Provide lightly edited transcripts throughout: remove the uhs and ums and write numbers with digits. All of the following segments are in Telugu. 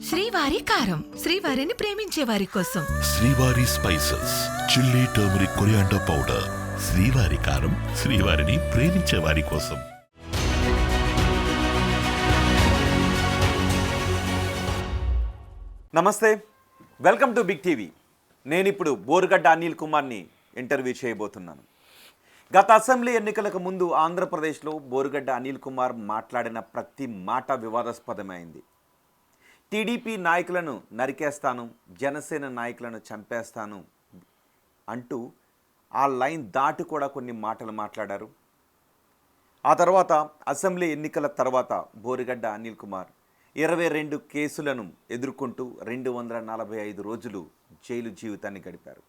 శ్రీవారి కారం, శ్రీవారిని ప్రేమించే వారి కోసం. శ్రీవారి spices, chilli turmeric coriander powder. శ్రీవారి కారం, శ్రీవారిని ప్రేమించే వారి కోసం. నమస్తే, వెల్కమ్ టు బిగ్ టీవీ. నేను ఇప్పుడు బోరుగడ్డ అనిల్ కుమార్ని ఇంటర్వ్యూ చేయబోతున్నాను. గత అసెంబ్లీ ఎన్నికలకు ముందు ఆంధ్రప్రదేశ్లో బోరుగడ్డ అనిల్ కుమార్ మాట్లాడిన ప్రతి మాట వివాదాస్పదమైంది. టీడీపీ నాయకులను నరికేస్తాను, జనసేన నాయకులను చంపేస్తాను అంటూ ఆ లైన్ దాటి కూడా కొన్ని మాటలు మాట్లాడారు. ఆ తర్వాత అసెంబ్లీ ఎన్నికల తర్వాత బోరుగడ్డ అనిల్ కుమార్ 22 కేసులను ఎదుర్కొంటూ 245 రోజులు జైలు జీవితాన్ని గడిపారు.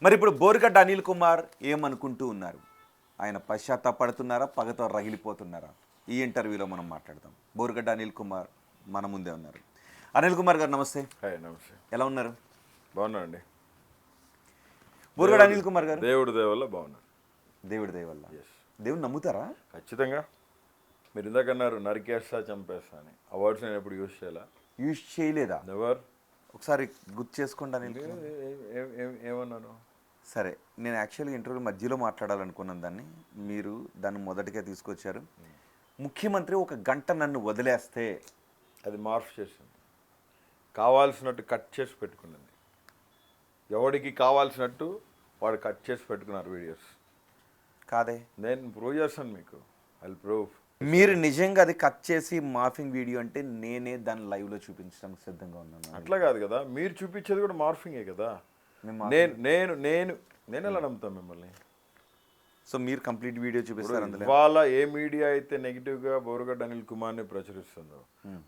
మరి ఇప్పుడు బోరుగడ్డ అనిల్ కుమార్ ఏమనుకుంటూ ఉన్నారు? ఆయన పశ్చాత్తాపడుతున్నారా, పగతో రగిలిపోతున్నారా? ఈ ఇంటర్వ్యూలో మనం మాట్లాడదాం. బోరుగడ్డ అనిల్ కుమార్ మన ముందే ఉన్నారు. అనిల్ కుమార్ గారు నమస్తే. నమస్తే. ఎలా ఉన్నారు? బాగున్నానండి. బోరుగడ్డ అనిల్ కుమార్ గారు దేవుడి దయ వల్ల బాగున్నాను. దేవుడి దయ వల్ల. దేవుని నమ్ముతారా? ఖచ్చితంగా. మీరు ఇందాక అన్నారు నరికేస్తా చంపేస్తా అని. అవార్డ్స్ నేను ఎప్పుడు యూజ్ చేయాలా? యూజ్ చేయలేదా? ఎవరు? ఒకసారి గుర్తు చేసుకోండి అనిల్. ఏమన్నాను? సరే, నేను యాక్చువల్గా ఇంటర్వ్యూ మధ్యలో మాట్లాడాలనుకున్నాను దాన్ని. మీరు దాన్ని మొదటిగా తీసుకొచ్చారు. ముఖ్యమంత్రి ఒక గంట నన్ను వదిలేస్తే అది మార్ఫ్ చేసింది. కావాల్సినట్టు కట్ చేసి పెట్టుకున్నది. ఎవడికి కావాల్సినట్టు వాడు కట్ చేసి పెట్టుకున్నారు వీడియోస్. కాదే, నేను ప్రూవ్ చేస్తాను మీకు. I prove. మీరు నిజంగా అది కట్ చేసి మార్ఫింగ్ వీడియో అంటే నేనే దాన్ని లైవ్లో చూపించడానికి సిద్ధంగా ఉన్నాను. అట్లా కాదు కదా, మీరు చూపించేది కూడా మార్ఫింగే కదా. నేను ఎలా నమ్ముతాను మిమ్మల్ని? సో మీరు కంప్లీట్ వీడియో చూపిస్తారు అందులో. ఇవాళ ఏ మీడియా అయితే నెగిటివ్గా బోరుగడ్డ అనిల్ కుమార్ని ప్రచురిస్తుందో,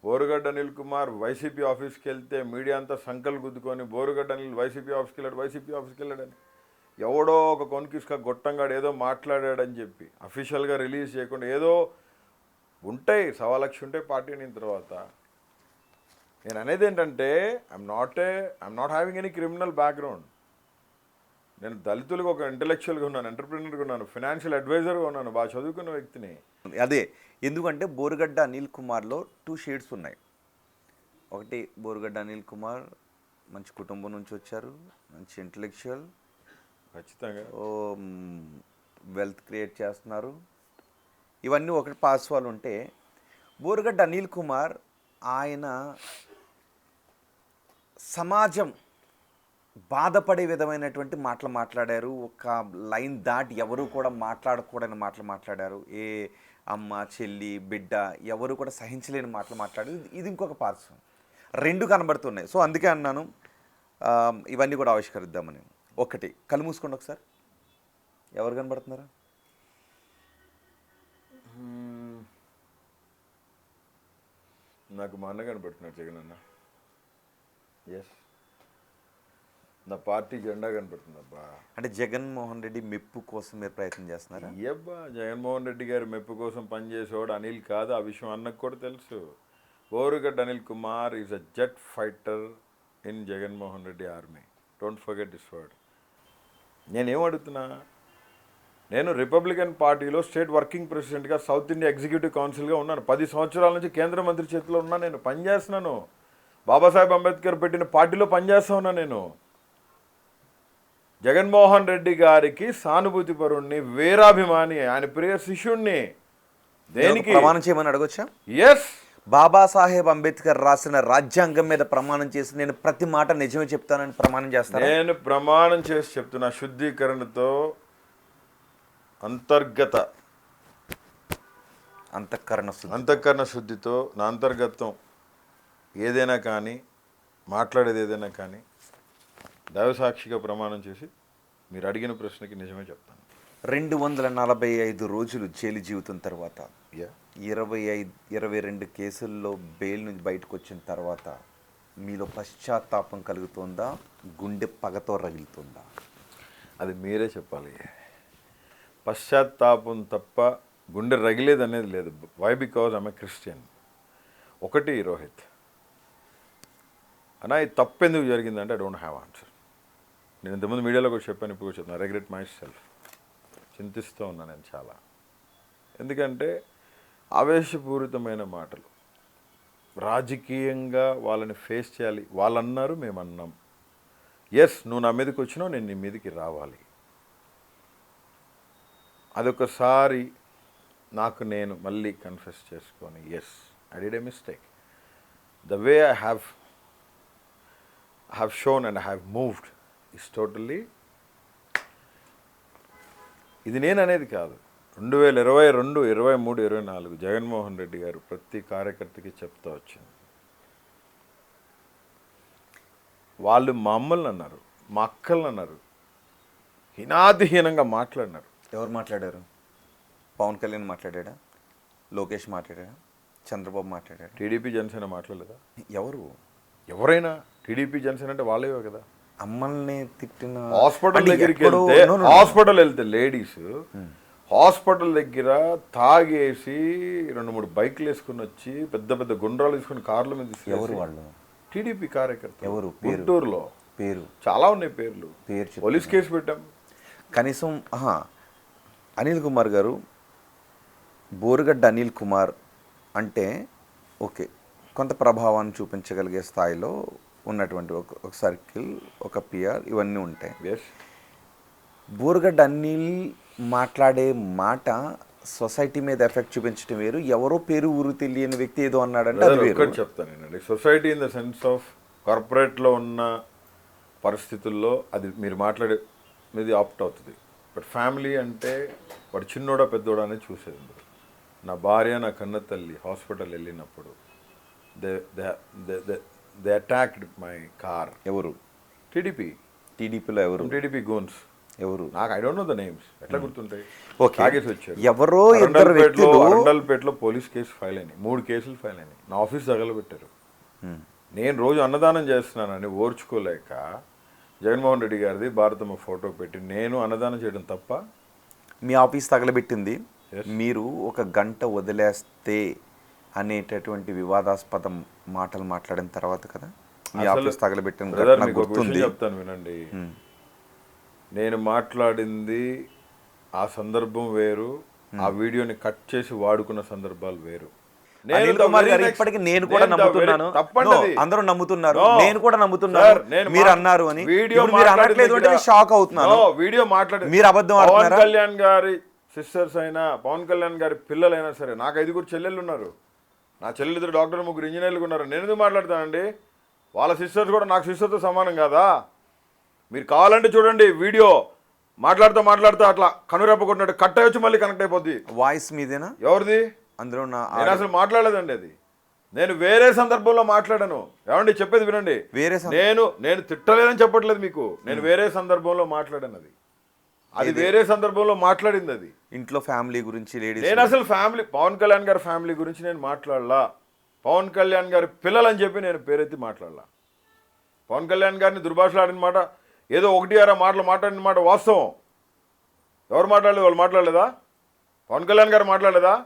బోరుగడ్డ అనిల్ కుమార్ వైసీపీ ఆఫీస్కి వెళ్తే మీడియా అంతా సంకలు గుద్దుకొని బోరుగడ్డ అనిల్ వైసీపీ ఆఫీస్కి వెళ్ళాడని ఎవడో ఒక కొనికిస్క గొట్టంగాడు ఏదో మాట్లాడాడని చెప్పి అఫీషియల్గా రిలీజ్ చేయకుండా ఏదో ఉంటాయి, 1,00,000 ఉంటాయి పార్టీ అయిన తర్వాత. నేను అనేది ఏంటంటే I'm not having any criminal background. నేను దళితులకు ఒక ఇంటెలెక్చువల్గా ఉన్నాను, ఎంటర్ప్రినర్గా ఉన్నాను, ఫైనాన్షియల్ అడ్వైజర్గా ఉన్నాను, బాగా చదువుకున్న వ్యక్తిని. అదే ఎందుకంటే బోరుగడ్డ అనిల్ కుమార్లో 2 షేడ్స్ ఉన్నాయి. ఒకటి, బోరుగడ్డ అనిల్ కుమార్ మంచి కుటుంబం నుంచి వచ్చారు, మంచి ఇంటెలెక్చువల్, ఖచ్చితంగా వెల్త్ క్రియేట్ చేస్తున్నారు, ఇవన్నీ ఒకటి పాస్వాలు ఉంటే, బోరుగడ్డ అనిల్ కుమార్ ఆయన సమాజం బాధపడే విధమైనటువంటి మాటలు మాట్లాడారు. ఒక లైన్ దాటి ఎవరు కూడా మాట్లాడకూడని మాటలు మాట్లాడారు. ఏ అమ్మ, చెల్లి, బిడ్డ ఎవరు కూడా సహించలేని మాటలు మాట్లాడారు. ఇది ఇంకొక పార్శ్వం, 2 కనబడుతున్నాయి. సో అందుకే అన్నాను ఇవన్నీ కూడా ఆవిష్కరిద్దామని. ఒకటి, కళ్ళు మూసుకోండి ఒకసారి. ఎవరు కనబడుతున్నారా? నాకు మా అన్న కనపడుతున్నాడు, జగన్ అన్న. ఎస్, నా పార్టీ జెండా కనపడుతుంది. అబ్బా, అంటే జగన్మోహన్ రెడ్డి మెప్పు కోసం మీరు ప్రయత్నం చేస్తున్నారా? అబ్బా, జగన్మోహన్ రెడ్డి గారి మెప్పు కోసం పనిచేసేవాడు అనిల్ కాదు. ఆ విషయం అన్నకు కూడా తెలుసు. Borugadda Anil Kumar is a jet fighter in Jaganmohan Reddy army. Don't forget this word. నేనేం అడుగుతున్నా, నేను రిపబ్లికన్ పార్టీలో స్టేట్ వర్కింగ్ ప్రెసిడెంట్గా సౌత్ ఇండియా ఎగ్జిక్యూటివ్ కౌన్సిల్గా ఉన్నాను. 10 సంవత్సరాల నుంచి కేంద్ర మంత్రి చేతిలో ఉన్నాను. నేను పనిచేస్తున్నాను. బాబాసాహెబ్ అంబేద్కర్ పెట్టిన పార్టీలో పనిచేస్తా ఉన్నాను. నేను జగన్మోహన్ రెడ్డి గారికి సానుభూతి పరుణ్ణి, వీరాభిమాని, ఆయన ప్రియ శిష్యుణ్ణి. దేనికి ప్రమాణం చేయమని అడగొచ్చా? ఎస్. బాబాసాహెబ్ అంబేద్కర్ రాసిన రాజ్యాంగం మీద ప్రమాణం చేసి నేను ప్రతి మాట నిజమే చెప్తానని ప్రమాణం చేస్తాను. నేను ప్రమాణం చేసి చెప్తున్నా, శుద్ధీకరణతో, అంతఃకరణ శుద్ధితో, నా అంతర్గతం ఏదైనా కానీ, మాట్లాడేది ఏదైనా కానీ దైవసాక్షిగా ప్రమాణం చేసి మీరు అడిగిన ప్రశ్నకి నిజమే చెప్తాను. 245 రోజులు జైలు జీవితం తర్వాత 22 కేసుల్లో బెయిల్ నుంచి బయటకు వచ్చిన తర్వాత మీలో పశ్చాత్తాపం కలుగుతుందా, గుండె పగతో రగులుతుందా? అది మీరే చెప్పాలి. పశ్చాత్తాపం తప్ప గుండె రగిలేదు అనేది లేదు. Why? Because I'm a Christian. ఒకటి, రోహిత్ అన్న, ఇది తప్పెందుకు జరిగిందంటే ఐ డోంట్ హ్యావ్ ఆన్సర్. నేను ఇంతకుముందు మీడియాలో కూడా చెప్పాను, ఇప్పుడు కూడా చెప్తాను. Regret myself. చింతిస్తూ ఉన్నాను నేను చాలా. ఎందుకంటే ఆవేశపూరితమైన మాటలు, రాజకీయంగా వాళ్ళని ఫేస్ చేయాలి. వాళ్ళు అన్నారు, మేము అన్నాం, ఎస్ నువ్వు నా మీదకి వచ్చినావు, నేను నీ మీదకి రావాలి. అదొకసారి నాకు నేను మళ్ళీ కన్ఫెస్ చేసుకొని, yes I did a mistake. The way I have shown and I have moved is totally, ఇది నేను అనేది కాదు, 2022, 23, 24 జగన్మోహన్ రెడ్డి గారు ప్రతి కార్యకర్తకి చెప్తా వచ్చింది. వాళ్ళు మా అమ్మల్ని అన్నారు, మా అక్కల్ని అన్నారు, హీనాతిహీనంగా మాట్లాడినారు. ఎవరు మాట్లాడారు? పవన్ కళ్యాణ్ మాట్లాడా? లోకేష్ మాట్లాడా? చంద్రబాబు మాట్లాడాడు? టీడీపీ జనసేన మాట్లాడలేదా? ఎవరు? ఎవరైనా టీడీపీ జనసేన అంటే వాళ్ళేవే కదా. అమ్మల్ని తిట్టిన హాస్పిటల్ దగ్గరికి వెళ్తే, హాస్పిటల్ వెళ్తే లేడీస్ హాస్పిటల్ దగ్గర తాగేసి 2-3 బైక్లు వేసుకుని వచ్చి పెద్ద పెద్ద గుండ్రాలు తీసుకుని కార్ల మీద ఎవరు వాళ్ళు? టీడీపీ కార్యకర్త. ఎవరు? గుంటూరులో పేరు చాలా ఉన్నాయి పేర్లు. పోలీస్ కేసు పెట్టాం. కనీసం అనిల్ కుమార్ గారు, బోరుగడ్డ అనిల్ కుమార్ అంటే ఓకే, కొంత ప్రభావాన్ని చూపించగలిగే స్థాయిలో ఉన్నటువంటి ఒక సర్కిల్, ఒక పిఆర్, ఇవన్నీ ఉంటాయి. ఎస్, బోరుగడ్డ అనిల్ మాట్లాడే మాట సొసైటీ మీద ఎఫెక్ట్ చూపించడం వేరు, ఎవరో పేరు ఊరు తెలియని వ్యక్తి ఏదో అన్నాడంటే అది వేరు. ఒకటి చెప్తానండి, society in the sense of కార్పొరేట్లో ఉన్న పరిస్థితుల్లో అది మీరు మాట్లాడేది ఆప్ట్ అవుతుంది. బట్ ఫ్యామిలీ అంటే వాడు చిన్నోడా పెద్దోడా అనేది చూసేది. నా భార్య, నా కన్న తల్లి హాస్పిటల్ వెళ్ళినప్పుడు దే అటాక్డ్ మై కార్. ఎవరు? టీడీపీలో ఎవరు? TDP goons. ఎవరు? నాకు I don't know the names, ఎట్లా గుర్తుంటాయి? తాగేసి వచ్చారు. ఎవరో ఇద్దరు వ్యక్తులు. అరండల్పేటలో పోలీస్ కేసు ఫైల్ అయినాయి, 3 కేసులు ఫైల్ అయినాయి. నా ఆఫీస్ తగలబెట్టారు. నేను రోజు అన్నదానం చేస్తున్నానని ఓర్చుకోలేక జగన్మోహన్ రెడ్డి గారిది భారతమ్మ ఫోటో పెట్టి నేను అన్నదానం చేయడం తప్ప? మీ ఆఫీస్ తగలబెట్టింది మీరు ఒక గంట వదిలేస్తే అనేటటువంటి వివాదాస్పద మాటలు మాట్లాడిన తర్వాత కదా మీ ఆఫీస్ తగలబెట్టిన ఘటన గుర్తుంది. చెప్తాను వినండి, నేను మాట్లాడింది ఆ సందర్భం వేరు, ఆ వీడియోని కట్ చేసి వాడుకున్న సందర్భాలు వేరు. అనిల్ కుమార్ గారు ఇప్పటికి నేను కూడా నమ్ముతున్నాను, అందరూ నమ్ముతున్నారు, నేను కూడా నమ్ముతున్నాను మీరు అన్నారు అని. మీరు అనట్లేదు అంటే షాక్ అవుతున్నాను. వీడియో మాట్లాడి మీరు అబద్ధం పవన్ కళ్యాణ్ గారి సిస్టర్స్ అయినా, పవన్ కళ్యాణ్ గారి పిల్లలైనా సరే, నాకు 5 చెల్లెళ్ళు ఉన్నారు, నా చెల్లెలు 2 డాక్టర్, 3 ఇంజనీర్లు ఉన్నారు. నేను ఎందుకు మాట్లాడతానండి? వాళ్ళ సిస్టర్స్ కూడా నాకు సిస్టర్తో సమానం కాదా? మీరు కావాలంటే చూడండి వీడియో, మాట్లాడుతూ అట్లా కనురెప్పకొట్టినట్టు కట్ అయ్యొచ్చు, మళ్ళీ కనెక్ట్ అయిపోద్ది. వాయిస్ మీదేనా? ఎవరిది? అందులో నేను అసలు మాట్లాడలేదండి, అది నేను వేరే సందర్భంలో మాట్లాడాను. ఏమండి చెప్పేది వినండి, నేను తిట్టలేదని చెప్పట్లేదు మీకు, నేను వేరే సందర్భంలో మాట్లాడాను. అది వేరే సందర్భంలో మాట్లాడింది. అది ఇంట్లో ఫ్యామిలీ గురించి, లేడీస్. నేను అసలు ఫ్యామిలీ, పవన్ కళ్యాణ్ గారి ఫ్యామిలీ గురించి నేను మాట్లాడలా. పవన్ కళ్యాణ్ గారి పిల్లలని చెప్పి నేను పేరెత్తి మాట్లాడలా. పవన్ కళ్యాణ్ గారిని దుర్భాషలాడిన మాట, ఏదో 1-6 మాటలు మాట్లాడిన మాట వాస్తవం. ఎవరు మాట్లాడలేదు? వాళ్ళు మాట్లాడలేదా? పవన్ కళ్యాణ్ గారు మాట్లాడలేదా?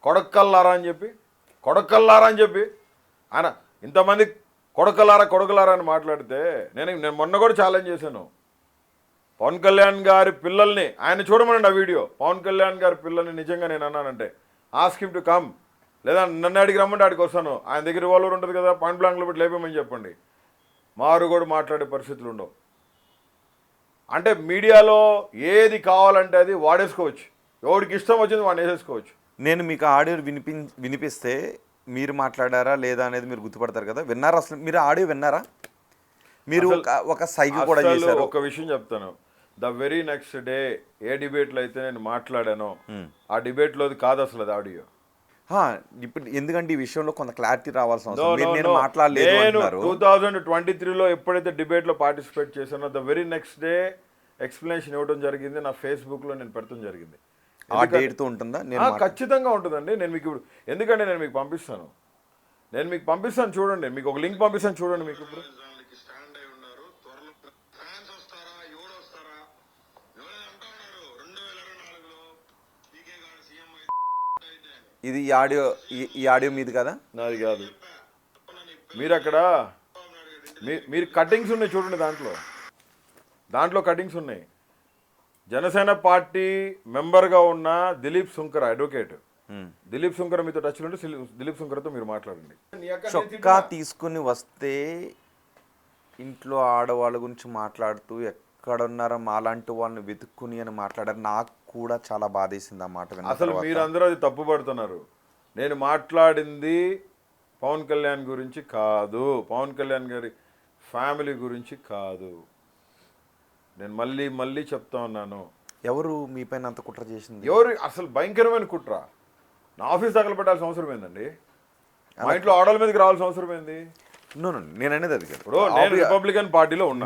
కొడకల్లారా అని చెప్పి ఆయన ఇంతమంది కొడకలారా అని మాట్లాడితే నేను మొన్న కూడా ఛాలెంజ్ చేశాను. పవన్ కళ్యాణ్ గారి పిల్లల్ని ఆయన చూడమనండి, ఆ వీడియో. పవన్ కళ్యాణ్ గారి పిల్లల్ని నిజంగా నేను అన్నానంటే ఆస్క్ హిమ్ టు కమ్, లేదా నన్ను అడిగి రమ్మంటే ఆడికి వస్తాను. ఆయన దగ్గర రివాల్వర్ ఉంటుంది కదా, పాయింట్ బ్లాంక్లో పెట్టి లేపేమని చెప్పండి. మారు కూడా మాట్లాడే పరిస్థితులు ఉండవు. అంటే మీడియాలో ఏది కావాలంటే అది వాడేసుకోవచ్చు, ఎవరికి ఇష్టం వచ్చింది వాడిని వేసేసుకోవచ్చు. నేను మీకు ఆడియో వినిపిస్తే మీరు మాట్లాడారా లేదా అనేది మీరు గుర్తుపడతారు కదా. విన్నారా? అసలు మీరు ఆడియో విన్నారా? మీరు ఒక సైకి కూడా చేశారు. ఒక విషయం చెప్తాను, ద వెరీ నెక్స్ట్ డే ఏ డిబేట్లో అయితే నేను మాట్లాడానో ఆ డిబేట్లోది కాదు అసలు అది ఆడియో. ఇప్పుడు ఎందుకంటే ఈ విషయంలో కొంత క్లారిటీ రావాల్సిన అవసరం. నేను మాట్లాడలేదు. నేను 2023లో ఎప్పుడైతే డిబేట్లో పార్టిసిపేట్ చేశానో the very next day explanation ఇవ్వడం జరిగింది, నా ఫేస్బుక్లో నేను పెడతాం జరిగింది. ఆ డేట్తో ఉంటుందా? ఖచ్చితంగా ఉంటుందండి. నేను మీకు ఇప్పుడు ఎందుకంటే నేను మీకు పంపిస్తాను చూడండి, మీకు ఒక లింక్ పంపిస్తాను చూడండి. మీకు ఇప్పుడు ఇది ఈ ఆడియో మీది కదా? నాది కాదు. మీరు అక్కడ మీరు కటింగ్స్ ఉన్నాయి చూడండి, దాంట్లో కటింగ్స్ ఉన్నాయి. జనసేన పార్టీ మెంబర్గా ఉన్న దిలీప్ సుంకర అడ్వకేట్, దిలీప్ శంకర్ మీతో టచ్లో ఉంటే దిలీప్ శంకర్తో మీరు మాట్లాడండి. చొక్కా తీసుకుని వస్తే ఇంట్లో ఆడవాళ్ళ గురించి మాట్లాడుతూ ఎక్కడున్నారో మాలాంటి వాళ్ళని వెతుక్కుని అని మాట్లాడారు. నాకు కూడా చాలా బాధేసింది ఆ మాట విన్న అసలు తర్వాత. మీరందరూ అది తప్పు పడుతున్నారు. నేను మాట్లాడింది పవన్ కళ్యాణ్ గురించి కాదు, పవన్ కళ్యాణ్ గారి ఫ్యామిలీ గురించి కాదు. నేను మళ్ళీ మళ్ళీ చెప్తా ఉన్నాను. ఎవరు మీ పైన అంత కుట్ర చేసింది? ఎవరు అసలు భయంకరమైన కుట్ర. నా ఆఫీస్ తగలబెట్టాల్సిన అవసరం ఏందండి? మా ఇంట్లో ఆడవాళ్ళ మీదకి రావాల్సిన అవసరం ఏంది? నేను అనేది అది కాదు. ఇప్పుడు నేను రిపబ్లికన్ పార్టీలో ఉన్నా.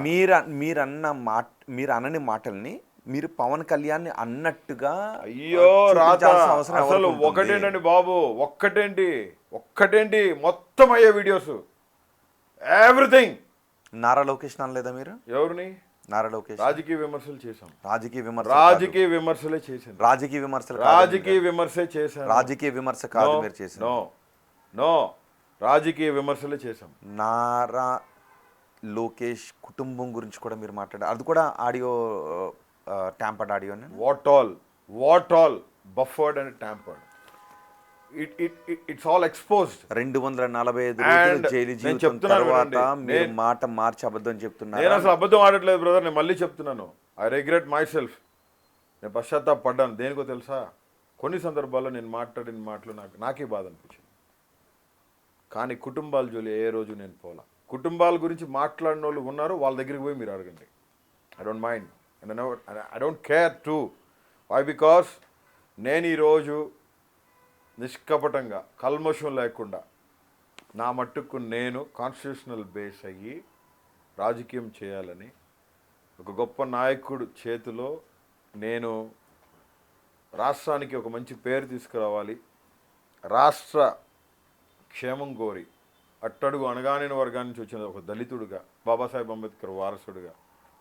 మీరు అనని మాటల్ని మీరు పవన్ కళ్యాణ్ అన్నట్టుగా అయ్యో రాత అసలు ఒకటేంటండి బాబు, ఒక్కటేంటి మొత్తం అయ్యే వీడియోస్ ఎవ్రీథింగ్. నారా లోకేష్ అనలేదా మీరు? ఎవరిని? నారా లోకేష్. రాజకీయ విమర్శలు చేశాం. రాజకీయ విమర్శలే చేశాను. రాజకీయ విమర్శే చేశాను. రాజకీయ విమర్శ కాదు మీరు చేశారు. నో రాజకీయ విమర్శలే చేశాం. నారా లోకేష్ కుటుంబం గురించి కూడా మీరు మాట్లాడారు. అది కూడా audio tampered audio. What all buffered and tampered. It's all exposed. 245 రోజులు జైలు జీవితం తర్వాత మీరు మాట మార్చి అబద్ధం చెప్తున్నారు. నేను అసలు అబద్ధం ఆడట్లేదు బ్రదర్, నేను మళ్ళీ చెప్తున్నాను. I regret my self. నేను పశ్చాత్తాపడ్డాను. దేనికో తెలుసా? కొన్ని సందర్భాల్లో నేను మాట్లాడిన మాటలు నాకే బాధ అనిపించింది. కానీ కుటుంబాల జోలి ఏ రోజు నేను పోలా. కుటుంబాల గురించి మాట్లాడిన వాళ్ళు ఉన్నారు, వాళ్ళ దగ్గరికి పోయి మీరు అడగండి. I don't mind and I don't care to. Why? Because నేను ఈరోజు నిష్కపటంగా కల్మషం లేకుండా నా మట్టుకు నేను కాన్స్టిట్యూషనల్ బేస్ అయ్యి రాజకీయం చేయాలని ఒక గొప్ప నాయకుడు చేతిలో నేను రాష్ట్రానికి ఒక మంచి పేరు తీసుకురావాలి, రాష్ట్ర క్షేమం కోరి అట్టడుగు అణగానిన వర్గాన్ని నుంచి వచ్చిన ఒక దళితుడిగా, బాబాసాహెబ్ అంబేద్కర్ వారసుడిగా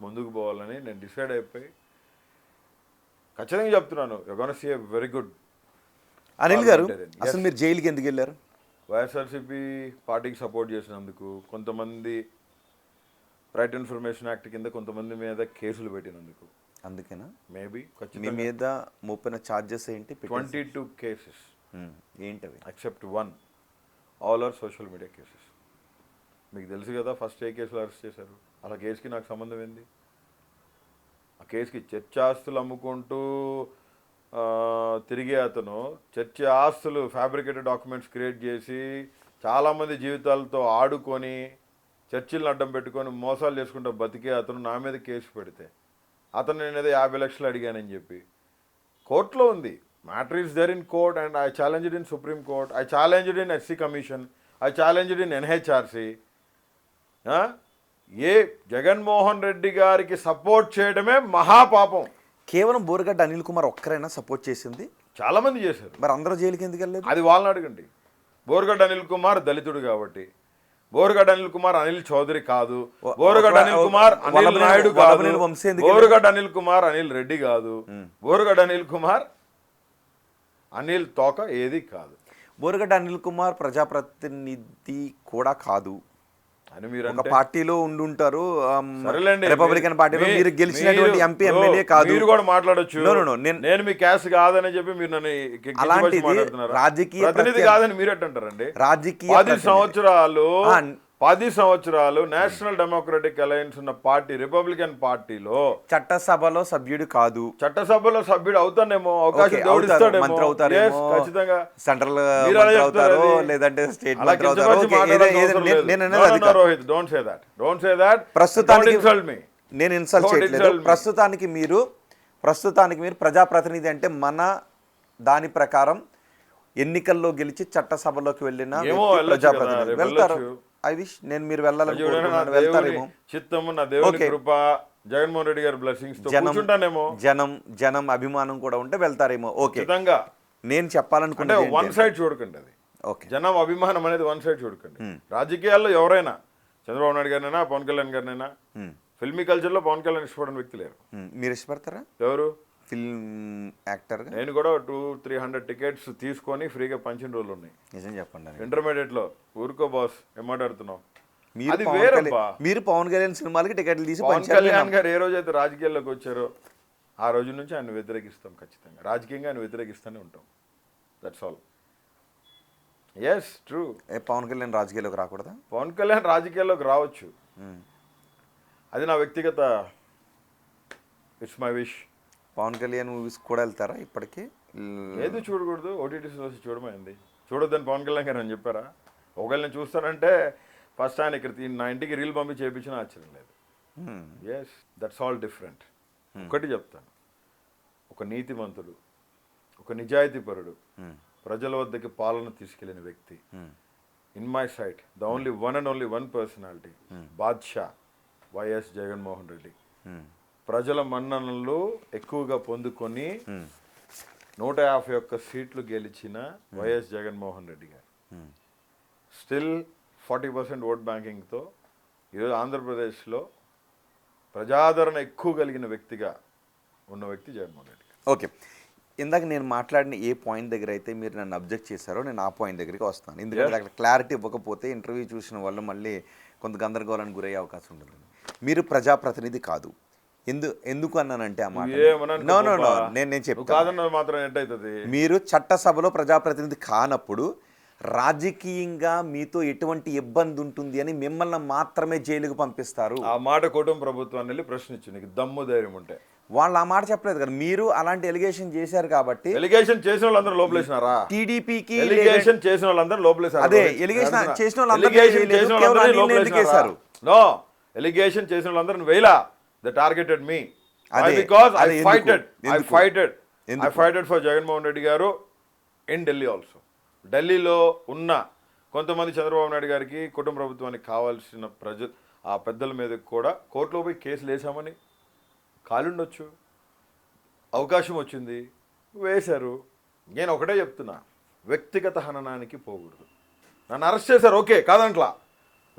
ముందుకు పోవాలని నేను డిసైడ్ అయిపోయి ఖచ్చితంగా చెప్తున్నాను. You gonna see a very good. Anil garu, అసలు మీరు జైలుకి ఎందుకు వెళ్ళారు? వైఎస్ఆర్సీపీ పార్టీకి సపోర్ట్ చేసినందుకు, కొంతమంది రైట్ ఇన్ఫర్మేషన్ యాక్ట్ కింద కొంతమంది మీద కేసులు పెట్టినందుకు. అందుకేనా? మేబీ. మీ మీద మోపిన ఛార్జెస్ ఏంటి? 22 కేసెస్. ఏంటవి? Except 1. All are social media cases. మీకు తెలుసు కదా ఫస్ట్ ఏ కేసులో అరెస్ట్ చేశారు. అలా కేసుకి నాకు సంబంధం ఏంది? ఆ కేసుకి చర్చ ఆస్తులు అమ్ముకుంటూ తిరిగే అతను చర్చ ఆస్తులు ఫ్యాబ్రికేటెడ్ డాక్యుమెంట్స్ క్రియేట్ చేసి చాలామంది జీవితాలతో ఆడుకొని చర్చిలను అడ్డం పెట్టుకొని మోసాలు చేసుకుంటూ బతికే అతను నా మీద కేసు పెడితే అతను నేనేదో 50 లక్షలు అడిగానని చెప్పి కోర్టులో ఉంది. Matter is there in court and I challenged in supreme court, I challenged in SC commission, I challenged in NHRC. ఏ జగన్మోహన్ రెడ్డి గారికి సపోర్ట్ చేయడమే మహాపాపం. కేవలం బోరుగడ్డ అనిల్ కుమార్ ఒక్కరైనా సపోర్ట్ చేసింది? చాలా మంది చేశారు. మరి అందరూ జైలుకి ఎందుకు వెళ్ళలేదు? అది వాళ్ళని అడగండి. బోరుగడ్డ అనిల్ కుమార్ దళితుడు కాబట్టి, బోరుగడ్డ అనిల్ కుమార్ అనిల్ చౌదరి కాదు, బోరుగడ్డ అనిల్ కుమార్ అనిల్ నాయుడు కాదు, బోరుగడ్డ అనిల్ కుమార్ అనిల్ రెడ్డి కాదు, బోరుగడ్డ అనిల్ కుమార్ అనిల్ తోక ఏది కాదు. బోరుగడ్డ అనిల్ కుమార్ ప్రజాప్రతినిధి కూడా కాదు అని మీరు ఒక పార్టీలో ఉండుంటారు. రిపబ్లికన్ పార్టీలో మీరు గెలిచినటువంటి ఎంపీ ఎమ్మెల్యే కాదు. మీరు కూడా మాట్లాడొచ్చు. నేను మీ క్యాస్ట్ కాదని చెప్పి మీరు నన్ను రాజకీయ ప్రతినిధి కాదని మీరు ఎట్టంటారండి? రాజకీయ 10 సంవత్సరాలు నేషనల్ డెమోక్రటిక్ అలయన్స్ ఉన్న పార్టీ రిపబ్లికన్ పార్టీలో చట్టసభలో సభ్యుడు కాదు. చట్టసభలో సభ్యుడు అవుతానేమో, అవకాశం దేవుడు ఇస్తాడేమో. మంత్రి అవుతారేమో, ఖచ్చితంగా సెంట్రల్ మంత్రి అవుతారు, లేదంటే స్టేట్ మంత్రి అవుతారు. Rohit, don't say that. ప్రస్తుతానికి నేను ఇన్సల్ట్ చేయట్లేదు. ప్రస్తుతానికి మీరు ప్రజాప్రతినిధి అంటే మన దాని ప్రకారం ఎన్నికల్లో గెలిచి చట్టసభలోకి వెళ్ళిన ప్రజాప్రతినిధి వెళ్తారు. ఐ విష్ నేను మీరు వెళ్ళాలని వెళ్తారేమో. చిత్తము నా దేవుని కృప, జగన్మోహన్ రెడ్డి గారి బ్లెస్సింగ్స్ తో కూర్చుంటానేమో. జనం అభిమానం కూడా ఉంటే వెళ్తారేమో. ఓకే, నేను అంటే చెప్పాలనుకుంటే వన్ సైడ్ చూడకండి. అది ఓకే, జనం అభిమానం అనేది వన్ సైడ్ చూడకండి. రాజకీయాల్లో ఎవరైనా, చంద్రబాబు నాయుడు గారినైనా, పవన్ కళ్యాణ్ గారినైనా, ఫిల్మీ కల్చర్ లో పవన్ కళ్యాణ్ ఇష్టపడిన వ్యక్తి లేరు. మీరు ఇష్టపడతారా? ఎవరు? Film actor. నేను కూడా 200-300 టికెట్స్ తీసుకొని ఫ్రీగా పంచిన రోజులు ఉన్నాయి. నిజం చెప్పండి. ఇంటర్మీడియట్ లో. ఊరుకో బాస్, ఏం మాట్లాడుతున్నావు? మీరు పవన్ కళ్యాణ్ సినిమాలకి టికెట్లు తీసి పవన్ కళ్యాణ్ గారు ఏ రోజైతే రాజకీయాల్లోకి వచ్చారో ఆ రోజు నుంచి ఆయన వ్యతిరేకిస్తాం. ఖచ్చితంగా రాజకీయంగా ఆయన వ్యతిరేకిస్తూనే ఉంటాం. That's all. Yes true. Pawan Kalyan రాజకీయాల్లోకి రాకూడదా? పవన్ కళ్యాణ్ రాజకీయాల్లోకి రావచ్చు, అది నా వ్యక్తిగత, it's my wish. Pawan Kalyan movies కూడా వెళ్తారా ఇప్పటికీ? ఏది చూడకూడదు, ఓటీటీస్లో వచ్చి చూడమైంది. చూడొద్దని పవన్ కళ్యాణ్ గారు అని చెప్పారా? ఒకవేళ నేను చూస్తానంటే ఫస్ట్ ఆయన ఇక్కడ నా ఇంటికి రీల్ పంపి చేయించినా ఆశ్చర్యం లేదు. Yes, that's all different. ఒకటి చెప్తాను, ఒక నీతిమంతుడు, ఒక నిజాయితీపరుడు, ప్రజల వద్దకి పాలన తీసుకెళ్లిన వ్యక్తి, in my sight the only one and only one personality, బాద్షా వైఎస్ జగన్మోహన్ రెడ్డి. ప్రజల మన్ననలు ఎక్కువగా పొందుకొని 151 సీట్లు గెలిచిన వైఎస్ జగన్మోహన్ రెడ్డి గారు స్టిల్ 40% ఓట్ బ్యాంకింగ్తో ఈరోజు ఆంధ్రప్రదేశ్లో ప్రజాదరణ ఎక్కువ కలిగిన వ్యక్తిగా ఉన్న వ్యక్తి జగన్మోహన్ రెడ్డి గారు. ఓకే, ఇందాక నేను మాట్లాడిన ఏ పాయింట్ దగ్గర అయితే మీరు నన్ను అబ్జెక్ట్ చేశారో నేను ఆ పాయింట్ దగ్గరికి వస్తాను. ఎందుకంటే అక్కడ క్లారిటీ ఇవ్వకపోతే ఇంటర్వ్యూ చూసిన వాళ్ళు మళ్ళీ కొంత గందరగోళానికి గురయ్యే అవకాశం ఉంటుంది. మీరు ప్రజాప్రతినిధి కాదు. ఎందుకు అన్నానంటే ఆ మాట నేను చెప్తాను. మాత్రం ఏంటవుతుంది, మీరు చట్టసభలో ప్రజాప్రతినిధి కానప్పుడు రాజకీయంగా మీతో ఎటువంటి ఇబ్బంది ఉంటుంది అని మిమ్మల్ని మాత్రమే జైలుకు పంపిస్తారు. ఆ మాట కుటుంబ ప్రభుత్వాన్ని వెళ్ళి ప్రశ్నించు, నీకు దమ్ము ధైర్యం ఉంటే. వాళ్ళు ఆ మాట చెప్పలేదు కదా, మీరు అలాంటి ఎలిగేషన్ చేశారు కాబట్టి. ఎలిగేషన్ చేసిన వాళ్ళందరూ లోపలేసినారా? టీడీపీకి ఎలిగేషన్ చేసిన వాళ్ళందరూ లోపలేసారు. అదే ఎలిగేషన్ చేసిన వాళ్ళందరూ నో, ఎలిగేషన్ చేసిన వాళ్ళందరూ వేలా. They targeted me. Because I fighted for Jaganmohan Reddy గారు in Delhi also. ఢిల్లీలో ఉన్న కొంతమంది చంద్రబాబు నాయుడు గారికి కుటుంబ ప్రభుత్వానికి కావాల్సిన ఆ పెద్దల మీద కూడా కోర్టులో పోయి కేసులు వేసామని కాలుండొచ్చు, అవకాశం వచ్చింది, వేశారు. నేను ఒకటే చెప్తున్నా, వ్యక్తిగత హననానికి పోకూడదు. నన్ను అరెస్ట్ చేశారు, ఓకే కాదంట్లా.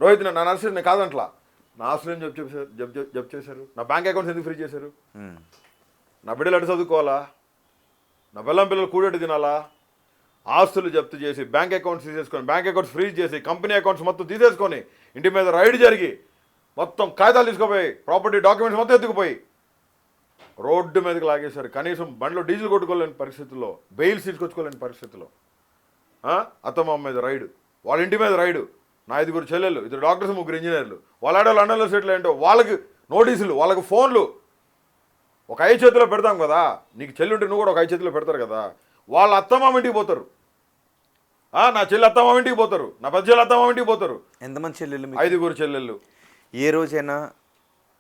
రోహిత్ నన్ను అరెస్ట్ చేసి కాదంట్లా. నా ఆస్తులు జప్ చేశారు, నా బ్యాంక్ అకౌంట్స్ ఎందుకు ఫ్రీ చేశారు? నా బిడ్డలు అటు చదువుకోవాలా? నా పిల్లలు కూడెట్టు తినాలా? ఆస్తులు జప్తు చేసి బ్యాంక్ అకౌంట్స్ తీసేసుకొని, బ్యాంక్ అకౌంట్స్ ఫ్రీజ్ చేసి, కంపెనీ అకౌంట్స్ మొత్తం తీసేసుకొని, ఇంటి మీద రైడ్ జరిగి మొత్తం కాగితాలు తీసుకుపోయి, ప్రాపర్టీ డాక్యుమెంట్స్ మొత్తం ఎత్తుకుపోయి రోడ్డు మీదకి లాగేశారు. కనీసం బండ్లో డీజిల్ కొట్టుకోలేని పరిస్థితుల్లో, బెయిల్స్ తీసుకొచ్చుకోలేని పరిస్థితుల్లో అత్తమ్మ మీద రైడు, వాళ్ళ ఇంటి మీద రైడు. నా 5 చెల్లెళ్ళు, 2 డాక్టర్స్, 3 ఇంజనీర్లు, వాళ్ళ ఆడవాళ్ళు లండన్లో సెటిల్ ఏంటో వాళ్ళకి నోటీసులు, వాళ్ళకి ఫోన్లు. ఒక 5 చేతిలో పెడతాం కదా, నీకు చెల్లి ఉంటే నువ్వు కూడా ఒక 5 చేతిలో పెడతారు కదా. వాళ్ళ అత్తమామ ఇంటికి పోతారు, నా చెల్లి అత్తమామ ఇంటికి పోతారు, నా పెద్ద చెల్లి అత్తమామ ఇంటికి పోతారు. ఎంతమంది చెల్లెళ్ళు? 5 చెల్లెళ్ళు. ఏ రోజైనా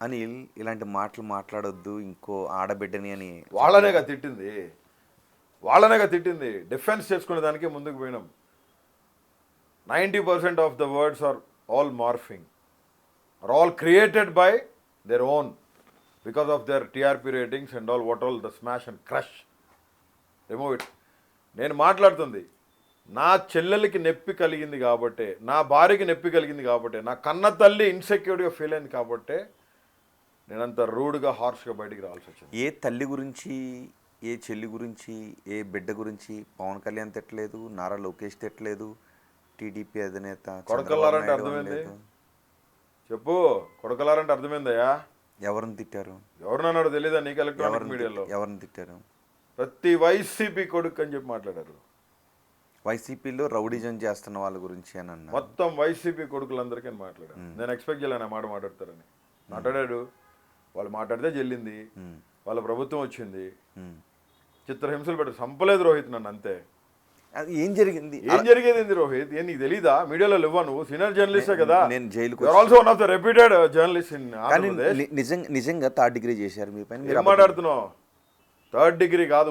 అనిల్ ఇలాంటి మాటలు మాట్లాడొద్దు ఇంకో ఆడబిడ్డని అని వాళ్ళనేగా తిట్టింది. డిఫెన్స్ చేసుకునే దానికి ముందుకు పోయినాం. 90% of the words are all morphing, are all created by their own, because of their TRP ratings and all, what all the smash and crush. Remove it. నేను మాట్లాడుతుంది నా చెల్లెలకి నొప్పి కలిగింది కాబట్టి, నా భార్యకి నొప్పి కలిగింది కాబట్టి, నా కన్న తల్లి ఇన్సెక్యూర్గా ఫీల్ అయింది కాబట్టి నేనంత రూడ్గా హార్ష్గా బయటికి రావాల్సి వచ్చింది. ఏ తల్లి గురించి, ఏ చెల్లి గురించి, ఏ బిడ్డ గురించి పవన్ కళ్యాణ్ తిట్టలేదు, నారా లోకేష్ తిట్టలేదు, టీడీపీ అధినేత. కొడకల్లారంటే అర్థమైంది చెప్పు, కొడకల్లారంటే అర్థమైందయ్యా? ఎవరిని తిట్టారు? ఎవరినన్నాడు తెలీదా నీకు? ఎలక్ట్రానిక్ మీడియాలో ఎవరిని తిట్టారు? ప్రతి వైసీపీ కొడుకు అని చెప్పి మాట్లాడారు. వైసీపీలో రౌడిజం చేస్తున్న వాళ్ళ గురించి అని అన్నారు. మొత్తం వైసీపీ కొడుకులందరికీ మాట్లాడారు. నేను ఎక్స్పెక్ట్ చేయలేను ఆ మాట మాట్లాడతారని. మాట్లాడాడు. వాళ్ళు మాట్లాడితే చెల్లింది, వాళ్ళ ప్రభుత్వం వచ్చింది, చిత్రహింసలు పెట్టి చంపలేదు రోహిత్ నన్ను, అంతే. ఏం జరిగింది? రోహిత్? ఏం నీకు తెలీదా? మీడియాలో లేవా నువ్వు? సీనియర్ జర్నలిస్టే కదా. నేను జైలుకు also one of the reputed journalist in Andhra Pradesh. నిజంగా 3rd డిగ్రీ చేశారు మీ పైన. ఏం మాట్లాడుతున్నావు? 3rd డిగ్రీ కాదు,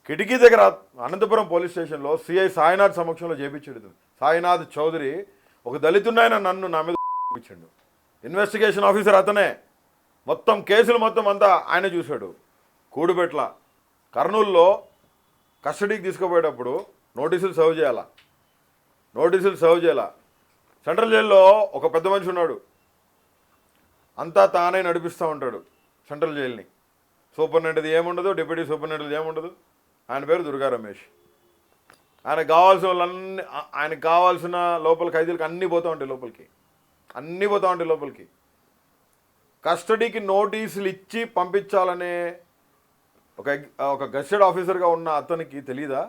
కిటికీ దగ్గర అనంతపురం పోలీస్ స్టేషన్లో సిఐ సాయినాథ్ సమక్షంలో చేపించాడు. సాయినాథ్ చౌదరి ఒక దళితున్నాయన నన్ను నా మీద ఇచ్చాడు. ఇన్వెస్టిగేషన్ ఆఫీసర్ అతనే. మొత్తం కేసులు మొత్తం అంతా ఆయన చూశాడు. కూడుబెట్ల కర్నూలులో కస్టడీకి తీసుకుపోయేటప్పుడు నోటీసులు సర్వ్ చేయాలా. సెంట్రల్ జైల్లో ఒక పెద్ద మనిషి ఉన్నాడు, అంతా తానే నడిపిస్తూ ఉంటాడు సెంట్రల్ జైల్ని. సూపరింటెండెంట్ ఏముండదు, డిప్యూటీ సూపరింటెండెంట్ ఏముండదు. ఆయన పేరు దుర్గా రమేష్. ఆయనకు కావాల్సిన లోపల ఖైదీలకు అన్నీ పోతూ ఉంటాయి లోపలికి. కస్టడీకి నోటీసులు ఇచ్చి పంపించాలనే ఒక గెస్టెడ్ ఆఫీసర్గా ఉన్న అతనికి తెలీదా?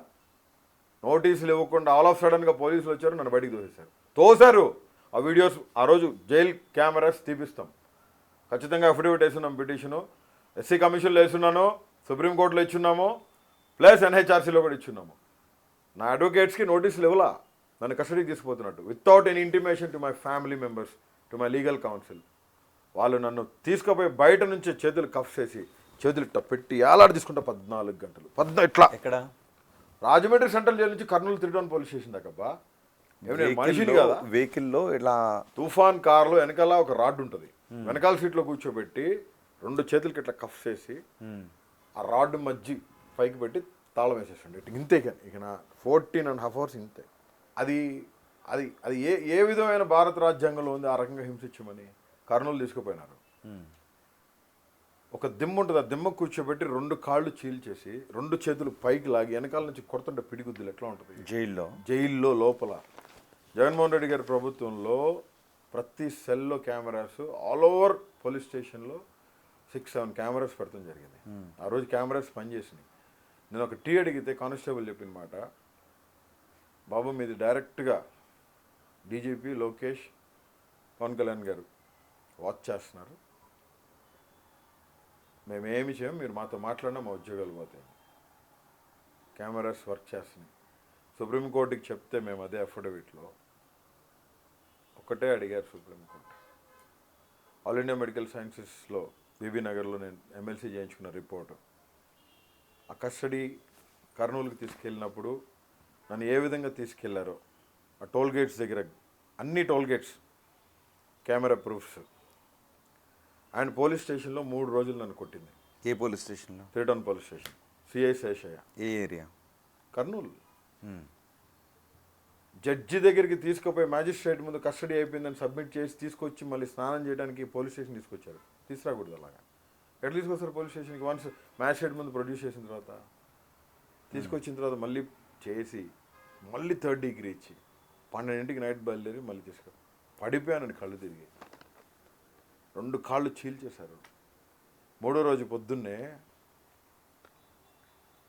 నోటీసులు ఇవ్వకుండా ఆల్ ఆఫ్ సడన్గా పోలీసులు వచ్చారు, నన్ను బయటికి తోశారు. ఆ వీడియోస్ ఆ రోజు జైల్ కెమెరాస్ తీపిస్తాం. ఖచ్చితంగా అఫిడవిట్ వేస్తున్నాం, పిటిషను ఎస్సీ కమిషన్లో వేస్తున్నాను, సుప్రీంకోర్టులో ఇచ్చున్నాము, ప్లస్ ఎన్హెచ్ఆర్సీలో కూడా ఇచ్చున్నాము. నా అడ్వకేట్స్కి నోటీసులు ఇవ్వలా, నన్ను కస్టడీకి తీసుకుపోతున్నట్టు, without any intimation to my family members, to my legal counsel. వాళ్ళు నన్ను తీసుకుపోయి బయట నుంచి చేతులు కఫ్ చేసి చేతులు ఇట్లా పెట్టి ఏలాడి తీసుకుంటా 14 గంటలు. ఇట్లా ఎక్కడ? రాజమండ్రి సెంట్రల్ జైలు నుంచి కర్నూలు 3 టౌన్ పోలీస్ స్టేషన్ దాకా. మనిషిని కదా, వెహికల్లో ఇలా తుఫాన్ కార్లో వెనకాల ఒక రాడ్ ఉంటుంది, వెనకాల సీట్లో కూర్చోబెట్టి 2 చేతులకి ఇట్లా కఫ్ చేసి ఆ రాడ్ మధ్య పైకి పెట్టి తాళం వేసేసండి. ఇంతే ఇక నా 14.5 hours ఇంతే. అది అది అది ఏ విధమైన భారత రాజ్యాంగంలో ఉంది ఆ రకంగా హింసించమని? కర్నూలు తీసుకుపోయినారు. ఒక దిమ్మ ఉంటుంది, ఆ దిమ్మ కూర్చోబెట్టి 2 కాళ్ళు చీల్చేసి 2 చేతులు పైకి లాగి వెనకాల నుంచి కొడుతుంటే పిడిగుద్దులు ఎట్లా ఉంటుంది జైల్లో లోపల. జగన్మోహన్ రెడ్డి గారి ప్రభుత్వంలో ప్రతి సెల్లో కెమెరాస్, ఆల్ ఓవర్ పోలీస్ స్టేషన్లో 6-7 కెమెరాస్ పెడతాం జరిగింది. ఆ రోజు కెమెరాస్ పనిచేసినాయి. నేను ఒక టీ అడిగితే కానిస్టేబుల్ చెప్పిన మాట, బాబు మీది డైరెక్ట్గా డీజీపీ లోకేష్, పవన్ కళ్యాణ్ గారు వాచ్ చేస్తున్నారు, మేమేమి చేయం, మీరు మాతో మాట్లాడినా మా ఉద్యోగాలు పోతాయి. కెమెరాస్ వర్క్ చేస్తున్నాయి. సుప్రీంకోర్టుకి చెప్తే మేము అదే అఫిడవిట్లో ఒకటే అడిగారు సుప్రీంకోర్టు. ఆల్ ఇండియా మెడికల్ సైన్సెస్లో బీబీ నగర్లో నేను ఎమ్మెల్సీ చేయించుకున్న రిపోర్టు, ఆ కస్టడీ కర్నూలుకి తీసుకెళ్ళినప్పుడు నన్ను ఏ విధంగా తీసుకెళ్లారో, ఆ టోల్ గేట్స్ దగ్గర అన్ని toll gates camera proofs. And police స్టేషన్లో 3 రోజులు నన్ను కొట్టింది. ఏ పోలీస్ స్టేషన్లో? 3 town police station, CI Seshaiah. ఏ ఏరియా? కర్నూలు. జడ్జి దగ్గరికి తీసుకుపోయి మ్యాజిస్ట్రేట్ ముందు కస్టడీ అయిపోయిందని సబ్మిట్ చేసి తీసుకొచ్చి మళ్ళీ స్నానం చేయడానికి పోలీస్ స్టేషన్ తీసుకొచ్చారు. తీసుకురాకూడదు అలాగా. ఎట్లా తీసుకొస్తారు పోలీస్ స్టేషన్కి? వన్స్ మ్యాజిస్ట్రేట్ ముందు ప్రొడ్యూస్ చేసిన తర్వాత, తీసుకొచ్చిన తర్వాత మళ్ళీ చేసి మళ్ళీ 3rd డిగ్రీ ఇచ్చి 12ంటికి నైట్ బయలుదేరి మళ్ళీ పడిపోయానండి, కళ్ళు తిరిగి 2 కాళ్ళు చీల్చేశారు. 3వ రోజు పొద్దున్నే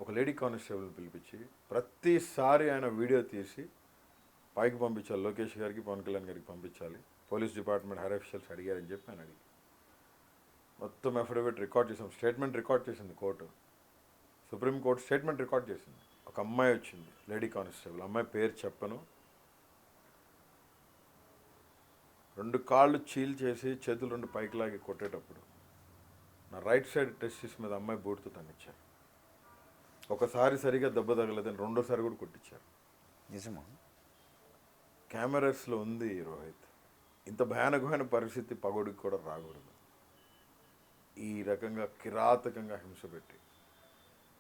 ఒక లేడీ కానిస్టేబుల్ని పిలిపించి ప్రతిసారి ఆయన వీడియో తీసి పైకి పంపించాలి, లోకేష్ గారికి, పవన్ కళ్యాణ్ గారికి పంపించాలి, పోలీస్ డిపార్ట్మెంట్ హైర్ అఫీషియల్స్ అడిగారని చెప్పి ఆయన అడిగి మొత్తం అఫిడవిట్ రికార్డ్ చేసాం. స్టేట్మెంట్ రికార్డ్ చేసింది కోర్టు, సుప్రీంకోర్టు స్టేట్మెంట్ రికార్డ్ చేసింది. ఒక అమ్మాయి వచ్చింది, లేడీ కానిస్టేబుల్, అమ్మాయి పేరు చెప్పను, 2 కాళ్ళు చీల్చేసి చేతులు 2 పైకి లాగి కొట్టేటప్పుడు నా రైట్ సైడ్ టెస్టిస్ మీద అమ్మాయి బూట్తో తన్నిచ్చారు. ఒకసారి సరిగా దెబ్బ తగలేదని 2వసారి కూడా కొట్టించారు. నిజమా? కెమెరాస్లో ఉంది రోహిత్. ఇంత భయానకమైన పరిస్థితి పగోడికి కూడా రాకూడదు. ఈ రకంగా కిరాతకంగా హింస పెట్టి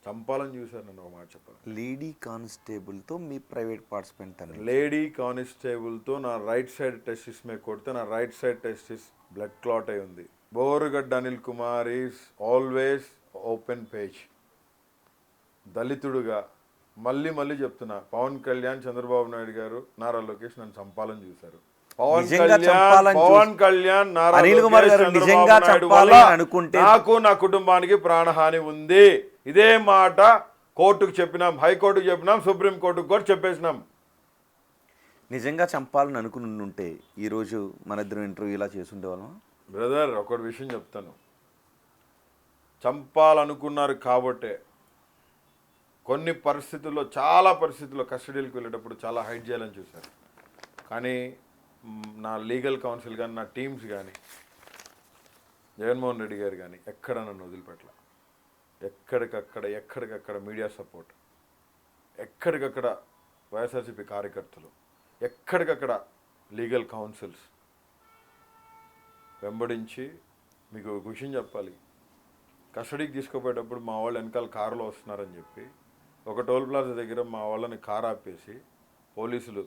చంపాలని చూశారు. నన్ను ఒక మాట చెప్పాలి, లేడీ కానిస్టేబుల్తో మీ ప్రైవేట్ పార్టిసిపెంట్ అని, లేడీ కానిస్టేబుల్తో నా రైట్ సైడ్ టెస్టిస్ మీద కొడితే నా right side testis blood clot అయి ఉంది. Borugadda Anil Kumar is always open page. దళితుడుగా మళ్ళీ చెప్తున్నా, పవన్ కళ్యాణ్, చంద్రబాబు నాయుడు గారు, నారా లోకేష్ నన్ను చంపాలని చూశారు. పవన్ కళ్యాణ్, నారా అనుకుంటే నాకు, నా కుటుంబానికి ప్రాణహాని ఉంది. ఇదే మాట కోర్టుకు చెప్పినాం, హైకోర్టుకు చెప్పినాం, సుప్రీంకోర్టుకు కూడా చెప్పేసినాం. నిజంగా చంపాలని అనుకుని ఉంటే ఈరోజు మన ఇద్దరు ఇంటర్వ్యూ ఇలా చేసుండేవాళ్ళం. బ్రదర్, ఒకటి విషయం చెప్తాను, చంపాలనుకున్నారు కాబట్టే కొన్ని పరిస్థితుల్లో, చాలా పరిస్థితుల్లో కస్టడీలకు వెళ్ళేటప్పుడు చాలా హైడ్ చేయాలని చూశారు. కానీ నా లీగల్ కౌన్సిల్ కానీ, నా టీమ్స్ కానీ, జగన్మోహన్ రెడ్డి గారు కానీ ఎక్కడ నన్ను వదిలిపెట్టల. ఎక్కడికక్కడ మీడియా సపోర్ట్, ఎక్కడికక్కడ వైఎస్ఆర్సీపీ కార్యకర్తలు, ఎక్కడికక్కడ లీగల్ కౌన్సిల్స్ వెంబడించి. మీకు ఒక విషయం చెప్పాలి, కస్టడీకి తీసుకుపోయేటప్పుడు మా వాళ్ళు వెనకాల కారులో వస్తున్నారని చెప్పి ఒక టోల్ ప్లాజా దగ్గర మా వాళ్ళని కారు ఆపేసి పోలీసులు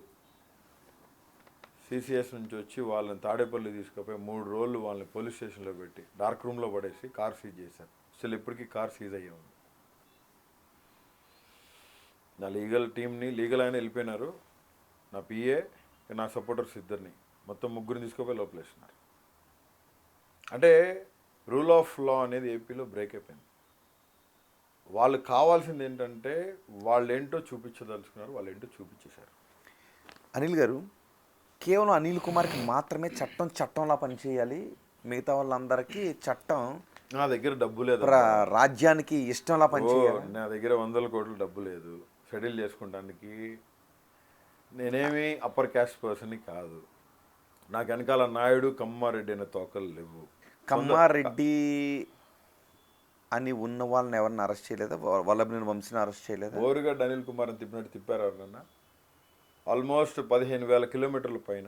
సిసిఎస్ నుంచి వచ్చి వాళ్ళని తాడేపల్లి తీసుకుపోయి 3 రోజులు వాళ్ళని పోలీస్ స్టేషన్లో పెట్టి డార్క్ రూమ్లో పడేసి కార్ సీజ్ చేశారు. అసలు ఇప్పటికీ కార్ సీజ్ అయ్యే ఉంది. నా లీగల్ టీంని, లీగల్ ఆయన వెళ్ళిపోయినారు, నా పిఏ, నా సపోర్టర్స్ ఇద్దరిని, మొత్తం 3 తీసుకుపోయి లోపలేస్తున్నారు. అంటే రూల్ ఆఫ్ లా అనేది ఏపీలో బ్రేక్ అయిపోయింది. వాళ్ళకి కావాల్సింది ఏంటంటే వాళ్ళు ఏంటో చూపించదలుచుకున్నారు, వాళ్ళు ఏంటో చూపించేశారు. అనిల్ గారు, కేవలం అనిల్ కుమార్కి మాత్రమే చట్టంలా పనిచేయాలి, మిగతా వాళ్ళందరికీ చట్టం నా దగ్గర డబ్బు లేదు, రాజ్యానికి ఇష్టంలా పనిచేయాలి. నా దగ్గర 100 కోట్ల డబ్బు లేదు, షెడ్యూల్ చేసుకుంటానికి నేనేమి అప్పర్ క్యాస్ట్ పర్సన్ని కాదు, నాకు వెనకాల నాయుడు కమ్మారెడ్డి అనే తోకలు లేవు. కమ్మారెడ్డి అని ఉన్న వాళ్ళని ఎవరిని అరెస్ట్ చేయలేదా? వల్లభనేని వంశీని అరెస్ట్ చేయలేదా? బోరుగడ్డ అనిల్ కుమార్ అని తిప్పినట్టు తిప్పారు ఎవరన్నా? ఆల్మోస్ట్ 15,000 కిలోమీటర్ల పైన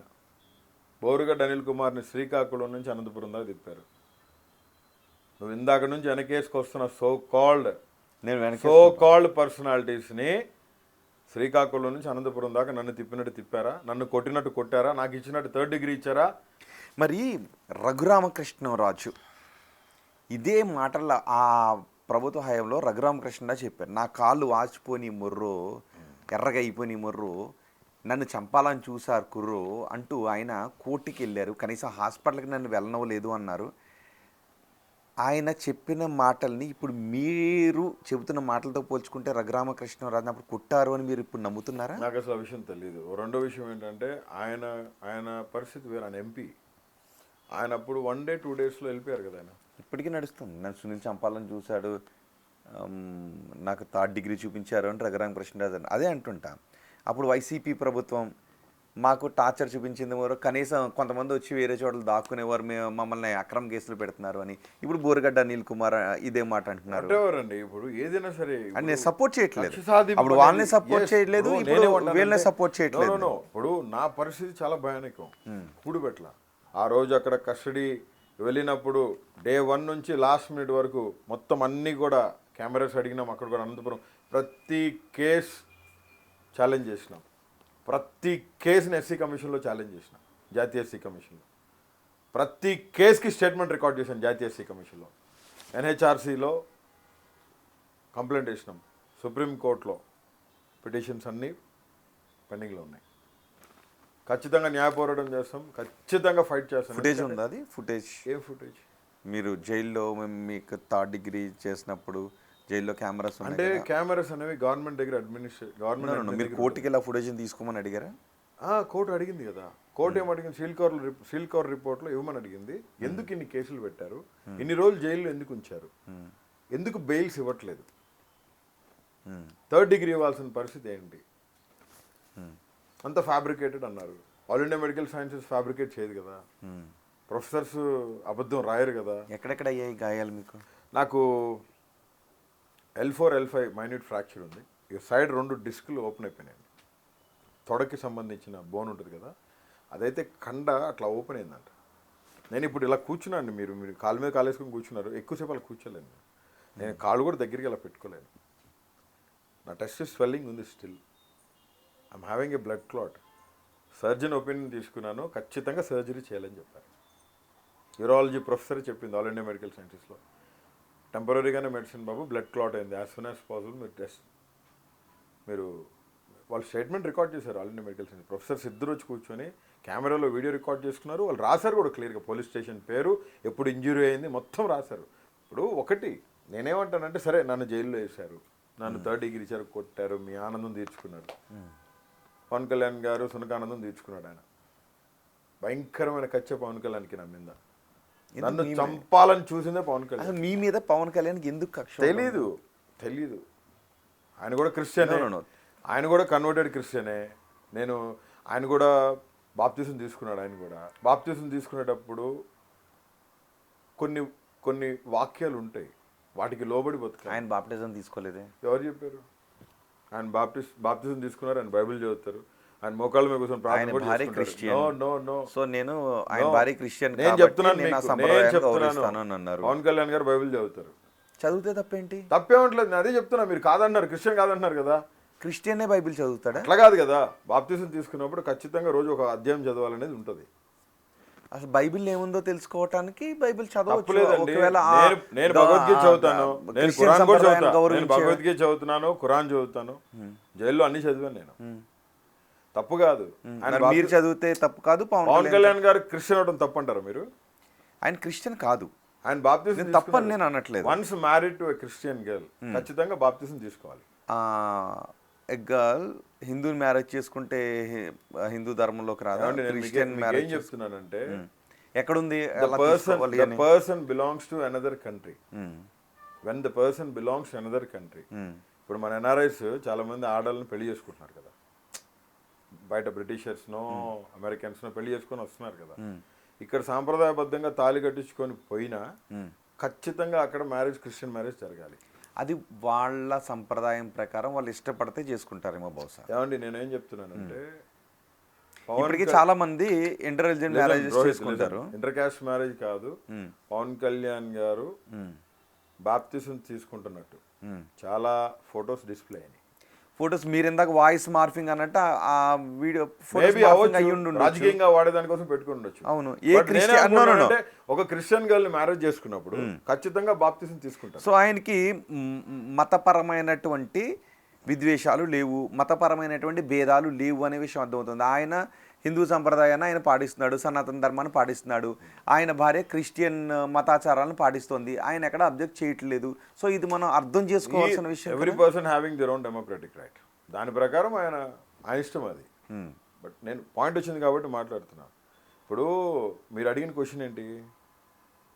బోరుగడ్డ అనిల్ కుమార్ని శ్రీకాకుళం నుంచి అనంతపురం దాకా తిప్పారు. నువ్వు ఇందాక నుంచి వెనకేసుకొస్తున్న సో కాల్డ్ పర్సనాలిటీస్ని శ్రీకాకుళం నుంచి అనంతపురం దాకా నన్ను తిప్పినట్టు తిప్పారా? నన్ను కొట్టినట్టు కొట్టారా? నాకు ఇచ్చినట్టు 3rd డిగ్రీ ఇచ్చారా? మరి రఘురామకృష్ణరాజు ఇదే మాటల ఆ ప్రభుత్వ హయాంలో రఘురామకృష్ణరాజు చెప్పారు, నా కాళ్ళు వాచిపోని ముర్రో, ఎర్రగా అయిపోని ముర్రో, నన్ను చంపాలని చూశారు కుర్రో అంటూ ఆయన కోర్టుకి వెళ్ళారు. కనీసం హాస్పిటల్కి నన్ను వెళ్ళనవలేదు అన్నారు. ఆయన చెప్పిన మాటల్ని ఇప్పుడు మీరు చెబుతున్న మాటలతో పోల్చుకుంటే రఘురామకృష్ణరాజు అప్పుడు కొట్టారు అని మీరు ఇప్పుడు నమ్ముతున్నారా? నాకు అసలు ఆ విషయం తెలియదు. రెండో విషయం ఏంటంటే ఆయన పరిస్థితి వేరు. ఆయన ఎంపీ, ఆయన అప్పుడు 1 డే 2 డేస్లో వెళ్ళిపోయారు కదా. ఆయన ఇప్పటికీ నడుస్తుంది. నన్ను సునీల్ చంపాలని చూశాడు, నాకు 3rd డిగ్రీ చూపించారు అని రఘురామకృష్ణరాజు అదే అంటుంటా. అప్పుడు వైసీపీ ప్రభుత్వం మాకు టార్చర్ చూపించింది, మరో కనీసం కొంతమంది వచ్చి వేరే చోట్ల దాక్కునేవారు, మమ్మల్ని అక్రమ కేసులు పెడుతున్నారు అని. ఇప్పుడు బోరుగడ్డ అనిల్ కుమార్ ఇదే మాట అంటున్నారు. ఇప్పుడు ఏదైనా సరే నేను సపోర్ట్ చేయట్లేదు, అప్పుడు వాళ్ళని సపోర్ట్ చేయట్లేదు, వీళ్ళని సపోర్ట్ చేయట్లేదు. ఇప్పుడు నా పరిస్థితి చాలా భయానకం. కూడుపెట్ల ఆ రోజు అక్కడ కస్టడీ వెళ్ళినప్పుడు డే 1 నుంచి లాస్ట్ మినిట్ వరకు మొత్తం అన్నీ కూడా కెమెరాస్ అడిగినాం. అక్కడ కూడా అనంతపురం ప్రతి కేసు ఛాలెంజ్ చేసినాం, ప్రతి కేసుని ఎస్సీ కమిషన్లో ఛాలెంజ్ చేసినాం, జాతీయ ఎస్సీ కమిషన్లో. ప్రతి కేసుకి స్టేట్మెంట్ రికార్డ్ చేశాను జాతీయ ఎస్సీ కమిషన్లో. ఎన్హెచ్ఆర్సీలో కంప్లైంట్ చేసినాం, సుప్రీంకోర్టులో పిటిషన్స్ అన్నీ పెండింగ్లో ఉన్నాయి. ఖచ్చితంగా న్యాయ పోరాటం చేస్తాం, ఖచ్చితంగా ఫైట్ చేస్తాం. ఫుటేజ్ ఉందా? అది ఫుటేజ్ ఏం ఫుటేజ్? మీరు జైల్లో మీకు 3rd డిగ్రీ చేసినప్పుడు జైల్లో కెమెరాస్ అంటే కెమెరాస్ అనేవి గవర్నమెంట్ దగ్గర గవర్నమెంట్ మీరు కోర్టుకి వెళ్ళి ఫుటేజ్ తీసుకోమని అడిగారా? కోర్టు అడిగింది కదా. కోర్టు ఏమడిగింది? సీల్ కవర్ రిపోర్ట్లో ఇవ్వమని అడిగింది. ఎందుకు ఇన్ని కేసులు పెట్టారు, ఇన్ని రోజులు జైల్లో ఎందుకు ఉంచారు, ఎందుకు బెయిల్స్ ఇవ్వట్లేదు, 3rd డిగ్రీ ఇవ్వాల్సిన పరిస్థితి ఏంటి? అంత ఫ్యాబ్రికేటెడ్ అన్నారు. All India medical sciences fabricate చేయదు కదా, ప్రొఫెసర్స్ అబద్ధం రాయరు కదా. ఎక్కడెక్కడ అయ్యాయి గాయాలు మీకు? నాకు L4 L5 మైన్యూట్ ఫ్రాక్చర్ ఉంది. ఇక సైడ్ 2 డిస్కులు ఓపెన్ అయిపోయినాయి. తొడకి సంబంధించిన బోన్ ఉంటుంది కదా, అదైతే కండ అట్లా ఓపెన్ అయిందంట. నేను ఇప్పుడు ఇలా కూర్చున్నాను, మీరు కాలు మీద కాలు వేసుకొని కూర్చున్నారు, ఎక్కువసేపు అలా కూర్చోలేను. నేను కాళ్ళు కూడా దగ్గరికి అలా పెట్టుకోలేను. నా టెస్ట్ స్వెల్లింగ్ ఉంది still. I'm having a blood clot. Surgeon opinion తీసుకున్నాను, ఖచ్చితంగా సర్జరీ చేయాలని చెప్పారు. యూరాలజీ ప్రొఫెసర్ చెప్పింది ఆల్ ఇండియా మెడికల్ సైన్సెస్లో, టెంపరీగానే మెడిసిన్ బాబు, బ్లడ్ క్లాట్ అయింది, యాజ్ సూన్ యాజ్ పాసిబుల్ మీరు వాళ్ళు స్టేట్మెంట్ రికార్డ్ చేశారు. All India medical science professors ఇద్దరు వచ్చి కూర్చొని కెమెరాలో వీడియో రికార్డ్ చేసుకున్నారు. వాళ్ళు రాశారు కూడా క్లియర్గా, పోలీస్ స్టేషన్ పేరు, ఎప్పుడు ఇంజురీ అయింది మొత్తం రాశారు. ఇప్పుడు ఒకటి నేనేమంటానంటే, సరే నన్ను జైల్లో వేశారు, నన్ను 3rd డిగ్రీ ఇచ్చారు, కొట్టారు, మీ ఆనందం తీర్చుకున్నారు. పవన్ కళ్యాణ్ గారు సునకానందం తీర్చుకున్నాడు. ఆయన భయంకరమైన కచ్చ పవన్ కళ్యాణ్కి నా మీద. నన్ను చంపాలని చూసిందే పవన్ కళ్యాణ్. మీ మీద పవన్ కళ్యాణ్కి ఎందుకు కక్ష? తెలీదు. ఆయన కూడా క్రిస్టియనే, ఆయన కూడా కన్వర్టెడ్ క్రిస్టియనే. ఆయన కూడా బాప్తిజం తీసుకున్నాడు. ఆయన కూడా బాప్తిజం తీసుకునేటప్పుడు కొన్ని వాక్యాలు ఉంటాయి, వాటికి లోబడి బతుకు. ఆయన బాప్టిజం తీసుకోలేదే. ఎవరు చెప్పారు? ఆయన బాప్తిజం తీసుకున్నారు, ఆయన బైబిల్ చదువుతారు, ఆయన మోకాళ్ళ మీద కూర్చొని ప్రార్థన కూడా చేసుకుంటారు. సో నేను ఆయన భార్య క్రిస్టియన్, నేను చెప్తున్నాను పవన్ కళ్యాణ్ గారు బైబిల్ చదువుతారు. చదివితే తప్పేంటి? తప్పేమంటలేదు, నేను అదే చెప్తున్నా. మీరు కాదన్నారు, క్రిస్టియన్ కాదంటున్నారు కదా. క్రిస్టియనే బైబిల్ చదువుతాడా? అట్లా కాదు కదా. బాప్తిజం తీసుకున్నప్పుడు ఖచ్చితంగా రోజు ఒక అధ్యాయం చదవాలనేది ఉంటుంది. అసలు బైబిల్ ఏముందో తెలుసుకోవటానికి బైబిల్ చదవచ్చు. నేను భగవద్గీత చదువుతాను, నేను ఖురాన్ కూడా చదువుతాను, నేను భగవద్గీత చదువుతున్నాను, ఖురాన్ చదువుతాను, జైల్లో అన్ని చదివాను నేను. తప్పు కాదు. మీరు చదివితే తప్పు కాదు. పవన్ కళ్యాణ్ గారు క్రిస్టియన్ అవడం తప్పు అంటారా మీరు? ఆయన క్రిస్టియన్ కాదు, ఆయన బాప్తిజం నేను తప్పని నేను అనట్లేదు. Once married to a Christian girl ఖచ్చితంగా బాప్తిజం తీసుకోవాలి. ఎ గర్ల్ హిందూ మ్యారేజ్ చేసుకుంటే హిందూ ధర్మంలోకి రాదా? క్రిస్టియన్ ఏం మ్యారేజ్ చెప్తున్నానంటే ఎక్కడుంది? the person belongs to another country. when the person belongs to another country. ఇప్పుడు మన ఎన్ఆర్ఐస్ చాలా మంది ఆడవాళ్ళని పెళ్లి చేసుకుంటున్నారు కదా, బయట బ్రిటిషర్స్నో అమెరికన్స్నో పెళ్లి చేసుకొని వస్తున్నారు కదా. ఇక్కడ సాంప్రదాయబద్ధంగా తాళి కట్టించుకొని పోయినా ఖచ్చితంగా అక్కడ మ్యారేజ్ క్రిస్టియన్ మ్యారేజ్ జరగాలి. అది వాళ్ళ సంప్రదాయం ప్రకారం వాళ్ళు ఇష్టపడితే చేసుకుంటారేమో బహుశా. ఏమండి నేనేం చెప్తున్నానంటే ఇప్పటికీ చాలా మంది ఇంటర్ రిలీజియన్ మ్యారేజెస్ చేసుకుంటారు. ఇంటర్ కాస్ట్ మ్యారేజ్ కాదు. పవన్ కళ్యాణ్ గారు బాప్తిజం తీసుకుంటున్నట్టు చాలా ఫొటోస్ డిస్ప్లే అయినాయి. ఫొటోస్ మీరు ఇందాక వాయిస్ మార్ఫింగ్ అన్నట్టు ఆ వీడియో రాజకీయంగా వాడేదాని కోసం పెట్టుకుని ఉండొచ్చు. అవును. అంటే ఒక క్రిస్టియన్ గర్ల్ మ్యారేజ్ చేసుకున్నప్పుడు ఖచ్చితంగా బాప్తిజం తీసుకుంటారు. సో ఆయనకి మతపరమైనటువంటి విద్వేషాలు లేవు, మతపరమైనటువంటి భేదాలు లేవు అనే విషయం అర్థమవుతుంది. ఆయన హిందూ సంప్రదాయాన్ని ఆయన పాటిస్తున్నాడు, సనాతన ధర్మాన్ని పాటిస్తున్నాడు, ఆయన భార్య క్రిస్టియన్ మతాచారాలను పాటిస్తుంది, ఆయన ఎక్కడ అబ్జెక్ట్ చేయట్లేదు. సో ఇది మనం అర్థం చేసుకోవాల్సిన విషయం. Every person having their own democratic right. దాని ప్రకారం ఆయన ఇష్టం అది. బట్ నేను పాయింట్ వచ్చింది కాబట్టి మాట్లాడుతున్నాను. ఇప్పుడు మీరు అడిగిన క్వశ్చన్ ఏంటి?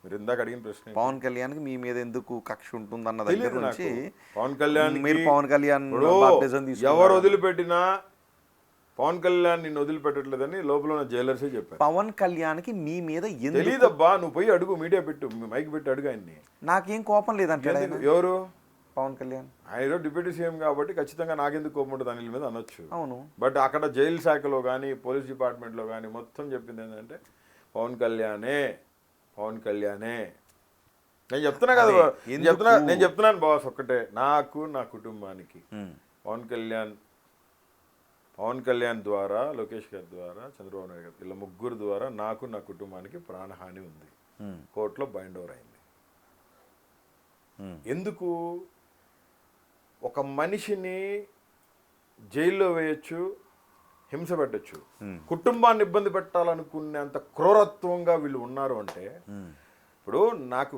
మీరు ఇందాక అడిగిన ప్రశ్న పవన్ కళ్యాణ్కి మీ మీద ఎందుకు కక్ష ఉంటుందన్న దగ్గర నుంచి పవన్ కళ్యాణ్ మీరు పవన్ కళ్యాణ్ ఎవరు వదిలిపెట్టినా పవన్ కళ్యాణ్ నిన్ను వదిలిపెట్టట్లేదని లోపల ఉన్న జైలర్సే చెప్పారు. పవన్ కళ్యాణ్కి మీ మీద తెలీదబ్బా, నువ్వు పోయి అడుగు, మీడియా పెట్టు, మైక్ పెట్టి అడుగు ఆయన్ని. నాకేం కోపం లేదంటే ఎవరు? పవన్ కళ్యాణ్. ఆయన డిప్యూటీ సీఎం కాబట్టి ఖచ్చితంగా నాకెందుకు కోపం ఉంటుంది అనిల్ మీద అనొచ్చు. అవును. బట్ అక్కడ జైలు శాఖలో కానీ పోలీస్ డిపార్ట్మెంట్లో కానీ మొత్తం చెప్పింది ఏంటంటే పవన్ కళ్యాణే. నేను చెప్తున్నా కదా, నేను చెప్తున్నాను బాస్ ఒక్కటే, నాకు నా కుటుంబానికి పవన్ కళ్యాణ్ ద్వారా, లోకేష్ గారి ద్వారా, చంద్రబాబు నాయుడు గారు, ఇలా ముగ్గురు ద్వారా నాకు నా కుటుంబానికి ప్రాణహాని ఉంది. కోర్టులో బైండ్ ఓవర్ అయింది. ఎందుకు? ఒక మనిషిని జైల్లో వేయచ్చు, హింస పెట్టచ్చు, కుటుంబాన్ని ఇబ్బంది పెట్టాలనుకునేంత క్రూరత్వంగా వీళ్ళు ఉన్నారు అంటే, ఇప్పుడు నాకు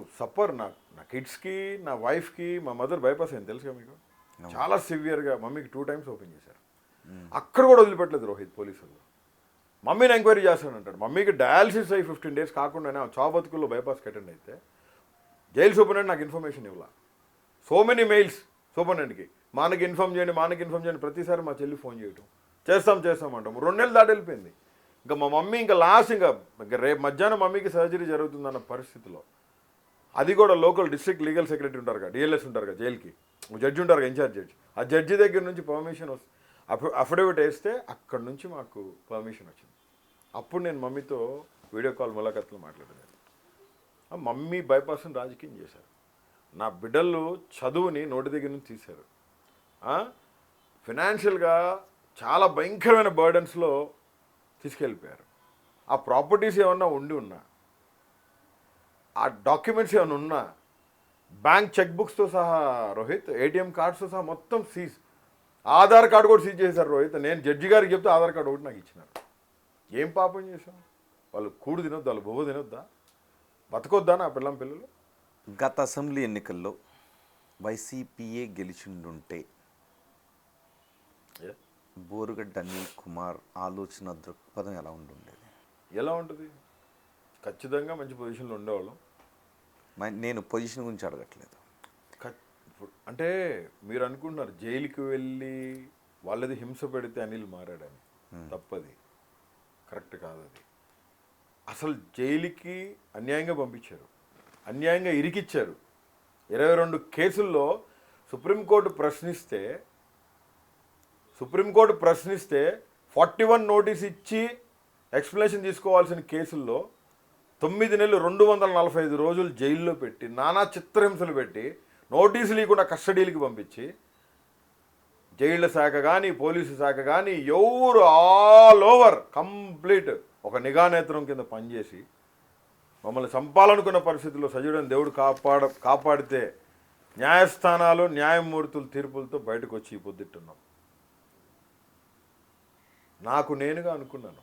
నా కిడ్స్కి, నా వైఫ్కి మా మదర్ బైపాస్ అయింది తెలుసుగా మీకు, చాలా సివియర్గా. మమ్మీకి 2 times ఓపెన్ చేశారు. అక్కడ కూడా వదిలిపెట్టలేదు రోహిత్ పోలీసులు. మమ్మీని ఎంక్వైరీ చేస్తానంటాడు. మమ్మీకి డయాలసిస్ అయ్యి 15 days కాకుండానే చాబతుకుల్లో బైపాస్కి అటెండ్ అయితే జైలు సూపరింటెండెంట్ నాకు ఇన్ఫర్మేషన్ ఇవ్వాల. సో మెనీ మెయిల్స్ సూపరింటెండెంట్కి, మానకి ఇన్ఫామ్ చేయండి, ప్రతిసారి మా చెల్లి ఫోన్ చేయటం, చేస్తామంటాం. 2 నెలలు దాటి వెళ్ళిపోయింది. ఇంకా మా మమ్మీ ఇంకా లాస్ట్ ఇంకా రేపు మధ్యాహ్నం మమ్మీకి సర్జరీ జరుగుతుందన్న పరిస్థితిలో, అది కూడా లోకల్ డిస్ట్రిక్ట్ లీగల్ సెక్రటరీ ఉంటారు కదా, డిఎల్ఎస్ ఉంటారు కదా, జైలుకి జడ్జి ఉంటారు కదా, ఇన్ఛార్జ్ జడ్జి, ఆ జడ్జి దగ్గర నుంచి పర్మిషన్ వస్తుంది, అఫిడవిట్ వేస్తే అక్కడ నుంచి మాకు పర్మిషన్ వచ్చింది. అప్పుడు నేను మమ్మీతో వీడియో కాల్ ములాఖాతులు మాట్లాడాను. మమ్మీ బైపాస్ని రాజకీయం చేశారు. నా బిడ్డలు చదువుని నోటి దగ్గర నుంచి తీశారు. ఫినాన్షియల్గా చాలా భయంకరమైన బర్డన్స్లో తీసుకెళ్ళిపోయారు. ఆ ప్రాపర్టీస్ ఏమన్నా ఉన్నా, ఆ డాక్యుమెంట్స్ ఏమైనా ఉన్నా, బ్యాంక్ చెక్ బుక్స్తో సహా రోహిత్, ఏటీఎం కార్డ్స్తో సహా మొత్తం సీజ్. ఆధార్ కార్డు కూడా సీజ్ చేశారు రోహిత్. నేను జడ్జి గారికి చెప్తే ఆధార్ కార్డు ఒకటి నాకు ఇచ్చినారు. ఏం పాపం చేశాం? వాళ్ళు కూడు తినొద్దా, వాళ్ళు బొవ్వ తినొద్దా, బతకొద్దా నా పిల్లలు? గత అసెంబ్లీ ఎన్నికల్లో వైసీపీఏ గెలిచిండుంటే బోరుగడ్డ అనిల్ కుమార్ ఆలోచన దృక్పథం ఎలా ఉండేది? ఎలా ఉంటుంది? ఖచ్చితంగా మంచి పొజిషన్లో ఉండేవాళ్ళం. నేను పొజిషన్ గురించి అడగట్లేదు. అంటే మీరు అనుకుంటున్నారు జైలుకి వెళ్ళి వాళ్ళది హింస పెడితే అనిల్ మారాడని. తప్పది, కరెక్ట్ కాదు అది. అసలు జైలుకి అన్యాయంగా పంపించారు, అన్యాయంగా ఇరికిచ్చారు. 22 కేసుల్లో సుప్రీంకోర్టు ప్రశ్నిస్తే 41 నోటీస్ ఇచ్చి ఎక్స్ప్లెనేషన్ తీసుకోవాల్సిన కేసుల్లో 9 నెలలు 245 రోజులు జైల్లో పెట్టి, నానా చిత్రహింసలు పెట్టి, నోటీసులు లేకుండా కస్టడీలకి పంపించి, జైళ్ళ శాఖ కానీ పోలీసు శాఖ కానీ ఎవరు ఆల్ ఓవర్ కంప్లీట్ ఒక నిఘా నేత్రం కింద పనిచేసి మమ్మల్ని చంపాలనుకున్న పరిస్థితుల్లో సజీవుడైన దేవుడు కాపాడితే న్యాయస్థానాలు, న్యాయమూర్తుల తీర్పులతో బయటకు వచ్చి ఈ పొద్దుట్టున్నాం. నాకు నేనుగా అనుకున్నాను,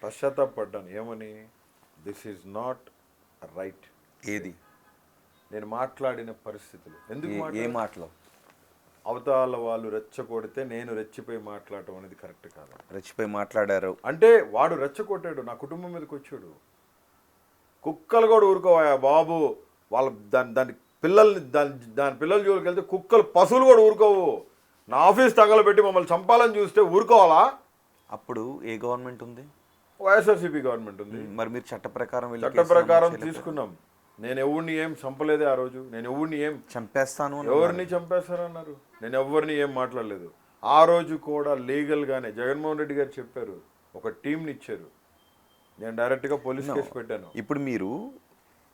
పశ్చాత్తాపడ్డాను. ఏమని? This is not right. ఏది నేను మాట్లాడిన పరిస్థితులు ఎందుకు ఏ మాటలో అవతల వాళ్ళు రెచ్చగొడితే నేను రెచ్చిపోయి మాట్లాడటం అనేది కరెక్ట్ కాదు. రెచ్చిపోయి మాట్లాడారు అంటే వాడు రెచ్చగొట్టాడు, నా కుటుంబం మీదకి వచ్చాడు. కుక్కలు కూడా ఊరుకోవాయా బాబు, వాళ్ళ దాని పిల్లల్ని దాని పిల్లల జోలికి వెళ్తే కుక్కలు పశువులు కూడా ఊరుకోవు. నా ఆఫీస్ తగలబెట్టి మమ్మల్ని చంపాలని చూస్తే ఊరుకోవాలా? అప్పుడు ఏ గవర్నమెంట్ ఉంది? వైఎస్ఆర్సీపీ గవర్నమెంట్ ఉంది. మరి మీరు చట్ట ప్రకారం చట్ట ప్రకారం తీసుకున్నాం. నేను ఎవరిని ఏం చంపలేదే ఆ రోజు. నేను ఎవరిని ఏం చంపేస్తాను ఎవరిని చంపేస్తారన్నారు. నేను ఎవరిని ఏం మాట్లాడలేదు. ఆ రోజు కూడా లీగల్గానే జగన్మోహన్ రెడ్డి గారు చెప్పారు, ఒక టీంని ఇచ్చారు. నేను డైరెక్ట్గా పోలీస్ కేసు పెట్టాను. ఇప్పుడు మీరు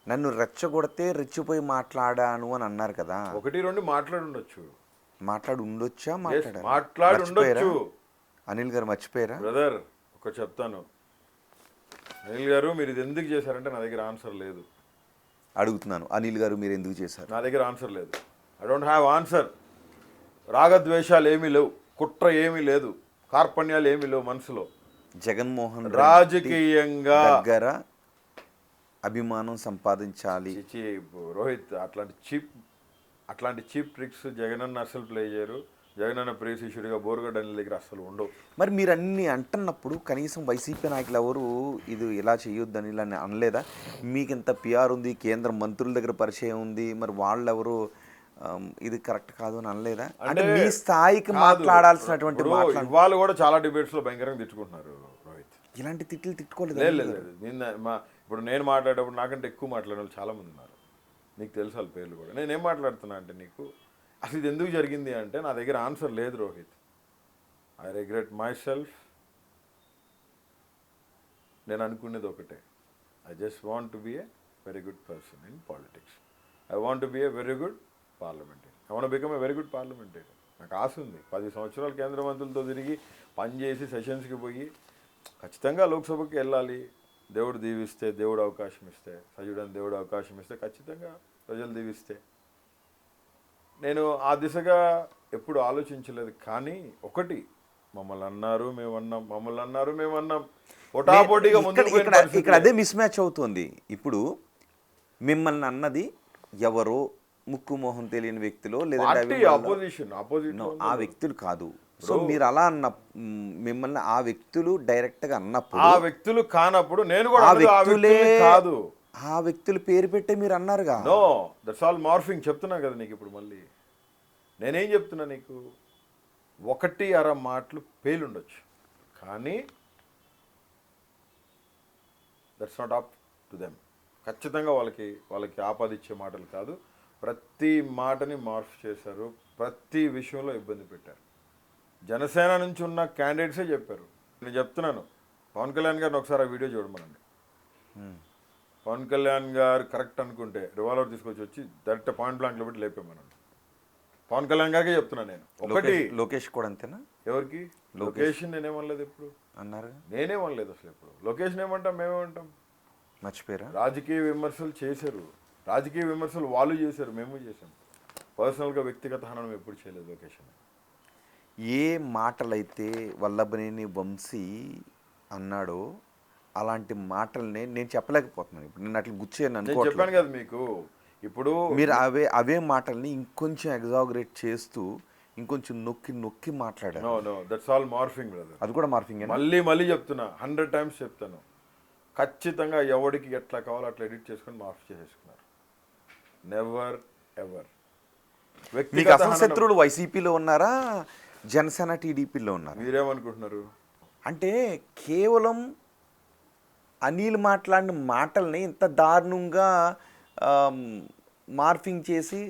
నన్ను రెచ్చగొడితే రెచ్చిపోయి మాట్లాడాను అని అన్నారు కదా, 1-2 మాట్లాడి ఉండొచ్చు. మాట్లాడి ఉండొచ్చా? మాట్లాడి ఉండొచ్చు. అనిల్ గారు మర్చిపోయారా? బ్రదర్ ఒక చెప్తాను, అనిల్ గారు మీరు ఇది ఎందుకు చేశారంటే నా దగ్గర ఆన్సర్ లేదు. అడుగుతున్నాను, అనిల్ గారు మీరు ఎందుకు చేశారు? నా దగ్గర ఆన్సర్ లేదు. I don't have answer. రాగద్వేషాలు ఏమీ లేవు, కుట్ర ఏమీ లేదు, కార్పణ్యాలు ఏమీ లేవు మనసులో. జగన్మోహన్ రాజకీయంగా దగ్గర అభిమానం సంపాదించాలి. రోహిత్ అట్లాంటి చీప్ ట్రిక్స్ జగనన్న అసలు ప్లే చేయరు. జగనన్న ప్రియ శిష్యుడిగా బోరుగడ్డ అనిల్ దగ్గర అసలు ఉండవు. మరి మీరు అన్ని అంటున్నప్పుడు కనీసం వైసీపీ నాయకులు ఎవరు ఇది ఇలా చేయొద్దని ఇలా అనలేదా? మీకు ఇంత పిఆర్ ఉంది, కేంద్ర మంత్రుల దగ్గర పరిచయం ఉంది, మరి వాళ్ళెవరు ఇది కరెక్ట్ కాదు అని అనలేదా? అంటే మీ స్థాయికి మాట్లాడాల్సినటువంటి వాళ్ళు కూడా చాలా డిబేట్స్ లో భయంకరంగా తిట్టుకుంటున్నారు రోహిత్. ఇలాంటి తిట్లు తిట్టుకోలేదు. ఇప్పుడు నేను మాట్లాడేటప్పుడు నాకంటే ఎక్కువ మాట్లాడే వాళ్ళు చాలా మంది ఉన్నారు. నీకు తెలుసు వాళ్ళ పేర్లు కూడా. నేనేం మాట్లాడుతున్నా అంటే నీకు అసలు ఇది ఎందుకు జరిగింది అంటే నా దగ్గర ఆన్సర్ లేదు Rohit. I regret my self. నేను అనుకునేది ఒకటే, I just want to be a very good person in politics. I want to be a very good parliamentary. I want become a very good parliamentary. నాకు ఆశ ఉంది. 10 సంవత్సరాలు కేంద్ర మంత్రులతో తిరిగి పనిచేసి సెషన్స్కి పోయి ఖచ్చితంగా లోక్సభకి వెళ్ళాలి. దేవుడు దీవిస్తే, దేవుడు అవకాశం ఇస్తే, సజుడని దేవుడు అవకాశం ఇస్తే, ఖచ్చితంగా ప్రజలు దీవిస్తే. నేను ఆ దిశగా ఎప్పుడు ఆలోచించలేదు. కానీ ఒకటి, మమ్మల్ని అన్నారు మేము అన్నాం పోటాపోటీగా ఇక్కడ అదే మిస్ మ్యాచ్ అవుతుంది. ఇప్పుడు మిమ్మల్ని అన్నది ఎవరో ముక్కు మొహం తెలియని వ్యక్తులు, లేదంటే ఆ వ్యక్తులు కాదు. సో మీరు అలా అన్న మిమ్మల్ని ఆ వ్యక్తులు డైరెక్ట్ గా అన్నప్పుడు, ఆ వ్యక్తులు కానప్పుడు నేను కూడా కాదు, ఆ వ్యక్తులు పేరు పెట్టే మీరు అన్నారుగా. No, that's all morphing. చెప్తున్నా కదా నీకు. ఇప్పుడు మళ్ళీ నేనేం చెప్తున్నా నీకు, 1-2 మాటలు పేలుండొచ్చు, కానీ that's not up to them. ఖచ్చితంగా వాళ్ళకి ఆపాదిచ్చే మాటలు కాదు. ప్రతి మాటని మార్ఫ్ చేశారు, ప్రతి విషయంలో ఇబ్బంది పెట్టారు. జనసేన నుంచి ఉన్న క్యాండిడేట్సే చెప్పారు. నేను చెప్తున్నాను, పవన్ కళ్యాణ్ గారిని ఒకసారి ఆ వీడియో చూడమనండి. పవన్ కళ్యాణ్ గారు కరెక్ట్ అనుకుంటే రివాల్వర్ తీసుకొచ్చి డైరెక్ట్ పాయింట్ బ్లాంక్లో పెట్టి లేపేమనండి. పవన్ కళ్యాణ్ గారికి చెప్తున్నా నేను. ఒకటి, లోకేష్ కూడా అంతేనా? ఎవరికి? లోకేష్ నేనేమనలేదు ఎప్పుడు అన్నారు. నేనేమనలేదు అసలు ఎప్పుడు. లోకేష్ ఏమంటాం, మేమేమంటాం? మర్చిపోయారా? రాజకీయ విమర్శలు చేశారు, రాజకీయ విమర్శలు వాళ్ళు చేశారు, మేము చేశాం. పర్సనల్గా వ్యక్తిగత హననం ఎప్పుడు చేయలేదు లోకేష్. ఏ మాటలైతే వల్లభనేని వంశీ అన్నాడో అలాంటి మాటల్ని నేను చెప్పలేకపోతున్నాను. ఇప్పుడు నేను అట్లా గుచ్చాను చెప్పాను కదా మీకు. ఇప్పుడు మీరు అవే మాటల్ని ఇంకొంచెం ఎగ్జాగరేట్ చేస్తూ ఇంకొంచెం నొక్కి మాట్లాడారు. No, that's all morphing brother. అది కూడా మార్ఫింగ్. మళ్ళీ చెప్తున్నా, 100 times చెప్తాను. ఖచ్చితంగా ఎవరికి ఎట్లా కావాలో అట్లా ఎడిట్ చేసుకొని మార్ఫ్ చేసేసుకున్నారు. Never ever. మీకు అసలు శత్రువులు వైసీపీలో ఉన్నారా, జనసేన టీడీపీలో ఉన్నారు? మీరేమనుకుంటున్నారు? అంటే కేవలం అనిల్ మాట్లాడిన మాటల్ని ఇంత దారుణంగా మార్ఫింగ్ చేసి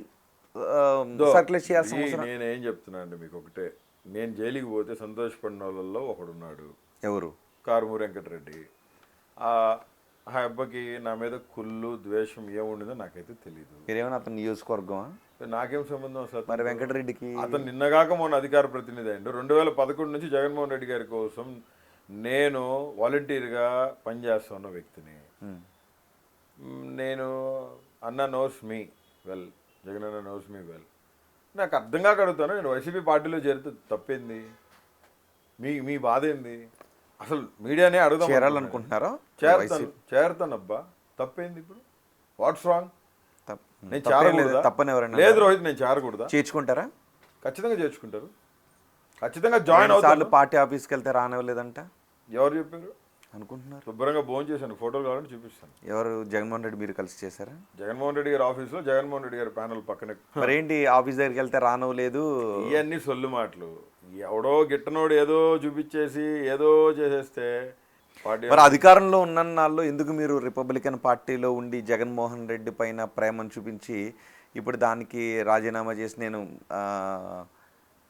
సర్క్యులేట్ చేయాల్సిన అవసరం. నేనేం చెప్తున్నా అండి మీకు ఒకటే, నేను జైలుకి పోతే సంతోషపడిన వాళ్ళల్లో ఒకడున్నాడు. ఎవరు? కారుమూరి వెంకటరెడ్డి. ఆ అబ్బాయికి నా మీద కుళ్ళు ద్వేషం ఏముండిందో నాకైతే తెలియదు. మీరేమైనా అతని నియోజకవర్గమా? నాకేం సంబంధం అసలు. మరి వెంకటరెడ్డికి అతను నిన్నగాక మొన్న అధికార ప్రతినిధి అయ్యిండు. 2011 నుంచి జగన్మోహన్ రెడ్డి గారి కోసం నేను వాలంటీర్గా పనిచేస్తున్న వ్యక్తిని. నేను అన్న నోస్ మీ వెల్, జగన్ అన్న నోస్ మీ వెల్. నాకు అర్థం కాక అడుగుతాను, నేను వైసీపీ పార్టీలో చేరితే తప్పేంది? మీ బాధ ఏంది అసలు? మీడియానే అడుగుదాం. చేరాలనుకుంటున్నారా? చేరతానబ్బా, తప్పేంది? ఇప్పుడు వాట్స్ రాంగ్? నేను తప్పేం లేదు, చేరకూడదా? తప్పని ఎవరైనా లేదు రోహిత్, నేను చేరకూడదా? చేర్చుకుంటారా? ఖచ్చితంగా చేర్చుకుంటారు, ఖచ్చితంగా జాయిన్ సార్లు అవుతారు. పార్టీ ఆఫీస్కి వెళ్తే రానివ్వలేదంట ఎవరు చెప్పారు? అనుకుంటున్నారు. శుభ్రంగా భోజనం చేశాను, ఫోటోలు కావాలంటే చూపిస్తాను. ఎవరు? జగన్మోహన్ రెడ్డి మీరు కలిసి చేశారా? జగన్మోహన్ రెడ్డి గారి ఆఫీస్లో జగన్మోహన్ రెడ్డి గారి ప్యానల్ పక్కనే. మరేంటి ఆఫీస్ దగ్గరికి వెళ్తే రానివ్వలేదు? ఇవన్నీ సొల్లు మాటలు. ఎవడో గిట్టనోడు ఏదో చూపించేసి ఏదో చేసేస్తే పార్టీ మరి అధికారంలో ఉన్న నాళ్ళు ఎందుకు మీరు రిపబ్లికన్ పార్టీలో ఉండి జగన్మోహన్ రెడ్డి పైన ప్రేమను చూపించి ఇప్పుడు దానికి రాజీనామా చేసి నేను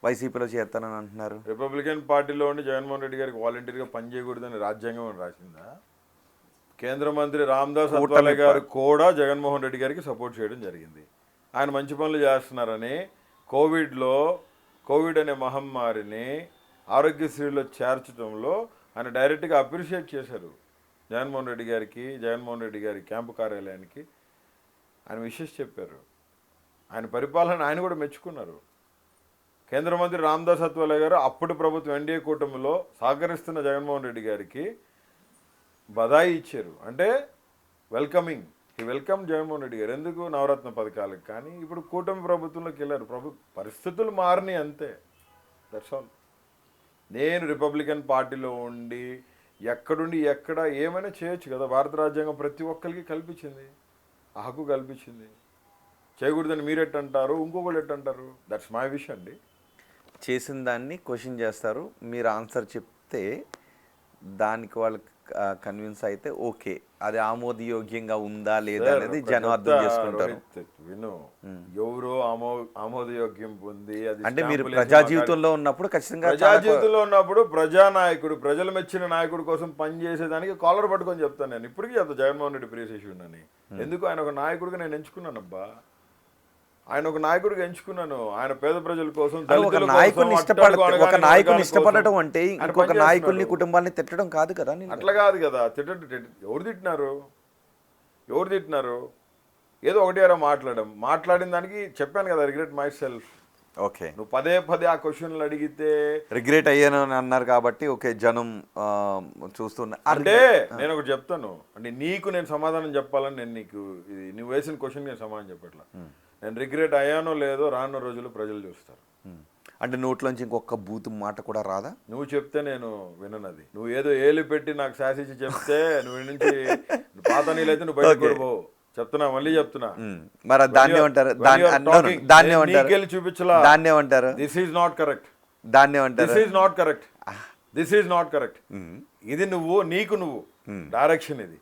వైసీపీలో చేరుతానని అంటున్నారు? రిపబ్లికన్ పార్టీలో ఉండి జగన్మోహన్ రెడ్డి గారికి వాలంటీర్గా పనిచేయకూడదని రాజ్యాంగం అని రాసిందా? కేంద్ర మంత్రి రామ్దాస్ అత్వాలే గారు కూడా జగన్మోహన్ రెడ్డి గారికి సపోర్ట్ చేయడం జరిగింది. ఆయన మంచి పనులు చేస్తున్నారని కోవిడ్ అనే మహమ్మారిని ఆరోగ్యశ్రీలో చేర్చడంలో ఆయన డైరెక్ట్గా అప్రిషియేట్ చేశారు జగన్మోహన్ రెడ్డి గారికి, జగన్మోహన్ రెడ్డి గారి క్యాంపు కార్యాలయానికి ఆయన విషెస్ చెప్పారు. ఆయన పరిపాలన ఆయన కూడా మెచ్చుకున్నారు. కేంద్ర మంత్రి రామ్దాస్ అత్వాలే గారు అప్పుడు ప్రభుత్వం ఎన్డీఏ కూటమిలో సహకరిస్తున్న జగన్మోహన్ రెడ్డి గారికి బధాయి ఇచ్చారు. అంటే వెల్కమింగ్, ఈ వెల్కమ్ జగన్మోహన్ రెడ్డి గారు. ఎందుకు? నవరత్న పథకాలకు. కానీ ఇప్పుడు కూటమి ప్రభుత్వంలోకి వెళ్ళారు. పరిస్థితులు మారినాయి అంతే, దట్స్ ఆల్. నేను రిపబ్లికన్ పార్టీలో ఉండి ఎక్కడుండి ఎక్కడ ఏమైనా చేయొచ్చు కదా. భారత రాజ్యాంగం ప్రతి ఒక్కరికి కల్పించింది, ఆ హక్కు కల్పించింది. చేయకూడదని మీరు ఎట్టంటారు, ఇంకొకళ్ళు ఎట్టంటారు? దట్స్ మై విష్ అండి. చేసిన దాన్ని క్వశ్చన్ చేస్తారు, మీరు ఆన్సర్ చెప్తే దానికి వాళ్ళకి కన్విన్స్ అయితే ఓకే, అది ఆమోదయోగ్యంగా ఉందా లేదా అనేది జనం అర్థం చేసుకుంటారు. విను, ఎవరో ఆమోదయోగ్యం పొంది అది అంటే మీరు ప్రజా జీవితంలో ఉన్నప్పుడు ఖచ్చితంగా ప్రజా జీవితంలో ఉన్నప్పుడు ప్రజానాయకుడు, ప్రజలు మెచ్చిన నాయకుడి కోసం పనిచేసేదానికి కాలర్ పట్టుకొని చెప్తాను. నేను ఇప్పటికీ చెప్తాను జగన్మోహన్ రెడ్డి ప్రియశిష్యుడు అని. ఎందుకు? ఆయన ఒక నాయకుడిగా నేను ఎంచుకున్నానబ్బా. ఆయన ఒక నాయకుడిగా ఎంచుకున్నాను. ఆయన పేద ప్రజల కోసం, ఒక నాయకుడిని ఇష్టపడటం అంటే ఇంకొక నాయకుల్ని కుటుంబాన్ని తిట్టడం కాదు కదా. అట్లా కాదు కదా. ఎవరు తిట్టినారు? ఏదో ఒకటి అరా మాట్లాడిన దానికి చెప్పాను కదా, రిగ్రెట్ మై సెల్ఫ్. ఓకే, నువ్వు పదే పదే ఆ క్వశ్చన్లు అడిగితే రిగ్రెట్ అయ్యాను అని అన్నారు కాబట్టి ఓకే, జనం చూస్తున్నా. అంటే నేను ఒకటి చెప్తాను, అంటే నీకు నేను సమాధానం చెప్పాలని నేను నీకు నువ్వు వేసిన క్వశ్చన్ నేను సమాధానం చెప్పట్లా. నేను రిగ్రెట్ అయ్యానో లేదో రానున్న రోజులు ప్రజలు చూస్తారు. అంటే నోట్లోంచి ఇంకొక బూతు మాట కూడా రాదా? నువ్వు చెప్తే నేను విననది. నువ్వు ఏదో ఏలు పెట్టి నాకు శాసించి చెప్తే నువ్వు నుంచి పాత నీళ్ళైతే నువ్వు బయటకు కూడా పోవు. చెప్తున్నా, మళ్ళీ చెప్తున్నా. మరి దాన్ని ఏమంటారు? చూపించలా. దాన్ని ఏమంటారు? This is not correct. దాన్ని ఏమంటారు? This is not correct. This is not correct. ఇది నువ్వు డైరెక్షన్. ఇది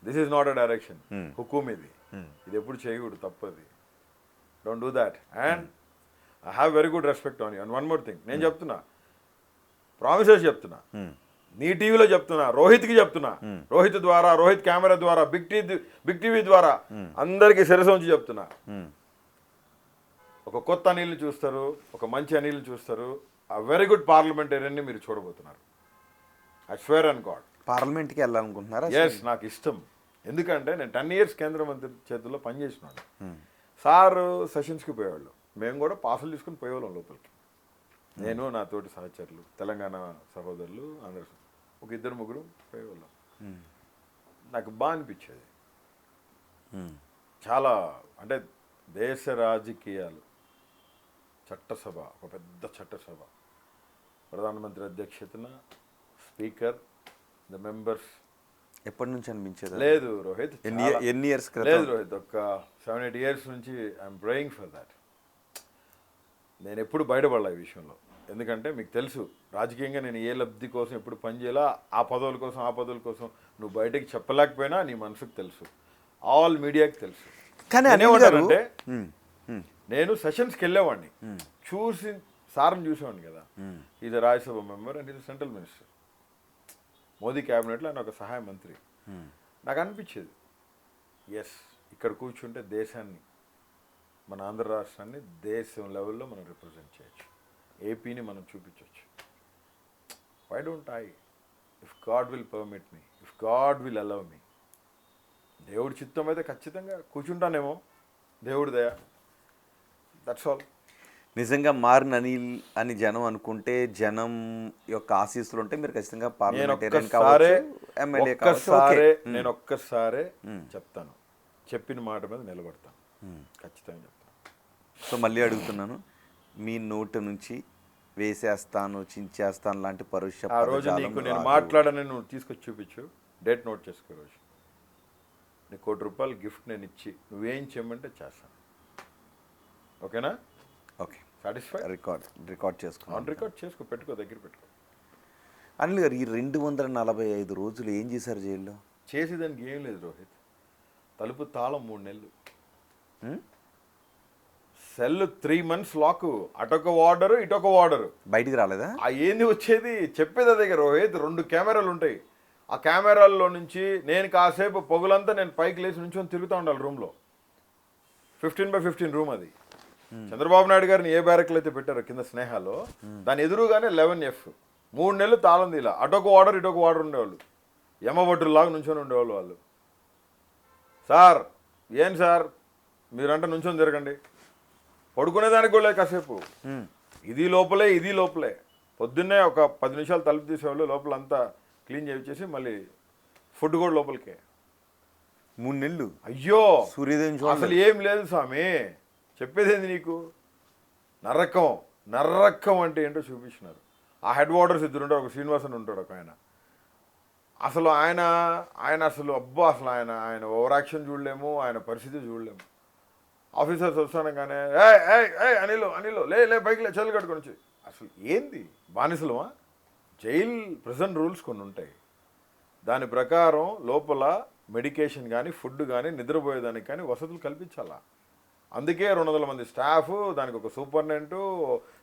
this is not a direction. హుకుం ఇది ఎప్పుడు చేయకూడదు, తప్పది. Don't do that. And I have very good respect on you. And one more thing, నేను చెప్తున్నా, ప్రామిసెస్ చెప్తున్నా, నీ టీవీలో చెప్తున్నా, రోహిత్కి చెప్తున్నా, రోహిత్ ద్వారా, రోహిత్ కెమెరా ద్వారా, బిగ్ టీవీ ద్వారా అందరికీ శిరస ఉంచి చెప్తున్నా, ఒక కొత్త అనిల్ని చూస్తారు, ఒక మంచి అనిల్ని చూస్తారు. ఆ వెరీ గుడ్ పార్లమెంటేరియన్ని మీరు చూడబోతున్నారు. I swear on God. పార్లమెంట్కి వెళ్ళాలనుకుంటున్నారా? ఎస్, నాకు ఇష్టం. ఎందుకంటే నేను 10 years కేంద్ర మంత్రి చేతుల్లో పనిచేసినాను. సార్ సెషన్స్కి పోయేవాళ్ళు, మేము కూడా పాసులు తీసుకుని పోయేవాళ్ళం లోపలికి. నేను, నా తోటి సహచరులు, తెలంగాణ సహోదరులు అందరూ, ఒక 2-3 పోయేవాళ్ళం. నాకు బాగా అనిపించేది. చాలా, అంటే దేశ రాజకీయాలు, చట్టసభ, ఒక పెద్ద చట్టసభ, ప్రధానమంత్రి అధ్యక్షతన, స్పీకర్, ద మెంబర్స్. ఎప్పటి నుంచి అనిపించేది? లేదు రోహిత్, ఎన్ని ఇయర్స్? లేదు రోహిత్, ఒక 7-8 years నుంచి ఐఎమ్ ప్రేయింగ్ ఫర్ దాట్. నేను ఎప్పుడు బయటపడలే ఈ విషయంలో. ఎందుకంటే మీకు తెలుసు, రాజకీయంగా నేను ఏ లబ్ధి కోసం ఎప్పుడు పనిచేయాలా, ఆ పదవుల కోసం నువ్వు బయటకి చెప్పలేకపోయినా నీ మనసుకు తెలుసు, ఆల్ మీడియాకి తెలుసు. కానీ అనేవాడంటే నేను సెషన్స్కి వెళ్ళేవాడిని, సార్ని చూసేవాడిని కదా. ఇది రాజ్యసభ మెంబర్ అండ్ ఇది సెంట్రల్ మినిస్టర్, మోదీ క్యాబినెట్లో ఆయన ఒక సహాయ మంత్రి. నాకు అనిపించేది, ఎస్, ఇక్కడ కూర్చుంటే దేశాన్ని, మన ఆంధ్ర రాష్ట్రాన్ని దేశం లెవెల్లో మనం రిప్రజెంట్ చేయొచ్చు, ఏపీని మనం చూపించవచ్చు. Why don't I? If God will permit me, if God will allow me, దేవుడి చిత్తం అయితే ఖచ్చితంగా కూర్చుంటానేమో, దేవుడి దయ. That's all. నిజంగా మారిన అనిల్ అని జనం అనుకుంటే, జనం యొక్క ఆశీస్సులు ఉంటే మీరు ఖచ్చితంగా పార్లమెంటేరియన్ కావచ్చు, ఎమ్మెల్యే కావచ్చు. నేను ఒక్కసారే చెప్తాను, చెప్పిన మాట మీద నిలబడతాను, ఖచ్చితంగా చెప్తాను. సో మళ్ళీ అడుగుతున్నాను, మీ నోటి నుంచి వేసేస్తాను, చించేస్తాను లాంటి పరుష ఆ రోజు పదజాలం నీకు నేను రాదు. మాట్లాడని నువ్వు తీసుకొచ్చి చూపించు, డేట్ నోట్ చేసుకో. రోజు నీకు ₹1 గిఫ్ట్ నేను ఇచ్చి నువ్వేం చేయమంటే చేస్తాను. ఓకేనా? Okay, satisfy? రికార్డ్ చేసుకున్నాను. ఆన్ రికార్డ్ చేసుకో, పెట్టుకో, దగ్గర పెట్టుకో. అనిల్ గారు, ఈ 245 రోజులు ఏం చేశారు జైల్లో? చేసేదానికి ఏం లేదు రోహిత్. తలుపు తాళం 3 నెలలు, సెల్ 3 months లాక్, అటొక వార్డరు ఇటొక వార్డరు. బయటికి రాలేదా? ఆ ఏంది వచ్చేది చెప్పేది అదే రోహిత్. 2 కెమెరాలు ఉంటాయి. ఆ కెమెరాల్లో నుంచి నేను కాసేపు పొగులంతా నేను పైకి లేచి నుంచొని తిరుగుతూ ఉండాలి రూమ్లో. 15x15 రూమ్ అది. చంద్రబాబు నాయుడు గారిని ఏ బ్యారక్లు అయితే పెట్టారో కింద స్నేహాలో, దాని ఎదురుగానే 11F. 3 నెలలు తాళం తీలా. అటొక వార్డర్ ఇటొక వార్డర్ ఉండేవాళ్ళు. యమభట్టులాగా నుంచొని ఉండేవాళ్ళు వాళ్ళు. సార్ ఏం సార్ మీరంటే నుంచొని తిరగండి, పడుకునేదానికి కూడా లేదు కాసేపు. ఇది లోపలే పొద్దున్నే ఒక 10 నిమిషాలు తలుపు తీసేవాళ్ళు, లోపల అంతా క్లీన్ చేసి మళ్ళీ ఫుడ్ కూడా లోపలికే. 3 నెలలు. అయ్యో సూర్యోదయం అసలు ఏం లేదు స్వామి, చెప్పేదేంది నీకు. నర్రకం అంటే ఏంటో చూపించినారు. ఆ హెడ్ వార్డర్స్ 2 ఉంటారు, ఒక శ్రీనివాసన్ ఉంటాడు ఒక ఆయన. అసలు ఆయన అసలు అబ్బా, అసలు ఆయన ఓవర్ యాక్షన్ చూడలేము, ఆయన పరిస్థితి చూడలేము. ఆఫీసర్స్ వస్తానగానే అనిల్ లే బైక్లే చెల్లు కట్టుకొని వచ్చి. అసలు ఏంది బానిసలమా? జైల్ ప్రిజన్ రూల్స్ కొన్ని ఉంటాయి. దాని ప్రకారం లోపల మెడికేషన్ కానీ ఫుడ్ కానీ నిద్రపోయేదానికి కానీ వసతులు కల్పించాలా. అందుకే 200 మంది స్టాఫ్, దానికి ఒక సూపరింటెండెంట్,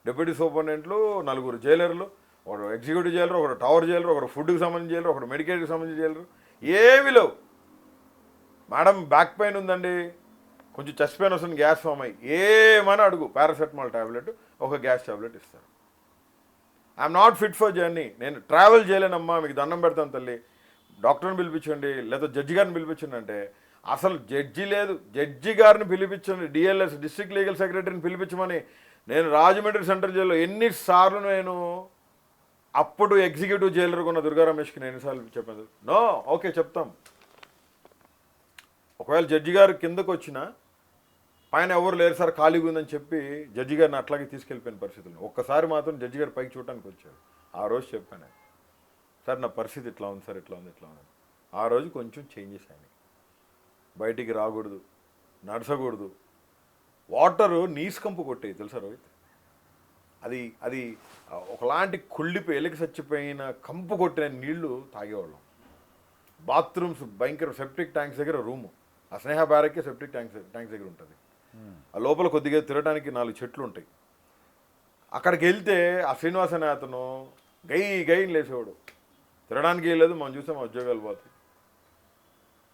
డిప్యూటీ సూపరింటెండెంట్లు, 4 జైలర్లు, ఒకడు ఎగ్జిక్యూటివ్ జైలర్, ఒకడు టవర్ జైలర్, ఒకడు ఫుడ్కి సంబంధించిన జైలర్, ఒకడు మెడికేట్కి సంబంధించిన జైలర్. ఏమీ లేవు. మేడం బ్యాక్ పెయిన్ ఉందండి, కొంచెం చెస్ట్ పెయిన్ వస్తుంది, గ్యాస్ ఫామ్ అయ్యి, ఏమని అడుగు, పారాసెటమాల్ ట్యాబ్లెట్, ఒక గ్యాస్ ట్యాబ్లెట్ ఇస్తారు. I'm not fit for journey, నేను ట్రావెల్ చేయలేనమ్మా, మీకు దండం పెడతాను తల్లి, డాక్టర్ని పిలిపించండి లేదా జడ్జి గారిని పిలిపించండి అంటే, అసలు జడ్జి లేదు, జడ్జి గారిని పిలిపించండి, డిఎల్ఎస్ డిస్ట్రిక్ట్ లీగల్ సెక్రటరీని పిలిపించమని నేను రాజమండ్రి సెంట్రల్ జైల్లో ఎన్నిసార్లు నేను అప్పుడు ఎగ్జిక్యూటివ్ జైలర్గా ఉన్న దుర్గా రమేష్కి నేను ఎన్నిసార్లు చెప్పాను, నో ఓకే చెప్తాం. ఒకవేళ జడ్జి గారు కిందకు వచ్చినా పైన ఎవరు లేరు సార్ ఖాళీగా ఉందని చెప్పి జడ్జి గారిని అట్లాగే తీసుకెళ్ళిపోయిన పరిస్థితులు. ఒక్కసారి మాత్రం జడ్జి గారు పైకి చూడటానికి వచ్చారు. ఆ రోజు చెప్పాను, సార్ నా పరిస్థితి ఇట్లా ఉంది సార్, ఇట్లా ఉంది. ఆ రోజు కొంచెం చేంజెస్ అయినాయి. బయటికి రాకూడదు, నడచకూడదు, వాటరు నీసుకంపు కొట్టేది తెలుసా రోహిత్. అది ఒకలాంటి కుళ్ళిపోయి ఎలికి చచ్చిపోయిన కంపు కొట్టిన నీళ్లు తాగేవాళ్ళం. బాత్రూమ్స్ భయంకర, సెప్టిక్ ట్యాంక్స్ దగ్గర రూము, ఆ స్నేహ బ్యారక్కే సెప్టిక్ ట్యాంక్స్ దగ్గర ఉంటుంది. ఆ లోపల కొద్దిగా తిరగడానికి 4 చెట్లు ఉంటాయి. అక్కడికి వెళ్తే ఆ శ్రీనివాస్ అనే అతను గైని లేచేవాడు. తిరగడానికి వెళ్ళలేదు, మనం చూస్తే మా ఉద్యోగాలు పోతాయి.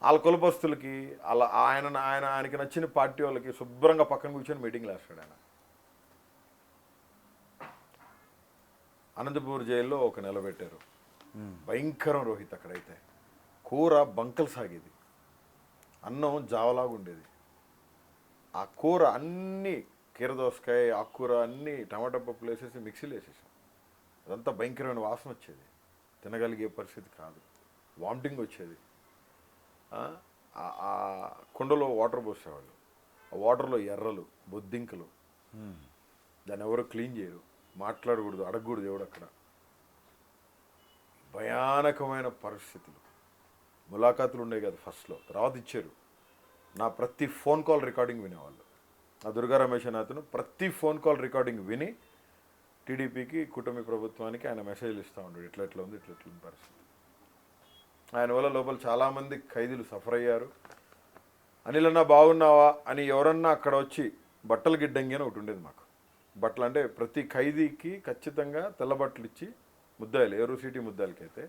వాళ్ళ కులపస్తులకి అలా ఆయనకి నచ్చిన పార్టీ వాళ్ళకి శుభ్రంగా పక్కన కూర్చొని మీటింగ్లు వేస్తాడు ఆయన. అనంతపూర్ జైల్లో ఒక నెల పెట్టారు. భయంకరం రోహిత్. అక్కడైతే కూర బంకలు సాగేది, అన్నం జావలాగా ఉండేది. ఆ కూర అన్నీ కీరదోసకాయ, ఆకుకూర అన్నీ టమాటా పప్పులు వేసేసి మిక్సీలో వేసేసాం. అదంతా భయంకరమైన వాసన వచ్చేది, తినగలిగే పరిస్థితి కాదు, వామిటింగ్ వచ్చేది. ఆ కుండలో వాటర్ పోసేవాళ్ళు, ఆ వాటర్లో ఎర్రలు, బొద్దింకలు, దాన్ని ఎవరు క్లీన్ చేయరు, మాట్లాడకూడదు, అడగకూడదు ఎవడు అక్కడ. భయానకమైన పరిస్థితులు. ములాఖాతులు ఉండేవి కదా ఫస్ట్లో, తర్వాత ఇచ్చారు. నా ప్రతి ఫోన్ కాల్ రికార్డింగ్ వినేవాళ్ళు. ఆ దుర్గా రమేష్ అనే అతను ప్రతి ఫోన్ కాల్ రికార్డింగ్ విని టీడీపీకి, కూటమి ప్రభుత్వానికి ఆయన మెసేజ్లు ఇస్తూ ఉంటాడు, ఇట్లా ఉంది పరిస్థితి. ఆయన వల్ల లోపల చాలామంది ఖైదీలు సఫర్ అయ్యారు. అనిల్ అన్నా బాగున్నావా అని ఎవరన్నా అక్కడ వచ్చి బట్టలు గిడ్డంగి అని ఒకటి ఉండేది మాకు. బట్టలు అంటే ప్రతి ఖైదీకి ఖచ్చితంగా తెల్ల బట్టలు ఇచ్చి, ముద్దాయిలు ఏరూ సిటీ ముద్దాయిలకైతే,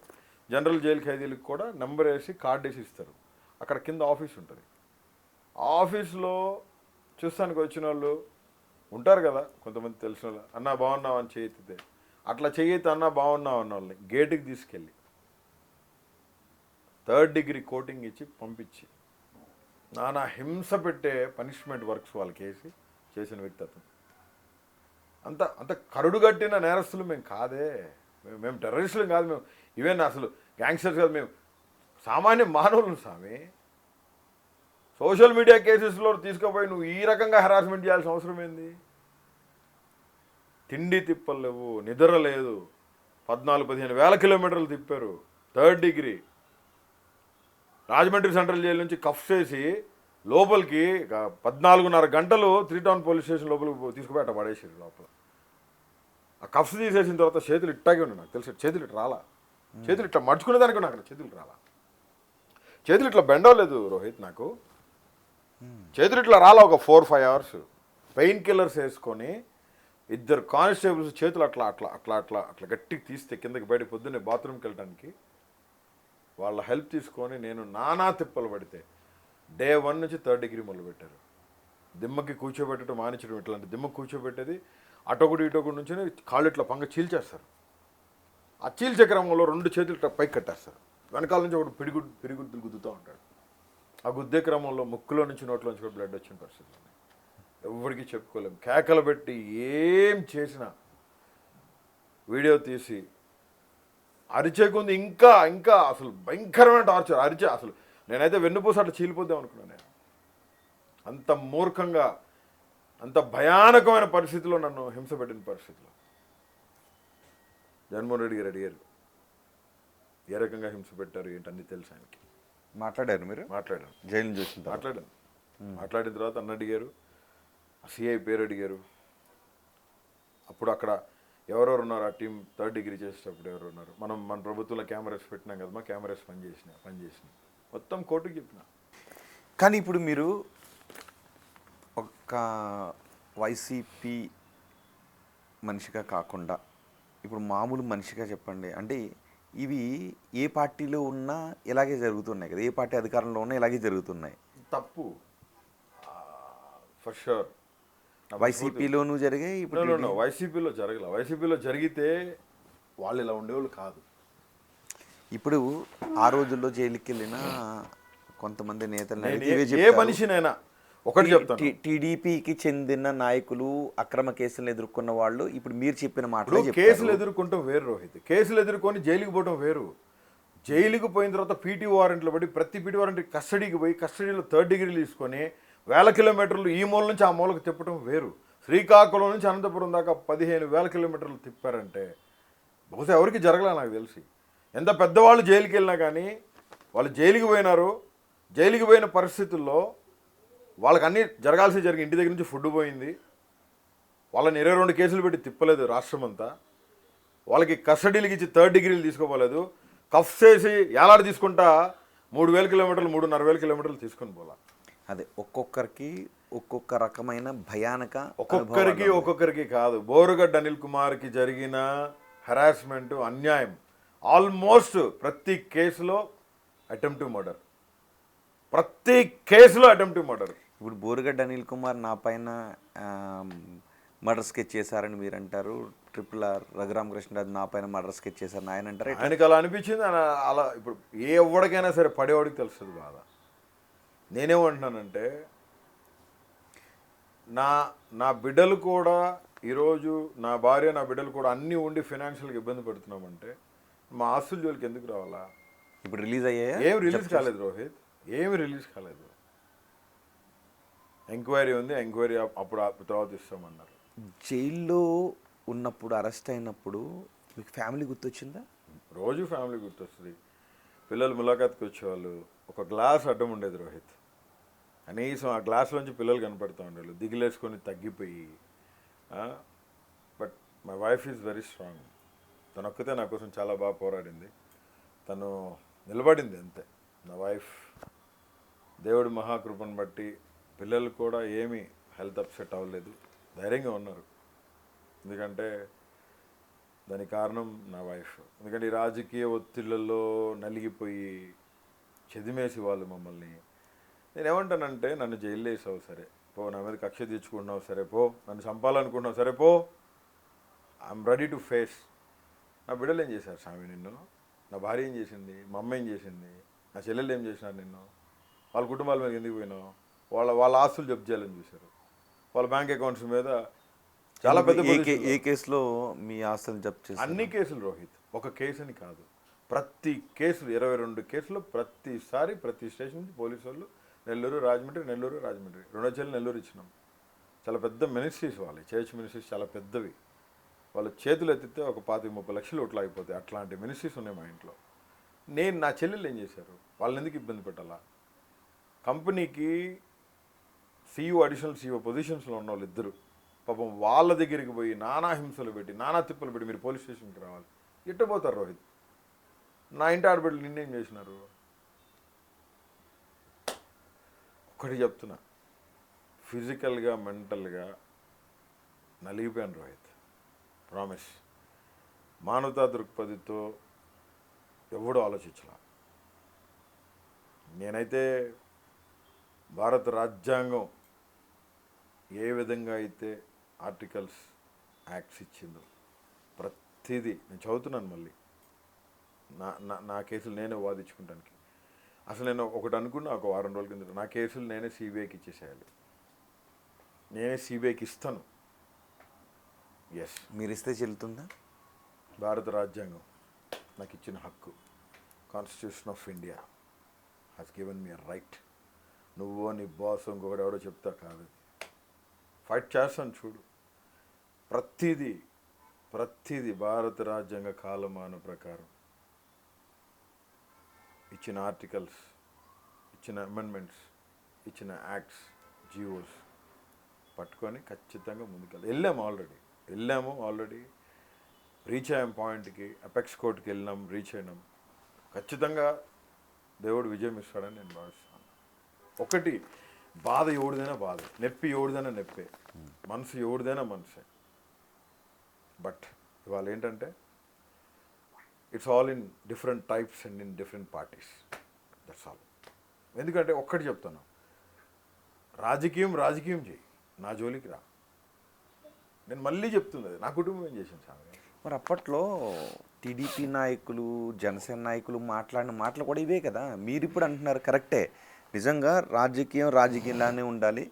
జనరల్ జైలు ఖైదీలకు కూడా నెంబర్ వేసి కార్డు వేసి ఇస్తారు. అక్కడ కింద ఆఫీస్ ఉంటుంది. ఆఫీస్లో చూస్తానికి వచ్చిన వాళ్ళు ఉంటారు కదా కొంతమంది తెలిసిన వాళ్ళు, అన్నా బాగున్నావు అని చేయెత్తితే, అట్లా చేయెత్తి అన్నా బాగున్నావు అన్న వాళ్ళని గేటుకి తీసుకెళ్ళి 3rd degree కోటింగ్ ఇచ్చి పంపించి నానా హింస పెట్టే పనిష్మెంట్ వర్క్స్ వాళ్ళకి వేసి చేసిన వ్యక్తి అతను. అంత కరుడుగట్టిన నేరస్తులు మేము కాదే, మేము టెర్రరిస్టులు కాదు, మేము ఈవెన్ అసలు గ్యాంగ్స్టర్స్ కాదు, మేము సామాన్య మానవులు స్వామి. సోషల్ మీడియా కేసెస్లో తీసుకుపోయి నువ్వు ఈ రకంగా హెరాస్మెంట్ చేయాల్సిన అవసరం ఏంది? తిండి తిప్పలు లేవు, నిద్ర లేదు, 14-15 వేల కిలోమీటర్లు తిప్పారు, 3rd degree. Rajahmundry central jail నుంచి కఫ్ చేసి లోపలికి 14.5 గంటలు 3 టౌన్ పోలీస్ స్టేషన్ లోపలికి తీసుకుపోయి అట్ట పడేసారు లోపల. ఆ కఫ్స్ తీసేసిన తర్వాత చేతులు ఇట్టాగే ఉన్నాయి, నాకు తెలిసి చేతులు ఇట్లా రాలా, చేతులు ఇట్లా మడుచుకునేదానికి నాకు చేతులు రాలా, చేతులు ఇట్లా బెండవలేదు రోహిత్, నాకు చేతులు ఇట్లా రాలా. ఒక 4-5 అవర్స్ పెయిన్ కిల్లర్స్ వేసుకొని 2 కానిస్టేబుల్స్ చేతులు అట్లా అట్లా అట్లా అట్లా అట్లా గట్టికి తీస్తే కిందకి బయట పొద్దున్నే బాత్రూమ్కి వెళ్ళడానికి వాళ్ళ హెల్ప్ తీసుకొని నేను నానా తిప్పలు పడితే డే 1 నుంచి 3rd డిగ్రీ మొదలుపెట్టారు. దిమ్మకి కూర్చోబెట్టడం మానించడం, ఇట్లాంటి దిమ్మకి కూర్చోబెట్టేది అటొకటి ఇటొకటి నుంచి కాళ్ళు ఇట్లా పంగ చీల్చేస్తారు. ఆ చీల్చే క్రమంలో 2 చేతులు ఇట్లా పైకి కట్టేస్తారు, వెనకాల నుంచి ఒకటి పిడిగుద్దులు గుద్దుతూ ఉంటాడు. ఆ గుద్దే క్రమంలో ముక్కులో నుంచి నోట్లో నుంచి బ్లడ్ వచ్చిన పరిస్థితి ఎవరికి చెప్పుకోలేము. కేకలు పెట్టి ఏం చేసినా వీడియో తీసి అరిచేకుంది, ఇంకా ఇంకా అసలు భయంకరమైన టార్చర్. అసలు నేనైతే వెన్నుపూస అట్లా చీలిపోద్దాం అనుకున్నాను. నేను అంత మూర్ఖంగా, అంత భయానకమైన పరిస్థితిలో నన్ను హింస పెట్టిన పరిస్థితిలో జగన్మోహన్ రెడ్డి గారు అడిగారు ఏ రకంగా హింస పెట్టారు ఏంటన్నీ తెలుసు ఆయనకి. మాట్లాడారు మీరు? మాట్లాడాను, జైలు చూసిన మాట్లాడాను. మాట్లాడిన తర్వాత అన్న అడిగారు, సిఐ పేరు అడిగారు. అప్పుడు అక్కడ ఎవరెవరు ఉన్నారు, ఆ టీం 3rd డిగ్రీ చేసేటప్పుడు ఎవరు ఉన్నారు, మన ప్రభుత్వంలో కెమెరాస్ పెట్టినాం కదా, మా కెమెరాస్ పనిచేసినాయి మొత్తం కోర్టుకి చెప్పిన. కానీ ఇప్పుడు మీరు ఒక వైసీపీ మనిషిగా కాకుండా ఇప్పుడు మామూలు మనిషిగా చెప్పండి, అంటే ఇవి ఏ పార్టీలో ఉన్నా ఇలాగే జరుగుతున్నాయి కదా, ఏ పార్టీ అధికారంలో ఉన్నా ఇలాగే జరుగుతున్నాయి. తప్పు ఫర్ షూర్. వైసీపీలోనూ జరిగాయి, ఇప్పుడు వైసీపీలో జరగల. వైసీపీలో జరిగితే వాళ్ళు ఇలా ఉండేవాళ్ళు కాదు. ఇప్పుడు ఆ రోజుల్లో జైలుకి వెళ్ళిన కొంతమంది నేతలు ఏ మనిషినైనా ఒకటి చెప్తాను, టీడీపీకి చెందిన నాయకులు అక్రమ కేసులను ఎదుర్కొన్న వాళ్ళు ఇప్పుడు మీరు చెప్పిన మాటలు కేసులు ఎదుర్కొంటాం వేరు రోహిత్, కేసులు ఎదుర్కొని జైలుకి పోవడం వేరు. జైలుకి పోయిన తర్వాత పీటీ వారెంట్లు పడి ప్రతి పీటీ వారెంట్ కస్టడీకి పోయి కస్టడీలో 3rd డిగ్రీలు తీసుకొని 1000 కిలోమీటర్లు ఈ మూల నుంచి ఆ మూలకు తిప్పడం వేరు. శ్రీకాకుళం నుంచి అనంతపురం దాకా 15,000 కిలోమీటర్లు తిప్పారంటే బహుశా ఎవరికి జరగలే నాకు తెలిసి. ఎంత పెద్దవాళ్ళు జైలుకి వెళ్ళినా కానీ వాళ్ళు జైలుకి పోయినారు. జైలుకి పోయిన పరిస్థితుల్లో వాళ్ళకి అన్నీ జరగాల్సి జరిగి, ఇంటి దగ్గర నుంచి ఫుడ్ పోయింది, వాళ్ళని 22 కేసులు పెట్టి తిప్పలేదు రాష్ట్రం అంతా, వాళ్ళకి కస్టడీలకి ఇచ్చి 3rd డిగ్రీలు తీసుకోపోలేదు, కఫ్ చేసి ఏలాడు తీసుకుంటా 3,000 కిలోమీటర్లు 3,500 కిలోమీటర్లు తీసుకొని పోలా. అదే ఒక్కొక్కరికి ఒక్కొక్క రకమైన భయానక, ఒక్కొక్కరికి కాదు. బోరుగడ్డ అనిల్ కుమార్కి జరిగిన హెరాస్మెంట్, అన్యాయం ఆల్మోస్ట్ ప్రతి కేసులో అటెంప్ట్ మర్డర్, ప్రతి కేసులో అటెంప్ట్ మర్డర్. ఇప్పుడు బోరుగడ్డ అనిల్ కుమార్ నా పైన మర్డర్ స్కెచ్ చేశారని మీరు అంటారు, RRR రఘురామకృష్ణరాజు నా పైన మర్డర్ స్కెచ్ చేశారని ఆయన అంటారు. ఆయనకి అలా అనిపించింది. అలా ఇప్పుడు ఏ ఎవడికైనా సరే పడేవాడికి తెలుస్తుంది బాధ. నేనేమంటున్నానంటే నా బిడ్డలు కూడా ఈరోజు, నా భార్య నా బిడ్డలు కూడా అన్నీ ఉండి ఫైనాన్షియల్గా ఇబ్బంది పడుతున్నామంటే మా ఆస్తుల జోలికి ఎందుకు రావాలా? ఇప్పుడు రిలీజ్ అయ్యాయా? ఏం రిలీజ్ కాలేదు రోహిత్, ఏమి రిలీజ్ కాలేదు. ఎంక్వైరీ ఉంది, ఎంక్వైరీ అప్పుడు తర్వాత ఇస్తామన్నారు. జైల్లో ఉన్నప్పుడు, అరెస్ట్ అయినప్పుడు మీకు ఫ్యామిలీ గుర్తొచ్చిందా? రోజు ఫ్యామిలీ గుర్తొస్తుంది. పిల్లలు ములాఖాత్కి వచ్చేవాళ్ళు, ఒక గ్లాస్ అడ్డం ఉండేది రోహిత్, కనీసం ఆ గ్లాస్లోంచి పిల్లలు కనపడుతూ ఉండేవాళ్ళు, దిగులేసుకొని తగ్గిపోయి. But my wife is very strong. తను ఒక్కతే నా కోసం చాలా బాగా పోరాడింది, తను నిలబడింది అంతే. నా వైఫ్ దేవుడి మహాకృపను బట్టి పిల్లలు కూడా ఏమీ హెల్త్ అప్సెట్ అవ్వలేదు, ధైర్యంగా ఉన్నారు. ఎందుకంటే దానికి కారణం నా వైఫ్. ఎందుకంటే ఈ రాజకీయ ఒత్తిళ్లలో నలిగిపోయి చెదిమేసి వాళ్ళు మమ్మల్ని. నేనేమంటానంటే, నన్ను జైల్లో వేసావు సరే పో, నా మీద కక్ష తీర్చుకుంటున్నావు సరే పో, నన్ను చంపాలనుకుంటున్నావు సరే పో, ఐఎమ్ రెడీ టు ఫేస్. నా బిడ్డలు ఏం చేశారు స్వామి నిన్ను? నా భార్య ఏం చేసింది? మా అమ్మ ఏం చేసింది? నా చెల్లెళ్ళు ఏం చేసినారు నిన్ను? వాళ్ళ కుటుంబాల మీద ఎందుకు పోయినావు? వాళ్ళ ఆస్తులు జప్తు చేయాలని చూశారు, వాళ్ళ బ్యాంక్ అకౌంట్స్ మీద చాలా పెద్ద. ఏ కేసులో మీ ఆస్తులు జప్తు చేశారు? అన్ని కేసులు రోహిత్, ఒక కేసు అని కాదు, ప్రతి కేసులు 22 కేసులు ప్రతిసారి ప్రతి స్టేషన్ నుంచి పోలీసు వాళ్ళు నెల్లూరు రాజమండ్రి రెండోచెల్లి నెల్లూరు ఇచ్చినాం. చాలా పెద్ద మినిస్ట్రీస్ వాళ్ళు, చర్చ్ మినిస్ట్రీస్ చాలా పెద్దవి. వాళ్ళ చేతులు ఎత్తితే ఒక 25-30 లక్షలు ఓట్లు అయిపోతాయి. అట్లాంటి మినిస్ట్రీస్ ఉన్నాయి మా ఇంట్లో. నా చెల్లెళ్ళు ఏం చేశారు, వాళ్ళని ఎందుకు ఇబ్బంది పెట్టాలా? కంపెనీకి CEO అడిషనల్ CEO పొజిషన్స్లో ఉన్న వాళ్ళు ఇద్దరు పాపం వాళ్ళ దగ్గరికి పోయి నానా హింసలు పెట్టి నానా తిప్పలు పెట్టి మీరు పోలీస్ స్టేషన్కి రావాలి. ఇట్టపోతారు రోహిత్. నా ఇంటి ఆడబిడ్డలు నిన్నేం చేసినారు? ఒక్కటి చెప్తున్నా, ఫిజికల్గా మెంటల్గా నలిగిపోయాను రోహిత్, ప్రామిస్. మానవతా దృక్పథితో ఎవడూ ఆలోచించలా. నేనైతే భారత రాజ్యాంగం ఏ విధంగా అయితే ఆర్టికల్స్ యాక్ట్స్ ఇచ్చిందో ప్రతిదీ నేను చదువుతున్నాను. మళ్ళీ నా కేసులు నేనే వాదించుకుంటానికి. అసలు నేను ఒకటి అనుకున్నా ఒక వారం రోజుల కింద, నా కేసులు నేనే CBIకి ఇచ్చేసేయాలి, నేనే CBIకి ఇస్తాను. ఎస్, మీరు ఇస్తే చెల్లుతుందా? భారత రాజ్యాంగం నాకు ఇచ్చిన హక్కు, constitution of India has given me right. నువ్వో నీ బాస్ ఇంకొకటి ఎవడో చెప్తా కాదు, ఫైట్ చేస్తాను చూడు. ప్రతిదీ భారత రాజ్యాంగ కాలమాన ప్రకారం ఇచ్చిన ఆర్టికల్స్, ఇచ్చిన అమెండ్మెంట్స్, ఇచ్చిన యాక్ట్స్, GOs పట్టుకొని ఖచ్చితంగా వెళ్ళాము ఆల్రెడీ రీచ్ అయ్యాం పాయింట్కి. అపెక్స్ కోర్టుకి వెళ్ళినాం, రీచ్ అయినాం. ఖచ్చితంగా దేవుడు విజయం ఇస్తాడని నేను భావిస్తాను. ఒకటి, బాధ ఎవడిదైనా బాధ, నొప్పి ఎవడిదైనా నొప్పే, మనసు ఎవడిదైనా మనసే. బట్ ఇవాళ ఏంటంటే it's all in different types and in different parties, that's all. ఎందుకంటే ఒక్కటి చెప్తాను, రాజకీయం చేయి, నా జోలికి రా. నేను మళ్ళీ చెప్తుంది, నా కుటుంబం ఏం చేసింది సార్. మరి అప్పట్లో టీడీపీ నాయకులు, జనసేన నాయకులు మాట్లాడిన మాటలు కూడా ఇవే కదా. మీరు ఇప్పుడు అంటున్నారు కరెక్టే, నిజంగా రాజకీయంలానే ఉండాలి,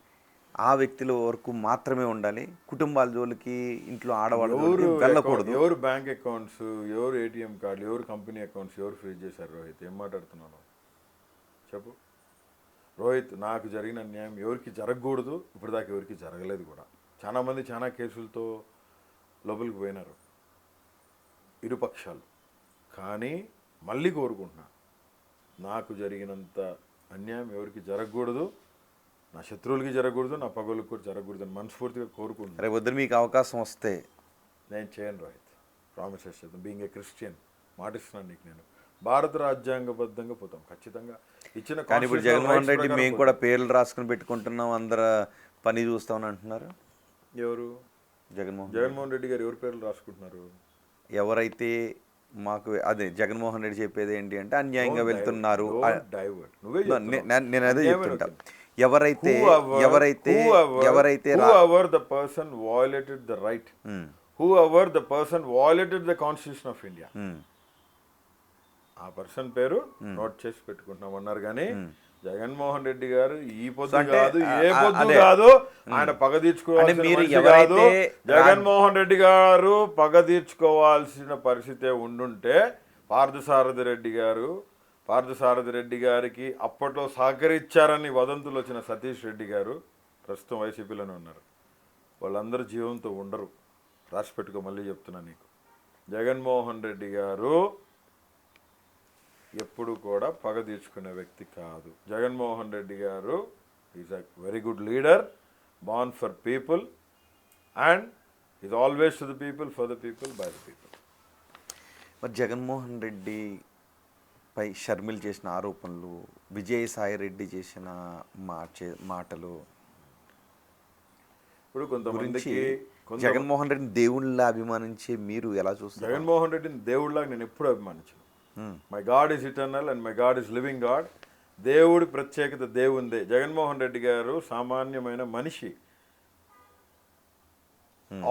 ఆ వ్యక్తుల వరకు మాత్రమే ఉండాలి, కుటుంబాల జోలికి ఇంట్లో ఆడవాళ్ళు వెళ్ళకూడదు. ఎవరు బ్యాంక్ అకౌంట్స్, ఎవరు ATM కార్డులు, ఎవరు కంపెనీ అకౌంట్స్ ఎవరు ఫ్రీజ్ చేశారు రోహిత్? ఏం మాట్లాడుతున్నాను చెప్పు రోహిత్. నాకు జరిగిన అన్యాయం ఎవరికి జరగకూడదు, ఇప్పుడు దాకా ఎవరికి జరగలేదు కూడా. చాలామంది చాలా కేసులతో లోపలికి పోయినారు ఇరుపక్షాలు. కానీ మళ్ళీ కోరుకుంటున్నా, నాకు జరిగినంత అన్యాయం ఎవరికి జరగకూడదు, నా శత్రువులకి జరగకూడదు, నా పగోళ్ళకి కూడా జరగకూడదు అని మనస్ఫూర్తిగా కోరుకుంటున్నాను. రేపు వద్దు మీకు అవకాశం వస్తే నేను చేయను రోహిత్, ప్రామిస్ చేస్తాను. బీయింగ్ ఏ క్రిస్టియన్ మాటిస్తున్నాను నీకు. నేను భారత రాజ్యాంగబద్ధంగా పోతాం ఖచ్చితంగా. ఇచ్చిన కానీ ఇప్పుడు జగన్మోహన్ రెడ్డి మేము కూడా పేర్లు రాసుకుని పెట్టుకుంటున్నాం, అందరు పని చూస్తామని అంటున్నారు. ఎవరు? జగన్మోహన్ రెడ్డి గారు ఎవరి పేర్లు రాసుకుంటున్నారు? ఎవరైతే మాకు అదే జగన్మోహన్ రెడ్డి చెప్పేది ఏంటి అంటే అన్యాయంగా వెళ్తున్నారు. నేను అదే చెప్తుంటా, ఎవరైతే the person violated the right, whoever the person violated the constitution of India, ఆ పర్సన్ పేరు నోట్ చేసి పెట్టుకుంటున్నాం అన్నారు. కానీ జగన్మోహన్ రెడ్డి గారు ఈ పొద్దు కాదు, ఏ పొద్దు కాదు, ఆయన పగ తీర్చుకోవాల్సిన కాదు. జగన్మోహన్ రెడ్డి గారు పగ తీర్చుకోవాల్సిన పరిస్థితే ఉండుంటే పార్థసారథి రెడ్డి గారికి అప్పట్లో సహకరించారని వదంతులు వచ్చిన సతీష్ రెడ్డి గారు ప్రస్తుతం వైసీపీలోనే ఉన్నారు. వాళ్ళందరూ జీవంతో ఉండరు, రాసి పెట్టుకో. మళ్ళీ చెప్తున్నా నీకు, జగన్మోహన్ రెడ్డి గారు ఎప్పుడు కూడా పగ తీర్చుకునే వ్యక్తి కాదు. జగన్మోహన్ రెడ్డి గారు is a very good leader, born for people and is always to the people, for the people, by the people. మరి జగన్మోహన్ రెడ్డి పై షర్మిల్ చేసిన ఆరోపణలు, విజయసాయి రెడ్డి చేసిన మాటలు, ఇప్పుడు కొంతమందికి జగన్మోహన్ రెడ్డిని దేవుళ్ళ అభిమానించే మీరు ఎలా చూస్తారు? జగన్మోహన్ రెడ్డిని దేవుళ్ళగా నేను ఎప్పుడు అభిమానించాను. My god is eternal and my god is living god. దేవుడి ప్రత్యేకత దేవుందే. జగన్మోహన్ రెడ్డి గారు సామాన్యమైన మనిషి.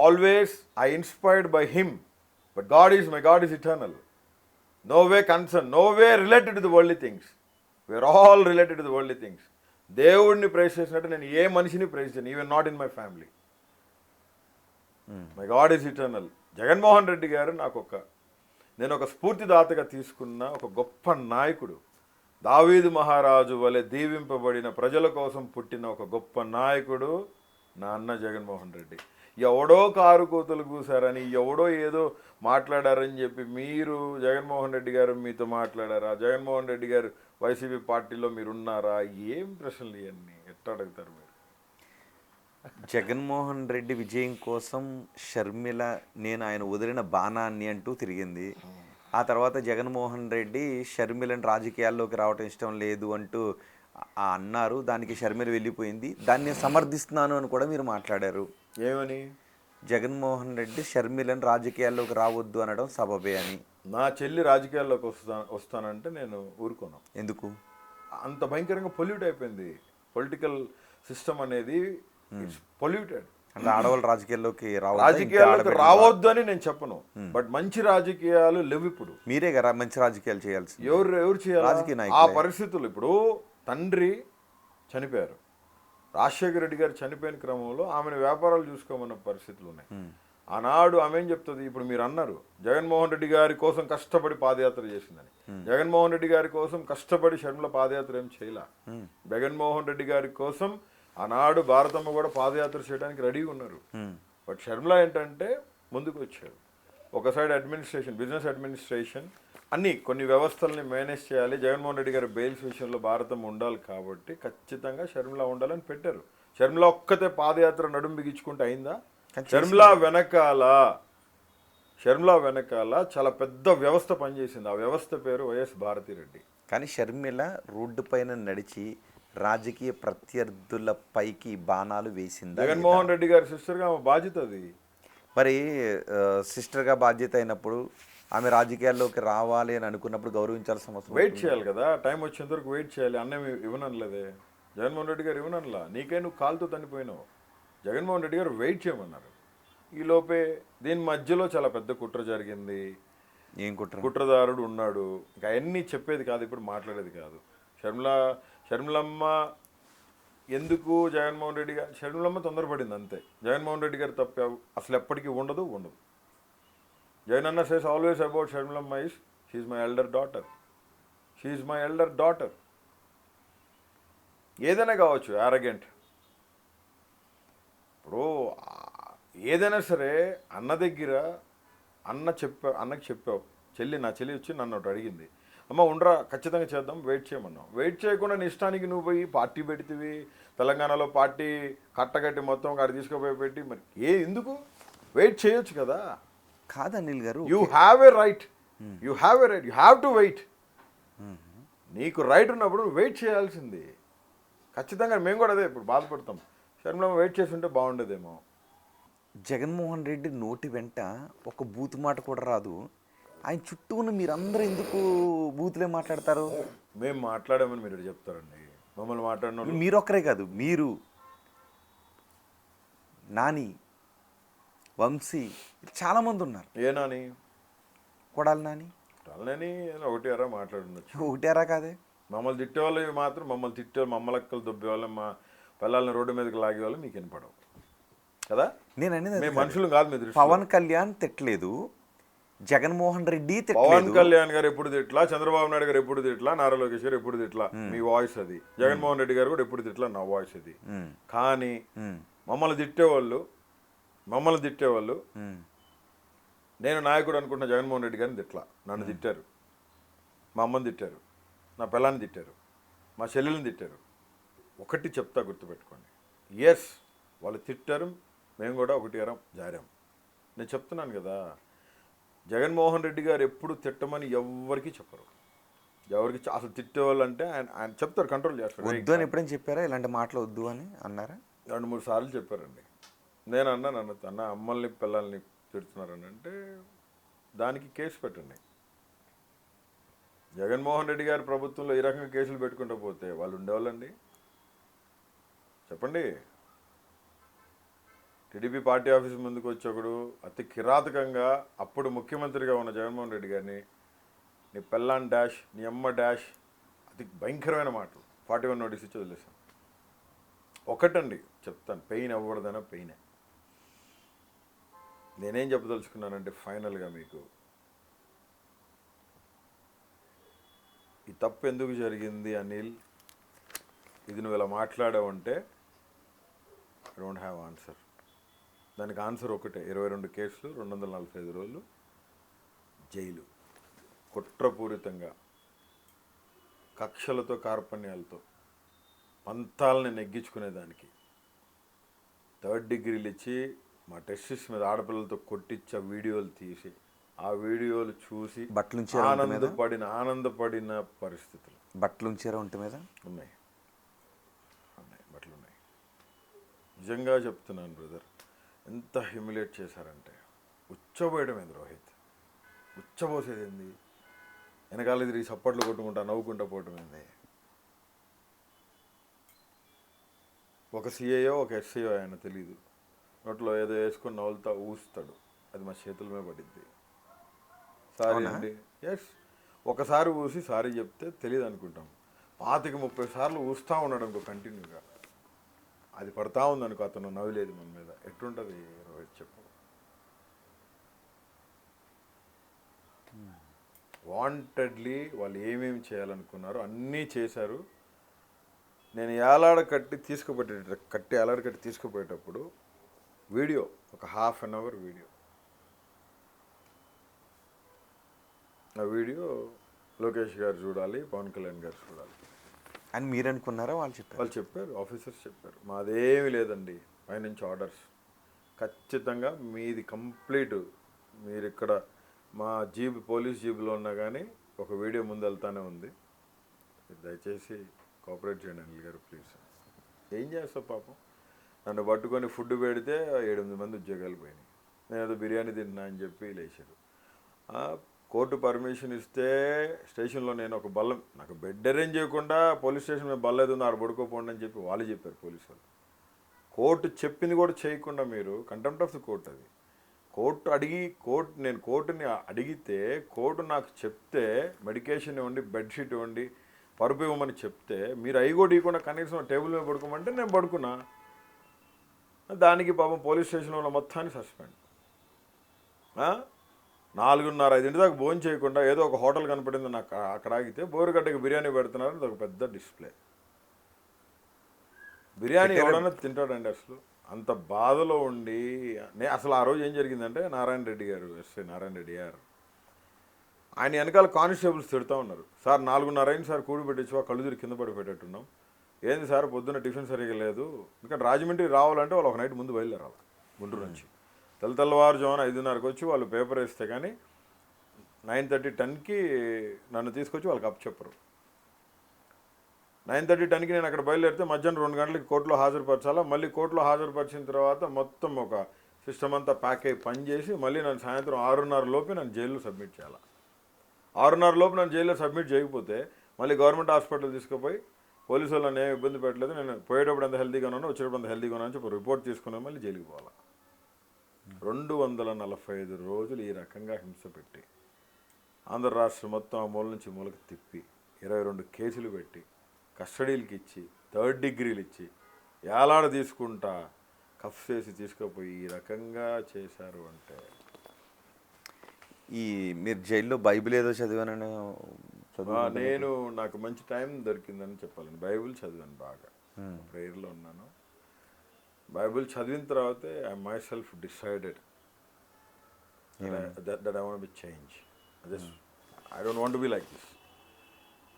Always I inspired by him, but my god is eternal. No way concerned, no way related to the worldly things. We are all related to the worldly things. దేవుడిని ప్రైజ్ చేసినట్టు నేను ఏ మనిషిని ప్రైజ్ చేయను, even not in my family. My god is eternal. Jaganmohan Reddy గారు నేను ఒక స్ఫూర్తిదాతగా తీసుకున్న ఒక గొప్ప నాయకుడు. దావీదు మహారాజు వలె దీవింపబడిన ప్రజల కోసం పుట్టిన ఒక గొప్ప నాయకుడు నా అన్న జగన్మోహన్ రెడ్డి. ఎవడో కారు కోతలు కూసారని, ఎవడో ఏదో మాట్లాడారని చెప్పి మీరు జగన్మోహన్ రెడ్డి గారు మీతో మాట్లాడారా? జగన్మోహన్ రెడ్డి గారు వైసీపీ పార్టీలో మీరు ఉన్నారా? ఏం ప్రశ్నలు ఇవన్నీ ఎట్లా అడుగుతారు మీరు? జగన్మోహన్ రెడ్డి విజయం కోసం షర్మిల నేను ఆయన వదిలిన బాణాన్ని అంటూ తిరిగింది. ఆ తర్వాత జగన్మోహన్ రెడ్డి షర్మిలను రాజకీయాల్లోకి రావటం ఇష్టం లేదు అంటూ అన్నారు. దానికి షర్మిల వెళ్ళిపోయింది. దాన్ని నేను సమర్థిస్తున్నాను అని కూడా మీరు మాట్లాడారు. ఏమని? జగన్మోహన్ రెడ్డి షర్మిలను రాజకీయాల్లోకి రావద్దు అనడం సబబే అని. నా చెల్లి రాజకీయాల్లోకి వస్తానంటే నేను ఊరుకోను. ఎందుకు? అంత భయంకరంగా పొల్యూట్ అయిపోయింది పొలిటికల్ సిస్టమ్ అనేది. పొల్యూటెడ్. అంటే ఆడవాళ్ళు రాజకీయాల్లోకి రాజకీయాల్లోకి రావద్దు అని నేను చెప్పను, బట్ మంచి రాజకీయాలు లేవు. ఇప్పుడు మీరే కదా మంచి రాజకీయాలు చేయాల్సి. ఎవరు చేయాలి? రాజకీయ ఆ నాయకులే. పరిస్థితులు ఇప్పుడు తండ్రి చనిపోయారు, రాజశేఖర రెడ్డి గారు చనిపోయిన క్రమంలో ఆమెను వ్యాపారాలు చూసుకోమన్న పరిస్థితులు ఉన్నాయి. ఆనాడు ఆమె ఏం చెప్తుంది? ఇప్పుడు మీరు అన్నారు జగన్మోహన్ రెడ్డి గారి కోసం కష్టపడి పాదయాత్ర చేసిందని. జగన్మోహన్ రెడ్డి గారి కోసం కష్టపడి షర్మిల పాదయాత్ర ఏం చేయలే. జగన్మోహన్ రెడ్డి గారి కోసం ఆనాడు భారతమ్మ కూడా పాదయాత్ర చేయడానికి రెడీగా ఉన్నారు. బట్ షర్మిల ఏంటంటే ముందుకు వచ్చారు. ఒక సైడ్ అడ్మినిస్ట్రేషన్, బిజినెస్ అడ్మినిస్ట్రేషన్ అన్నీ కొన్ని వ్యవస్థల్ని మేనేజ్ చేయాలి. జగన్మోహన్ రెడ్డి గారి బెయిల్స్ విషయంలో భారతమ్మ ఉండాలి కాబట్టి ఖచ్చితంగా షర్మిల ఉండాలని పెట్టారు. షర్మిల ఒక్కతే పాదయాత్ర నడుము బిగించుకుంటే అయిందా? షర్మిల వెనకాల చాలా పెద్ద వ్యవస్థ పనిచేసింది. ఆ వ్యవస్థ పేరు వైఎస్ భారతిరెడ్డి. కానీ షర్మిల రోడ్డు పైన నడిచి రాజకీయ ప్రత్యర్థుల పైకి బాణాలు వేసింది. జగన్మోహన్ రెడ్డి గారి సిస్టర్గా ఆమె బాధ్యత అది. మరి సిస్టర్గా బాధ్యత అయినప్పుడు ఆమె రాజకీయాల్లోకి రావాలి అని అనుకున్నప్పుడు గౌరవించాల్సిన అవసరం. వెయిట్ చేయాలి కదా, టైం వచ్చేంత వరకు వెయిట్ చేయాలి. అన్నం ఇవ్వనలేదే జగన్మోహన్ రెడ్డి గారు, ఇవ్వనలా. నీకై నువ్వు కాలుతో చనిపోయినావు. జగన్మోహన్ రెడ్డి గారు వెయిట్ చేయమన్నారు. ఈ లోపే దీని మధ్యలో చాలా పెద్ద కుట్ర జరిగింది. ఏం కుట్ర? కుట్రదారుడు ఉన్నాడు. ఇంకా అవన్నీ చెప్పేది కాదు, ఇప్పుడు మాట్లాడేది కాదు. షర్మిలమ్మ ఎందుకు జగన్మోహన్ రెడ్డి గారు, షర్మిలమ్మ తొందరపడింది అంతే. జగన్మోహన్ రెడ్డి గారు తప్ప అసలు ఎప్పటికీ ఉండదు. జగన్ అన్న says always about Sharmilamma is she my elder daughter. ఏదైనా కావచ్చు, యారగెంట్. ఇప్పుడు ఏదైనా సరే అన్న దగ్గర అన్నకి చెప్పావు, నా చెల్లి వచ్చి నన్ను ఒకటి అడిగింది, అమ్మ ఉండరా ఖచ్చితంగా చేద్దాం, వెయిట్ చేయమన్నావు. వెయిట్ చేయకుండా నీ ఇష్టానికి నువ్వు పోయి పార్టీ పెడితివి. తెలంగాణలో పార్టీ కట్టగట్టి మొత్తం అక్కడ తీసుకుపోయి పెట్టి మరి ఎందుకు వెయిట్ చేయొచ్చు కదా? కాదు Anil garu, you have a right, you have to wait. నీకు రైట్ ఉన్నప్పుడు నువ్వు వెయిట్ చేయాల్సింది. ఖచ్చితంగా మేము కూడా అదే ఇప్పుడు బాధపడతాం. షర్మిల వెయిట్ చేసి ఉంటే బాగుండేదేమో. జగన్మోహన్ రెడ్డి నోటి వెంట ఒక బూతు మాట కూడా రాదు. ఆయన చుట్టూ ఉన్న మీరందరూ ఎందుకు బూతులే మాట్లాడతారు? మేము మాట్లాడామని మీరు చెప్తారండి. మమ్మల్ని మాట్లాడిన మీరు ఒక్కరే కాదు, మీరు, నాని, వంశీ, చాలామంది ఉన్నారు. ఏ నాని? కొడాలి నాని. ఒకటి అరా మాట్లాడుండొచ్చు. ఒకటేరా కాదే? మమ్మల్ని తిట్టేవాళ్ళు మాత్రం మమ్మలక్కలు దొబ్బే వాళ్ళు, మా పిల్లల్ని రోడ్డు మీదకి లాగే వాళ్ళు మీకు వినపడవు కదా. నేను అనేది మనుషులు కాదు. మీరు పవన్ కళ్యాణ్ తిట్టలేదు, జగన్మోహన్ రెడ్డి పవన్ కళ్యాణ్ గారు ఎప్పుడు తిట్లా, చంద్రబాబు నాయుడు గారు ఎప్పుడు తిట్లా, నారా లోకేష్ గారు ఎప్పుడు తిట్లా, మీ వాయిస్ అది. జగన్మోహన్ రెడ్డి గారు కూడా ఎప్పుడు తిట్లా, నా వాయిస్ అది. కానీ మమ్మల్ని తిట్టేవాళ్ళు నేను నాయకుడు అనుకుంటున్న జగన్మోహన్ రెడ్డి గారిని తిట్లా, నన్ను తిట్టారు, మా అమ్మని తిట్టారు, నా పిల్లాన్ని తిట్టారు, మా చెల్లెల్ని తిట్టారు. ఒకటి చెప్తా, గుర్తుపెట్టుకోండి. ఎస్, వాళ్ళు తిట్టారు, మేము కూడా ఒకటి జారాం. నేను చెప్తున్నాను కదా, జగన్మోహన్ రెడ్డి గారు ఎప్పుడు తిట్టమని ఎవరికి చెప్పరు. ఎవరికి అసలు తిట్టేవాళ్ళు అంటే ఆయన చెప్తారు, కంట్రోల్ చేస్తారు. వద్దు అని ఎప్పుడైనా చెప్పారా? ఇలాంటి మాటలు వద్దు అని అన్నారా? 2-3 సార్లు చెప్పారండి. నేను అన్న అమ్మల్ని పిల్లల్ని తిడుతున్నారని అంటే దానికి కేసు పెట్టండి. జగన్మోహన్ రెడ్డి గారి ప్రభుత్వంలో ఈ రకంగా కేసులు పెట్టుకుంటూ పోతే వాళ్ళు ఉండేవాళ్ళండి? చెప్పండి. టీడీపీ పార్టీ ఆఫీస్ ముందుకు వచ్చేప్పుడు అతి కిరాతకంగా అప్పుడు ముఖ్యమంత్రిగా ఉన్న జగన్మోహన్ రెడ్డి గారిని నీ పెళ్ళాన్ డాష్, నీ అమ్మ డాష్, అతి భయంకరమైన మాటలు 41 నోటీస్ ఇచ్చి వదిలేసాను. ఒకటండి చెప్తాను, పెయిన్ అవ్వకూడదన్నా పెయినే. నేనేం చెప్పదలుచుకున్నానంటే ఫైనల్గా మీకు, ఈ తప్పు ఎందుకు జరిగింది అనిల్, ఇది నువ్వు ఇలా మాట్లాడావంటే ఐ డోంట్ హ్యావ్ ఆన్సర్. దానికి ఆన్సర్ ఒకటే, 22 కేసులు, 245 రోజులు జైలు. కుట్రపూరితంగా, కక్షలతో, కార్పణ్యాలతో, పంతాలని నెగ్గించుకునేదానికి 3rd డిగ్రీలు ఇచ్చి మా టెస్టిస్ మీద ఆడపిల్లలతో కొట్టించే వీడియోలు తీసి, ఆ వీడియోలు చూసి ఆనందపడిన పరిస్థితులు. బట్టలు ఉంచారా ఒంటి మీద? ఉన్నాయి, బట్టలు ఉన్నాయి. నిజంగా చెప్తున్నాను బ్రదర్, ఎంత హ్యూమిలేట్ చేశారంటే ఉచ్చబోయడమేంది రోహిత్, ఉచ్చబోసేది ఏంది, వెనకాల తిరిగి సప్పట్లు కొట్టుకుంటా నవ్వుకుంటా పోవటమేంది. ఒక సిఐఓ ఒక ఎస్ఐఓ ఆయన తెలీదు, నోట్లో ఏదో వేసుకొని నవ్వులుతా ఊస్తాడు, అది మా చేతుల మీద పడిద్ది. సారీ అండి, ఎస్, ఒకసారి ఊసి సారీ చెప్తే తెలియదు అనుకుంటాం. 25-30 సార్లు ఊస్తూ ఉన్నాడు అనుకో కంటిన్యూగా, అది పడతా ఉందనుకో, అతను నవ్వులేదు మన మీద, ఎట్లుంటుంది రోహిత్ చెప్పు. వాంటెడ్లీ వాళ్ళు ఏమేమి చేయాలనుకున్నారో అన్నీ చేశారు. నేను ఏలాడ కట్టి తీసుకుపోయేటప్పుడు వీడియో, ఒక ½ అన్ అవర్ వీడియో, ఆ వీడియో లోకేష్ గారు చూడాలి, పవన్ కళ్యాణ్ గారు చూడాలి అని మీరు అనుకున్నారా? వాళ్ళు చెప్పారు, ఆఫీసర్స్ చెప్పారు. మాదేమీ లేదండి, పైనుంచి ఆర్డర్స్, ఖచ్చితంగా మీది కంప్లీట్, మీరు ఇక్కడ మా జీబ్, పోలీస్ జీబులో ఉన్నా కానీ ఒక వీడియో ముందు వెళ్తానే ఉంది, మీరు దయచేసి కోఆపరేట్ చేయండి అనిల్ గారు ప్లీజ్. ఏం చేస్తావు పాపం, నన్ను పట్టుకొని ఫుడ్ పెడితే 8-8 మంది ఉద్యోగాలు పోయినాయి. నేను ఏదో బిర్యానీ తింటున్నా అని చెప్పి లేచారు. కోర్టు పర్మిషన్ ఇస్తే స్టేషన్లో నేను ఒక బల్లం, నాకు బెడ్ అరేంజ్ చేయకుండా పోలీస్ స్టేషన్ మీద బల్ల ఏదో ఆడ పడుకోపోండి అని చెప్పి వాళ్ళు చెప్పారు పోలీసు వాళ్ళు. కోర్టు చెప్పింది కూడా చేయకుండా మీరు కంటెంప్ట్ ఆఫ్ ది కోర్ట్, అది నేను కోర్టుని అడిగితే కోర్టు నాకు చెప్తే మెడికేషన్ ఇవ్వండి, బెడ్షీట్ ఇవ్వండి, పరుపు ఇవ్వమని చెప్తే మీరు అవి కూడా ఇవ్వకుండా కనీసం టేబుల్ మీద పడుకోమంటే నేను పడుకున్నా. దానికి పాపం పోలీస్ స్టేషన్లో ఉన్న మొత్తాన్ని సస్పెండ్. 4:30-5 దాకా భోజనం చేయకుండా ఏదో ఒక హోటల్ కనపడింది నాకు, అక్కడ ఆగితే బోరుగడ్డకి బిర్యానీ పెడుతున్నారు, అది ఒక పెద్ద డిస్ప్లే. బిర్యానీ ఎవడన్నా తింటాడండి అసలు? అంత బాధలో ఉండి అసలు ఆ రోజు ఏం జరిగిందంటే, నారాయణ రెడ్డి గారు, ఎస్ఐ నారాయణ రెడ్డి గారు, ఆయన వెనకాల కానిస్టేబుల్స్ తిడుతూ ఉన్నారు. సార్ 4:30 అయింది సార్, కూడి పెట్టించు, కళ్ళు తిరిగి కింద పడిపోయేటట్టున్నాం. ఏంది సార్ పొద్దున్న టిఫిన్ సరిగ్గా లేదు, ఎందుకంటే రాజమండ్రి రావాలంటే వాళ్ళు ఒక నైట్ ముందు బయలుదేరాలి గుంటూరు నుంచి. తెల్లవారుజామున 5:30కి వచ్చి వాళ్ళు పేపర్ వేస్తే కానీ 9:30-10కి నన్ను తీసుకొచ్చి వాళ్ళకి అప్పచెప్పరు. 9:30-10కి నేను అక్కడ బయలుదేరితే మధ్యాహ్నం 2 గంటలకి కోర్టులో హాజరుపరచాలా. మళ్ళీ కోర్టులో హాజరుపరిచిన తర్వాత మొత్తం ఒక సిస్టమ్ అంతా ప్యాక్ అయ్యి పని చేసి మళ్ళీ నన్ను సాయంత్రం 6:30 లోపే నన్ను జైల్లో సబ్మిట్ చేయాలి. 6:30 లోపు నన్ను జైల్లో సబ్మిట్ చేయకపోతే మళ్ళీ గవర్నమెంట్ హాస్పిటల్ తీసుకుపోయి పోలీసు వాళ్ళు నన్ను ఏమి ఇబ్బంది పెట్టలేదు, నేను పోయేటప్పుడు ఎంత హెల్తీగా ఉన్నాను, వచ్చేటప్పుడు అంత హెల్తీగా ఉన్నాను అని చెప్పి రిపోర్ట్ తీసుకుని మళ్ళీ జైలుకి పోవాలి. 245 రోజులు ఈ రకంగా హింస పెట్టి ఆంధ్ర రాష్ట్రం మొత్తం ఆ మూల నుంచి మూలకి తిప్పి 22 కేసులు పెట్టి కస్టడీలకి ఇచ్చి 3rd డిగ్రీలు ఇచ్చి ఏలాడ తీసుకుంటా కఫ్ చేసి తీసుకుపోయి ఈ రకంగా చేశారు అంటే. ఈ మీరు జైల్లో బైబిల్ ఏదో చదివానని నేను నాకు మంచి టైం దొరికిందని చెప్పాలండి. బైబిల్ చదివాను బాగా, ప్రేయర్లో ఉన్నాను. బైబిల్ చదివిన తర్వాతే I my self decided that I want be change. I don't want be like this.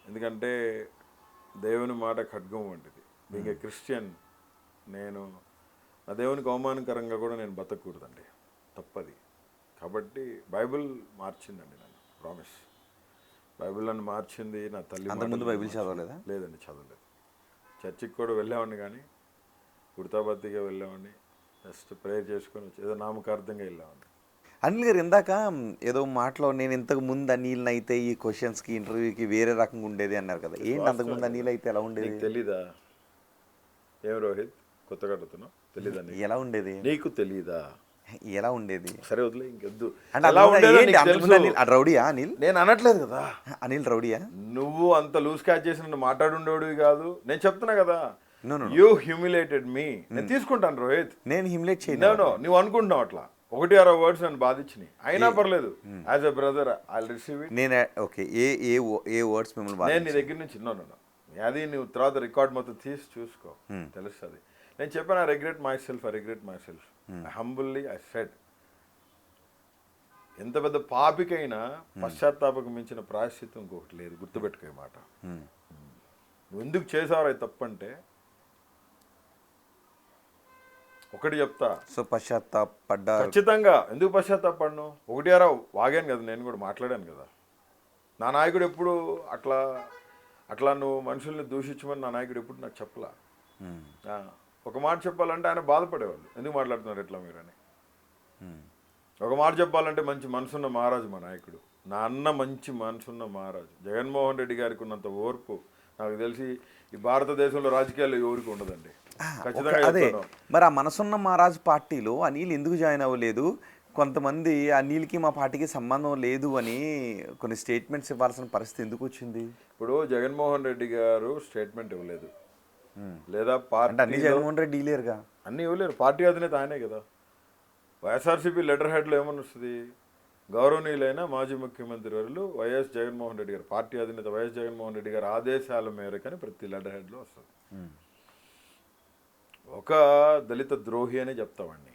ఎందుకంటే దేవుని మాట ఖడ్గం వంటిది. బీయింగ్ ఏ క్రిస్టియన్, నేను నా దేవునికి అవమానకరంగా కూడా నేను బతకూడదండి, తప్పది. కాబట్టి బైబిల్ మార్చిందండి నన్ను, ప్రామిస్. బైబిల్ నన్ను మార్చింది. నా తల్లి అంతకుముందు బైబిల్ చదవలేదా? లేదండి, చదవలేదు. చర్చికి కూడా వెళ్ళామండి, కానీ గుర్తాబత్తిగా వెళ్ళామండి, జస్ట్ ప్రేయర్ చేసుకొని వచ్చి ఏదో నామకార్థంగా వెళ్ళామండి. అనిల్ గారు ఇందాక ఏదో మాటలో నేను ఇంతకు ముందు అనిల్ అయితే ఈ క్వశ్చన్స్కి ఇంటర్వ్యూకి వేరే రకంగా ఉండేది అన్నారు కదా, ఏంటి అంతకుముందు అనిల్ అయితే ఎలా ఉండేది? తెలీదా ఏం రోహిత్, కొత్తగా అడుగుతున్నావు? తెలీదా? ఎలా ఉండేది నీకు తెలీదా? ఎలా ఉండేది? సరే వదిలే, ఇంకొద్దు. రౌడీయా అనిల్? నేను అనట్లేదు కదా అనిల్ రౌడీయా. నువ్వు అంత లూజ్ క్యాచ్ చేసి నన్ను మాట్లాడుండేవాడివి కాదు. నేను చెప్తున్నా కదా, యూ హ్యూమిలేటెడ్ మీ. నేను తీసుకుంటాను రోహిత్, నేను హ్యూమిలేట్ చేయను. నువ్వు అనుకుంటున్నావు అట్లా. ఒకటి 6 వర్డ్స్ నన్ను బాధించినాయి, అయినా పర్లేదు, as a brother I receive it. నేను ఓకే, ఏ వర్డ్స్ మిమ్మల్ని నేను నీ దగ్గర నుంచి అది నువ్వు తర్వాత రికార్డ్ మొత్తం తీసి చూసుకో, తెలుస్తుంది. నేను చెప్పాను I regret my self, humbly I said. ఎంత పెద్ద పాపికైనా పశ్చాత్తాపకు మించిన ప్రాయశ్చిత్తం ఇంకొకటి లేదు, గుర్తుపెట్టుకో మాట. నువ్వు ఎందుకు చేసావు తప్పంటే ఒకటి చెప్తా. సో పశ్చాత్తాపడ్డా? ఖచ్చితంగా. ఎందుకు పశ్చాత్తాపడ్ను? 1 వాగాను కదా, నేను కూడా మాట్లాడాను కదా. నా నాయకుడు ఎప్పుడు అట్లా నువ్వు మనుషుల్ని దూషించమని నా నాయకుడు ఎప్పుడు నాకు చెప్పలా. ఒక మాట చెప్పాలంటే ఆయన బాధపడేవాళ్ళు, ఎందుకు మాట్లాడుతున్నారు ఎట్లా మీరని. ఒక మాట చెప్పాలంటే మంచి మనసున్న మహారాజు మా నాయకుడు, నా అన్న మంచి మనసున్న మహారాజు. జగన్మోహన్ రెడ్డి గారికి ఉన్నంత ఓర్పు నాకు తెలిసి ఈ భారతదేశంలో రాజకీయాల్లో ఎవరికి ఉండదండి. అదే మరి ఆ మనసున్న మహారాజ్ పార్టీలో అనిల్ ఎందుకు జాయిన్ అవ్వలేదు? కొంతమంది అనిల్కి మా పార్టీకి సంబంధం లేదు అని కొన్ని స్టేట్మెంట్స్ ఇవ్వాల్సిన పరిస్థితి ఎందుకు వచ్చింది? ఇప్పుడు జగన్మోహన్ రెడ్డి గారు స్టేట్మెంట్ ఇవ్వలేదు, లేదా పార్టీ అన్ని జగన్మోహన్ రెడ్డి డీలేరుగా, అన్నీ ఇవ్వలేరు. పార్టీ అధినేత ఆయనే కదా. వైఎస్ఆర్సీపీ లెటర్ హెడ్లో ఏమని వస్తుంది? గౌరవనీయులైన మాజీ ముఖ్యమంత్రి వర్యులు వైఎస్ జగన్మోహన్ రెడ్డి గారు, పార్టీ అధినేత వైఎస్ జగన్మోహన్ రెడ్డి గారు ఆదేశాల మేరకని ప్రతి లెటర్ హెడ్లో వస్తుంది. ఒక దళిత ద్రోహి అనే చెప్తామండి.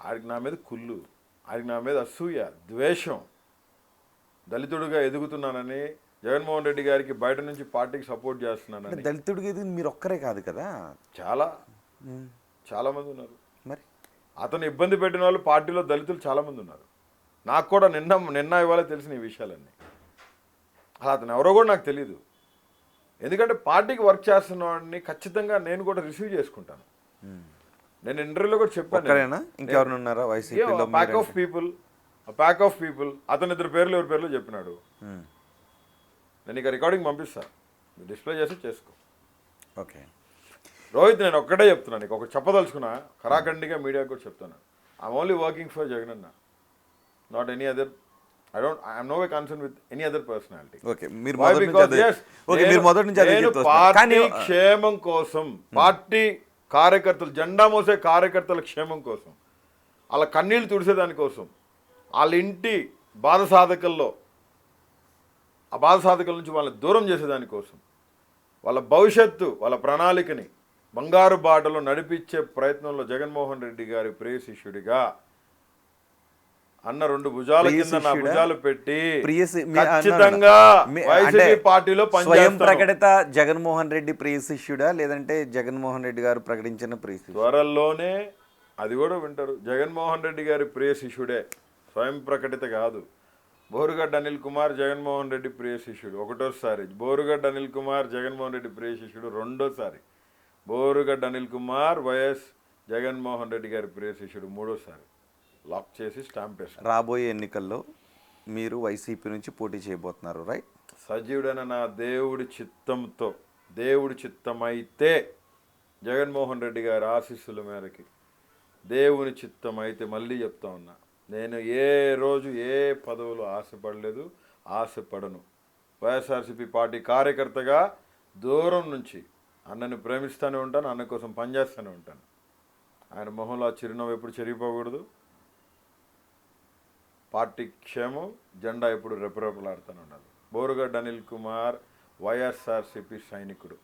ఆయనకి నా మీద కుళ్ళు, ఆయనకి నా మీద అసూయ, ద్వేషం. దళితుడిగా ఎదుగుతున్నానని జగన్మోహన్ రెడ్డి గారికి బయట నుంచి పార్టీకి సపోర్ట్ చేస్తున్నానని. దళితుడికి ఎదిగి మీరు ఒక్కరే కాదు కదా, చాలా మంది ఉన్నారు. మరి అతను ఇబ్బంది పెట్టిన వాళ్ళు పార్టీలో దళితులు చాలామంది ఉన్నారు. నాకు కూడా నిన్న ఇవాళ తెలిసిన ఈ విషయాలన్నీ. అలా అతను ఎవరో కూడా నాకు తెలియదు. ఎందుకంటే పార్టీకి వర్క్ చేస్తున్న వాడిని ఖచ్చితంగా నేను కూడా రిసీవ్ చేసుకుంటాను. నేను ఇంటర్వ్యూలో కూడా చెప్పాను, ఇంకెవరు ఉన్నారా వైసీపీలో? ప్యాక్ ఆఫ్ పీపుల్ అతను 2 పేర్లు ఎవరి పేర్లు చెప్పినాడు. నేను ఇక రికార్డింగ్ పంపిస్తాను, డిస్ప్లే చేసి చేసుకో. ఓకే రోహిత్, నేను ఒక్కటే చెప్తున్నాను, నీకు ఒకటి చెప్పదలుచుకున్నా, ఖరాఖండిగా మీడియాకి కూడా చెప్తాను. I'm only working for Jagananna, not any other. I'm no way concerned with any other personality. Okay, మీరు మొదటి నుంచి పార్టీ క్షేమం కోసం, పార్టీ కార్యకర్తలు, జెండా మోసే కార్యకర్తల క్షేమం కోసం, వాళ్ళ కన్నీళ్లు తుడిసేదాని కోసం, వాళ్ళ ఇంటి బాధ సాధకల్లో ఆ బాధ సాధకల నుంచి వాళ్ళని దూరం చేసేదానికోసం, వాళ్ళ భవిష్యత్తు, వాళ్ళ ప్రణాళికని బంగారు బాటలో నడిపించే ప్రయత్నంలో జగన్మోహన్ రెడ్డి గారి ప్రియ శిష్యుడిగా అన్న 2 భుజాల కింద నా భుజాలు పెట్టి ఖచ్చితంగా వైసీపీ పార్టీలో స్వయం ప్రకటిత జగన్మోహన్ రెడ్డి ప్రియ శిష్యుడా, లేదంటే జగన్మోహన్ రెడ్డి గారు ప్రకటించిన ప్రియ శిష్యుడు? త్వరలోనే అది కూడా వింటారు. జగన్మోహన్ రెడ్డి గారి ప్రియ శిష్యుడే, స్వయం ప్రకటిత కాదు. బోరుగడ్డ అనిల్ కుమార్ జగన్మోహన్ రెడ్డి ప్రియ శిష్యుడు ఒకటోసారి, బోరుగడ్డ అనిల్ కుమార్ జగన్మోహన్ రెడ్డి ప్రియ శిష్యుడు రెండోసారి, బోరుగడ్డ అనిల్ కుమార్ వైఎస్ జగన్మోహన్ రెడ్డి గారి ప్రియ శిష్యుడు మూడోసారి. లాక్ చేసి స్టాంప్ వేస్తారు. రాబోయే ఎన్నికల్లో మీరు వైసీపీ నుంచి పోటీ చేయబోతున్నారు, రైట్? సజీవుడైన నా దేవుడి చిత్తంతో, దేవుడి చిత్తమైతే, జగన్మోహన్ రెడ్డి గారి ఆశీస్సుల మేరకి దేవుని చిత్తం అయితే, మళ్ళీ చెప్తా ఉన్నా, నేను ఏ రోజు ఏ పదవులు ఆశపడలేదు, ఆశపడను. వైఎస్ఆర్సీపీ పార్టీ కార్యకర్తగా దూరం నుంచి అన్నని ప్రేమిస్తూనే ఉంటాను, అన్న కోసం పనిచేస్తూనే ఉంటాను. ఆయన మొహంలో ఆ చిరునవ్వు ఎప్పుడు చెరిగిపోకూడదు. పార్టీ క్షేమం, జెండా ఎప్పుడు రెపరెపలాడుతూనే ఉండాలి. బోరుగడ్డ అనిల్ కుమార్ వైఎస్ఆర్సీపీ సైనికుడు.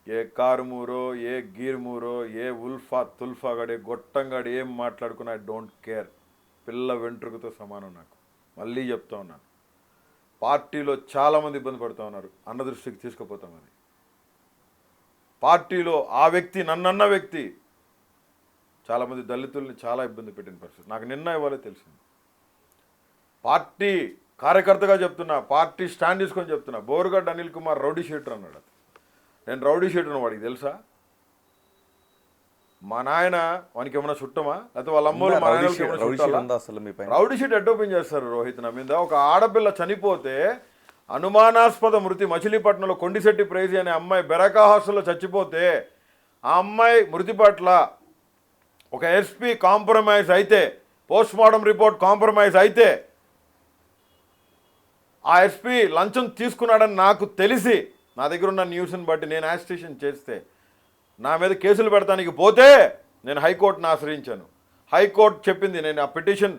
ఏ కారుమూరో, ఏ గీర్మూరో, ఏ ఉల్ఫా తుల్ఫాగాడు, ఏ గొట్టంగాడు ఏం మాట్లాడుకున్నా ఐ డోంట్ కేర్. పిల్ల వెంట్రుకతో సమానం నాకు. మళ్ళీ చెప్తా ఉన్నాను, పార్టీలో చాలామంది ఇబ్బంది పడుతూ ఉన్నారు, అన్న దృష్టికి తీసుకుపోతాం. అది పార్టీలో ఆ వ్యక్తి, నన్నన్న వ్యక్తి చాలామంది దళితుల్ని చాలా ఇబ్బంది పెట్టిన పరిస్థితి నాకు నిన్న ఇవ్వాలే తెలిసింది. పార్టీ కార్యకర్తగా చెప్తున్నా, పార్టీ స్టాండ్ తీసుకొని చెప్తున్నా, బోరుగడ్డ అనిల్ కుమార్ రౌడీ షీటర్ అన్నాడు. నేను రౌడీ షీటర్ వాడికి తెలుసా? మా నాయన వానికి ఏమైనా చుట్టమా, లేకపోతే వాళ్ళ అమ్మోళ్ళు మా నాయన రౌడీ షీట్ ఎడ్ ఓపెన్ చేస్తారు రోహిత్ నా మీద. ఒక ఆడపిల్ల చనిపోతే, అనుమానాస్పద మృతి మచిలీపట్నంలో కొండిశెట్టి ప్రైజీ అనే అమ్మాయి బెరకా హాస్టల్లో చచ్చిపోతే, ఆ అమ్మాయి మృతి పట్ల ఒక ఎస్పీ కాంప్రమైజ్ అయితే, పోస్ట్ మార్టం రిపోర్ట్ కాంప్రమైజ్ అయితే, ఆ ఎస్పీ లంచం తీసుకున్నాడని నాకు తెలిసి, నా దగ్గర ఉన్న న్యూస్ని బట్టి నేను యాజిటేషన్ చేస్తే, నా మీద కేసులు పెడతానికి పోతే నేను హైకోర్టును ఆశ్రయించాను. హైకోర్టు చెప్పింది. నేను ఆ పిటిషన్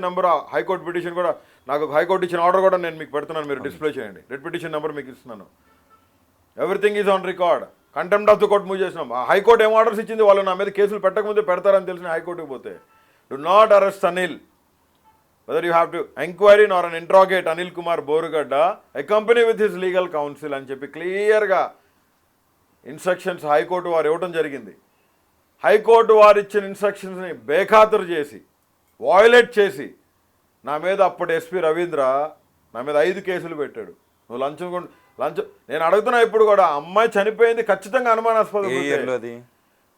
నెంబర్ హైకోర్టు పిటిషన్ కూడా నాకు హైకోర్టు ఇచ్చిన ఆర్డర్ కూడా నేను మీకు పెడుతున్నాను, మీరు డిస్ప్లే చేయండి. రెడ్ పిటిషన్ నెంబర్ మీకు ఇస్తున్నాను. Everything is on record. Contempt of the court move చేసినాం. హైకోర్టు ఏం ఆర్డర్స్ ఇచ్చింది, వాళ్ళు నా మీద కేసులు పెట్టకముందే పెడతారని తెలిసిన హైకోర్టుకి పోతే do not arrest Anil, whether you have to enquiry nor and interrogate Anil Kumar Borugadda accompany with his legal counsel అని చెప్పి క్లియర్గా ఇన్స్ట్రక్షన్స్ హైకోర్టు వారు ఇవ్వడం జరిగింది. హైకోర్టు వారు ఇచ్చిన ఇన్స్ట్రక్షన్స్ని బేఖాతరు చేసి వాయిలేట్ చేసి నా మీద అప్పటి ఎస్పీ రవీంద్ర నా మీద 5 కేసులు పెట్టాడు. నువ్వు లంచం నేను అడుగుతున్నా ఇప్పుడు కూడా, అమ్మాయి చనిపోయింది ఖచ్చితంగా అనుమానాస్పదం.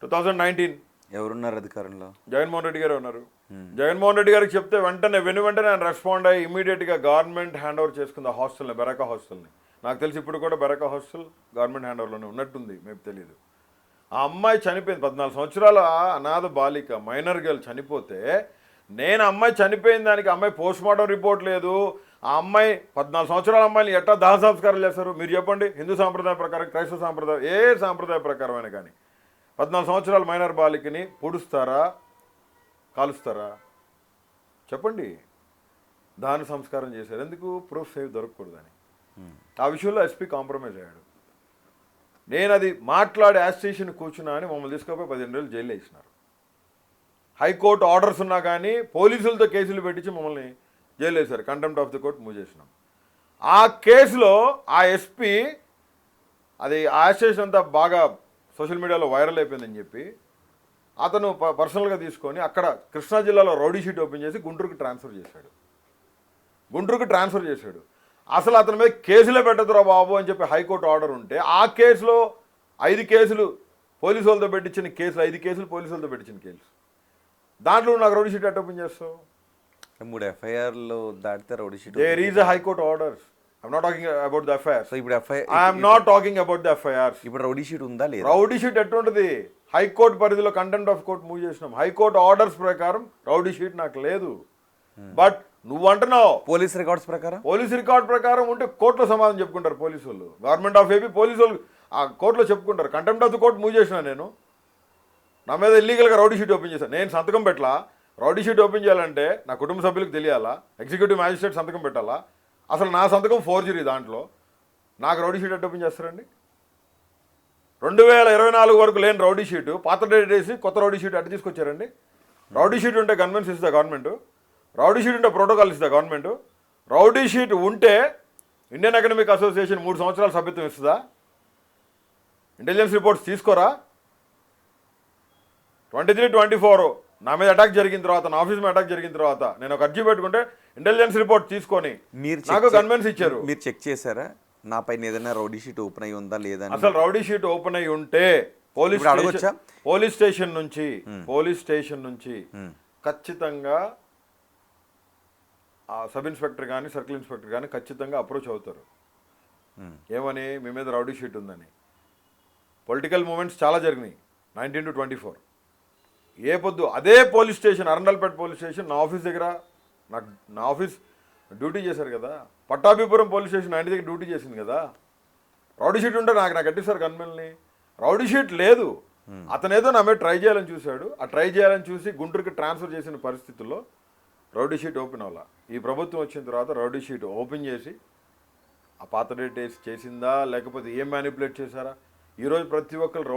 2019. ఎవరున్నారు అధికారంలో? జగన్మోహన్ రెడ్డి గారు ఉన్నారు. జగన్మోహన్ రెడ్డి గారికి చెప్తే వెంటనే ఆయన రెస్పాండ్ అయ్యి ఇమీడియట్గా గవర్నమెంట్ హ్యాండ్ ఓవర్ చేసుకుంది ఆ హాస్టల్ని, బెరకా హాస్టల్ని. నాకు తెలిసి ఇప్పుడు కూడా బెరకా హాస్టల్ గవర్నమెంట్ హ్యాండ్ ఓవర్లోనే ఉన్నట్టుంది, మేము తెలియదు. ఆ అమ్మాయి చనిపోయింది, 14 సంవత్సరాల అనాథ బాలిక మైనర్ గర్ల్ చనిపోతే, నేను అమ్మాయి చనిపోయిన దానికి అమ్మాయి పోస్ట్ మార్టం రిపోర్ట్ లేదు. ఆ అమ్మాయి 14 సంవత్సరాల అమ్మాయిని ఎట్లా దాహ సంస్కారాలు చేస్తారు మీరు చెప్పండి? హిందూ సాంప్రదాయం ప్రకారం, క్రైస్తవ సాంప్రదాయం, ఏ సాంప్రదాయ ప్రకారమైనా కానీ 14 సంవత్సరాల మైనర్ బాలికని పొడుస్తారా, కాలుస్తారా? చెప్పండి. దాని సంస్కారం చేశారు. ఎందుకు? ప్రూఫ్ సేవ్ దొరకకూడదని. ఆ విషయంలో ఎస్పీ కాంప్రమైజ్ అయ్యాడు. నేను అది మాట్లాడి యాజిటేషన్ కూర్చున్నా అని మమ్మల్ని తీసుకుపోయి 15 రోజులు జైల్లో వేసినారు. హైకోర్టు ఆర్డర్స్ ఉన్నా కానీ పోలీసులతో కేసులు పెట్టించి మమ్మల్ని జైలు వేశారు. Contempt of the court move చేసినాం. ఆ కేసులో ఆ ఎస్పీ అది ఆ యాజిటేషన్ అంతా బాగా సోషల్ మీడియాలో వైరల్ అయిపోయిందని చెప్పి అతను పర్సనల్గా తీసుకొని అక్కడ కృష్ణా జిల్లాలో రౌడీ షీట్ ఓపెన్ చేసి గుంటూరుకి ట్రాన్స్ఫర్ చేశాడు. అసలు అతని మీద కేసులే పెట్టదురా బాబు అని చెప్పి హైకోర్టు ఆర్డర్ ఉంటే, ఆ కేసులో 5 కేసులు పోలీసు వాళ్ళతో పెట్టించిన కేసులు, 5 కేసులు పోలీసు వాళ్ళతో పెట్టించిన కేసులు. దాంట్లో నాకు రౌడీ షీట్ ఎట్లా ఓపెన్ చేస్తావు? 3 FIRలు దాటితే rowdy sheet. There is a high court orders. I'm not talking about the FIR. So ఇప్పుడు I'm not talking about the FIR. ఇప్పుడు రౌడీ షీట్ ఉందా లేదా? రౌడీ షీట్ ఎట్లుంటుంది? హైకోర్టు పరిధిలో కంటెంప్ట్ ఆఫ్ కోర్ట్ మూవ్ చేసినాం. హైకోర్టు ఆర్డర్స్ ప్రకారం రౌడీ షీట్ నాకు లేదు. బట్ నువ్వు అంటున్నావు పోలీస్ రికార్డ్స్ ప్రకారం. పోలీస్ రికార్డ్ ప్రకారం ఉంటే కోర్టులో సమాధానం చెప్పుకుంటారు పోలీసు వాళ్ళు. గవర్నమెంట్ ఆఫ్ ఏపీ పోలీసు వాళ్ళు ఆ కోర్టులో చెప్పుకుంటారు. Contempt of the court move చేసిన నేను, నా మీద ఇల్లీగల్గా రౌడీ షీట్ ఓపెన్ చేశాను. నేను సంతకం పెట్టలా. రౌడీ షీట్ ఓపెన్ చేయాలంటే నా కుటుంబ సభ్యులకు తెలియాలా, ఎగ్జిక్యూటివ్ మ్యాజిస్ట్రేట్ సంతకం పెట్టాలా? అసలు నా సంతకం ఫోర్జరీ. దాంట్లో నాకు రౌడీ షీట్ ఎట్ ఓపెన్ చేస్తారండి? 2024 వరకు లేని రౌడీ షీటు పాత డేట్ వేసి కొత్త రౌడీ షీట్ అటు తీసుకొచ్చారండి. రౌడీ షీట్ ఉంటే కన్వెన్స్ ఇస్తుందా గవర్నమెంట్? రౌడీ షీట్ ఉంటే ప్రోటోకాల్ ఇస్తుందా గవర్నమెంట్? రౌడీ షీట్ ఉంటే ఇండియన్ అకాడమిక్ అసోసియేషన్ 3 సంవత్సరాల సభ్యత్వం ఇస్తుందా? ఇంటెలిజెన్స్ రిపోర్ట్స్ తీసుకోరా? 23-24 నా మీద అటాక్ జరిగిన తర్వాత, నా ఆఫీస్ మీద అటాక్ జరిగిన తర్వాత నేను ఒక అర్జీ పెట్టుకుంటే ఇంటెలిజెన్స్ రిపోర్ట్ తీసుకొని నాకు కన్వెన్స్ ఇచ్చారు. మీరు చెక్ చేశారా నా పైన ఏదైనా రౌడీ షీట్ ఓపెన్ అయ్యి ఉందా లేదా? అసలు రౌడీ షీట్ ఓపెన్ అయ్యి ఉంటే పోలీస్ స్టేషన్ నుంచి ఖచ్చితంగా ఆ సబ్ ఇన్స్పెక్టర్ కానీ సర్కిల్ ఇన్స్పెక్టర్ కానీ ఖచ్చితంగా అప్రోచ్ అవుతారు. ఏమని? మీ మీద రౌడీ షీట్ ఉందని. పొలిటికల్ మూమెంట్స్ చాలా జరిగినాయి 19-24. ఏ పొద్దు అదే police station, Arundelpet police station నా ఆఫీస్ దగ్గర నా ఆఫీస్ డ్యూటీ చేశారు కదా. పట్టాభిపురం పోలీస్ స్టేషన్ 90 దగ్గర డ్యూటీ చేసింది కదా. రౌడీ షీట్ ఉంటే నాకు కట్టిస్తారు గన్మెన్ని. రౌడీ షీట్ లేదు. అతను ఏదో నా మీద ట్రై చేయాలని చూశాడు. ఆ ట్రై చేయాలని చూసి గుంటూరుకి ట్రాన్స్ఫర్ చేసిన పరిస్థితుల్లో రౌడీ షీట్ ఓపెన్ అవ్వాల. ఈ ప్రభుత్వం వచ్చిన తర్వాత రౌడీ షీట్ ఓపెన్ చేసి ఆ పాత డేట్ వేసి చేసిందా లేకపోతే ఏం మ్యానిపులేట్ చేశారా? ఈరోజు ప్రతి ఒక్కరు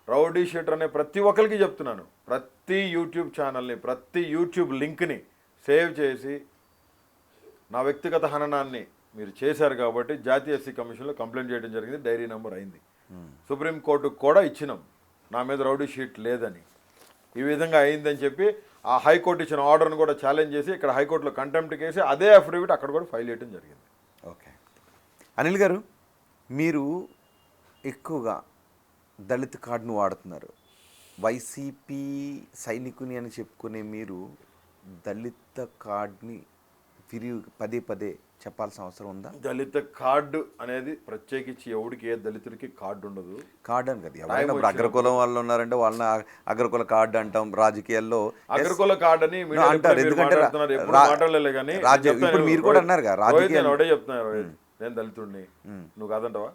రౌడీ షీటర్ అనే ప్రతి ఒక్కరికి చెప్తున్నాను, ప్రతి యూట్యూబ్ ఛానల్ని, ప్రతి యూట్యూబ్ లింక్ని సేవ్ చేసి నా వ్యక్తిగత హననాన్ని మీరు చేశారు కాబట్టి జాతీయ ఎస్సీ కమిషన్లో కంప్లైంట్ చేయడం జరిగింది. డైరీ నెంబర్ అయింది. సుప్రీంకోర్టుకు కూడా ఇచ్చినాం నా మీద రౌడీ షీట్ లేదని. ఈ విధంగా అయిందని చెప్పి ఆ హైకోర్టు ఇచ్చిన ఆర్డర్ను కూడా ఛాలెంజ్ చేసి ఇక్కడ హైకోర్టులో కంటెంప్ట్ కేసి అదే అఫిడవిట్ అక్కడ కూడా ఫైల్ చేయడం జరిగింది. ఓకే అనిల్ గారు, మీరు ఎక్కువగా దళిత్ కార్డును వాడుతున్నారు. వైసీపీ సైనికుని అని చెప్పుకునే మీరు దళిత కార్డుని పదే చెప్పాల్సిన అవసరం ఉందా? దళిత కార్డు అనేది ప్రత్యేకించి ఎవడికి ఏ దళితుడికి కార్డు ఉండదు. కార్డు అని కదా, ఎవరైనా అగ్రకులం వాళ్ళు ఉన్నారంటే వాళ్ళని అగ్రకుల కార్డు అంటాం. రాజకీయాల్లో అగ్రకుల కార్డు అని అంటారు. ఎందుకంటే ఇప్పుడు మీరు కూడా అన్నారు కదా, రాజకీయాలు ఒకటే చెప్తున్నారు, నేను దళితుడిని, నువ్వు కాదంటావా?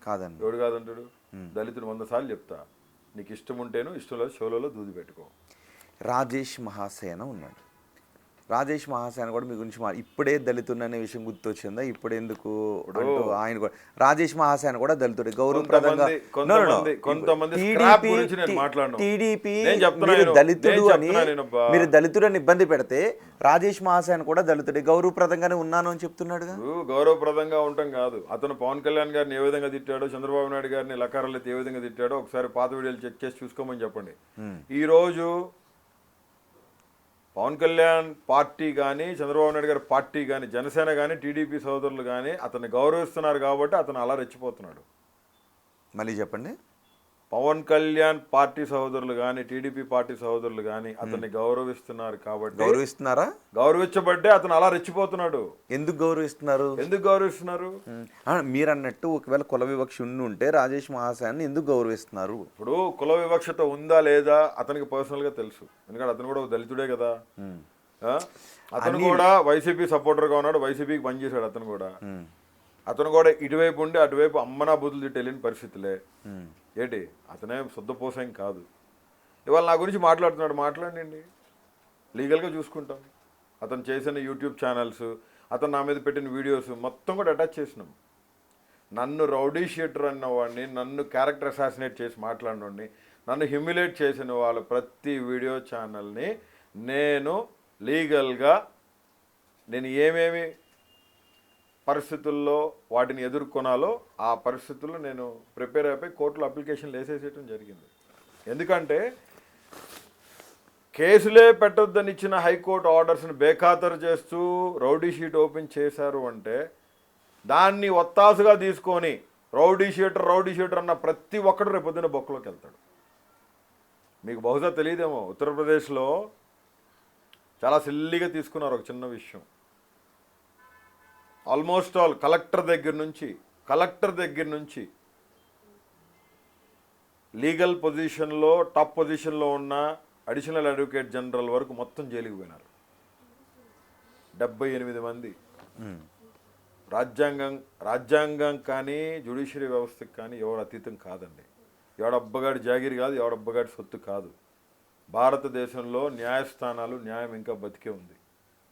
కాదండి. ఎవడు కాదంటాడు? దళితుడు 100 సార్లు చెప్తా, నీకు ఇష్టం ఉంటేను, ఇష్టం లేదు షోలలో దూది పెట్టుకో. రాజేష్ మహాసేన ఉన్నాడు. రాజేష్ మహాసేన కూడా మీ గురించి ఇప్పుడే దళితుడు అనే విషయం గుర్తొచ్చిందా? ఇప్పుడు ఎందుకు అంటూ ఆయన కూడా రాజేష్ మహాసేన కూడా దళితుడే గౌరవప్రదంగా టీడీపీ మీరు దళితుడు అని ఇబ్బంది పెడితే రాజేష్ మహాసేన కూడా దళితుడే గౌరవప్రదంగానే ఉన్నాను అని చెప్తున్నాడుగా. గౌరవప్రదంగా ఉండటం కాదు, అతను పవన్ కళ్యాణ్ గారిని ఏ విధంగా తిట్టాడో, చంద్రబాబు నాయుడు గారిని లకారాలైతే ఏ విధంగా తిట్టాడో ఒకసారి పాత వీడియోలు చెక్ చేసి చూసుకోమని చెప్పండి. ఈ రోజు పవన్ కళ్యాణ్ పార్టీ కానీ, చంద్రబాబు నాయుడు గారి పార్టీ కానీ, జనసేన కానీ, టీడీపీ సోదరులు కానీ అతన్ని గౌరవిస్తున్నారు కాబట్టి అతను అలా రెచ్చిపోతున్నాడు. మళ్ళీ చెప్పండి. పవన్ కళ్యాణ్ పార్టీ సహోదరులు కానీ, టీడీపీ పార్టీ సహోదరులు కానీ అతన్ని గౌరవిస్తున్నారు కాబట్టి, గౌరవిస్తున్నారా? గౌరవించబట్టే అతను అలా రెచ్చిపోతున్నాడు. ఎందుకు గౌరవిస్తున్నారు? మీరు అన్నట్టు ఒకవేళ కుల వివక్ష ఉంటే రాజేష్ మహాసేన ఎందుకు గౌరవిస్తున్నారు? ఇప్పుడు కుల వివక్షత ఉందా లేదా అతనికి పర్సనల్ గా తెలుసు, ఎందుకంటే అతను కూడా దళితుడే కదా. అతను కూడా వైసీపీ సపోర్టర్ గా ఉన్నాడు, వైసీపీకి పనిచేశాడు. అతను కూడా ఇటువైపు ఉండి అటువైపు అమ్మనా బుద్ధులు తిట్టి వెళ్ళిన పరిస్థితులే. ఏంటి అతనే శుద్ధపోసం కాదు. ఇవాళ నా గురించి మాట్లాడుతున్నాడు, మాట్లాడండి, లీగల్గా చూసుకుంటాం. అతను చేసిన యూట్యూబ్ ఛానల్స్, అతను నా మీద పెట్టిన వీడియోస్ మొత్తం కూడా అటాచ్ చేసినాం. నన్ను రౌడీ షీటర్ అన్న వాడిని, నన్ను క్యారెక్టర్ అసాసినేట్ చేసి మాట్లాడినోడిని, నన్ను హ్యూమిలేట్ చేసిన వాళ్ళ ప్రతి వీడియో ఛానల్ని నేను లీగల్గా నేను ఏమేమి పరిస్థితుల్లో వాటిని ఎదుర్కొనాలో ఆ పరిస్థితుల్లో నేను ప్రిపేర్ అయిపోయి కోర్టులో అప్లికేషన్లు వేసేసేయడం జరిగింది. ఎందుకంటే కేసులే పెట్టొద్దని ఇచ్చిన హైకోర్టు ఆర్డర్స్ని బేఖాతరు చేస్తూ రౌడీ షీట్ ఓపెన్ చేశారు అంటే దాన్ని ఒత్తాసుగా తీసుకొని రౌడీ షీటర్ అన్న ప్రతి ఒక్కడు రేపొద్దున బొక్కలోకి వెళ్తాడు. మీకు బహుశా తెలియదేమో, ఉత్తరప్రదేశ్లో చాలా సిల్లిగా తీసుకున్నారు ఒక చిన్న విషయం. ఆల్మోస్ట్ ఆల్ కలెక్టర్ దగ్గర నుంచి లీగల్ పొజిషన్లో టాప్ పొజిషన్లో ఉన్న అడిషనల్ అడ్వకేట్ జనరల్ వరకు మొత్తం జైలుకి పోయినారు. 78 మంది. రాజ్యాంగం కానీ జ్యుడిషియరీ వ్యవస్థకి కానీ ఎవరు అతీతం కాదండి. ఎవడబ్బగాడి జాగిరి కాదు, ఎవడబ్బగాడి సొత్తు కాదు. భారతదేశంలో న్యాయస్థానాలు, న్యాయం ఇంకా బతికే ఉంది.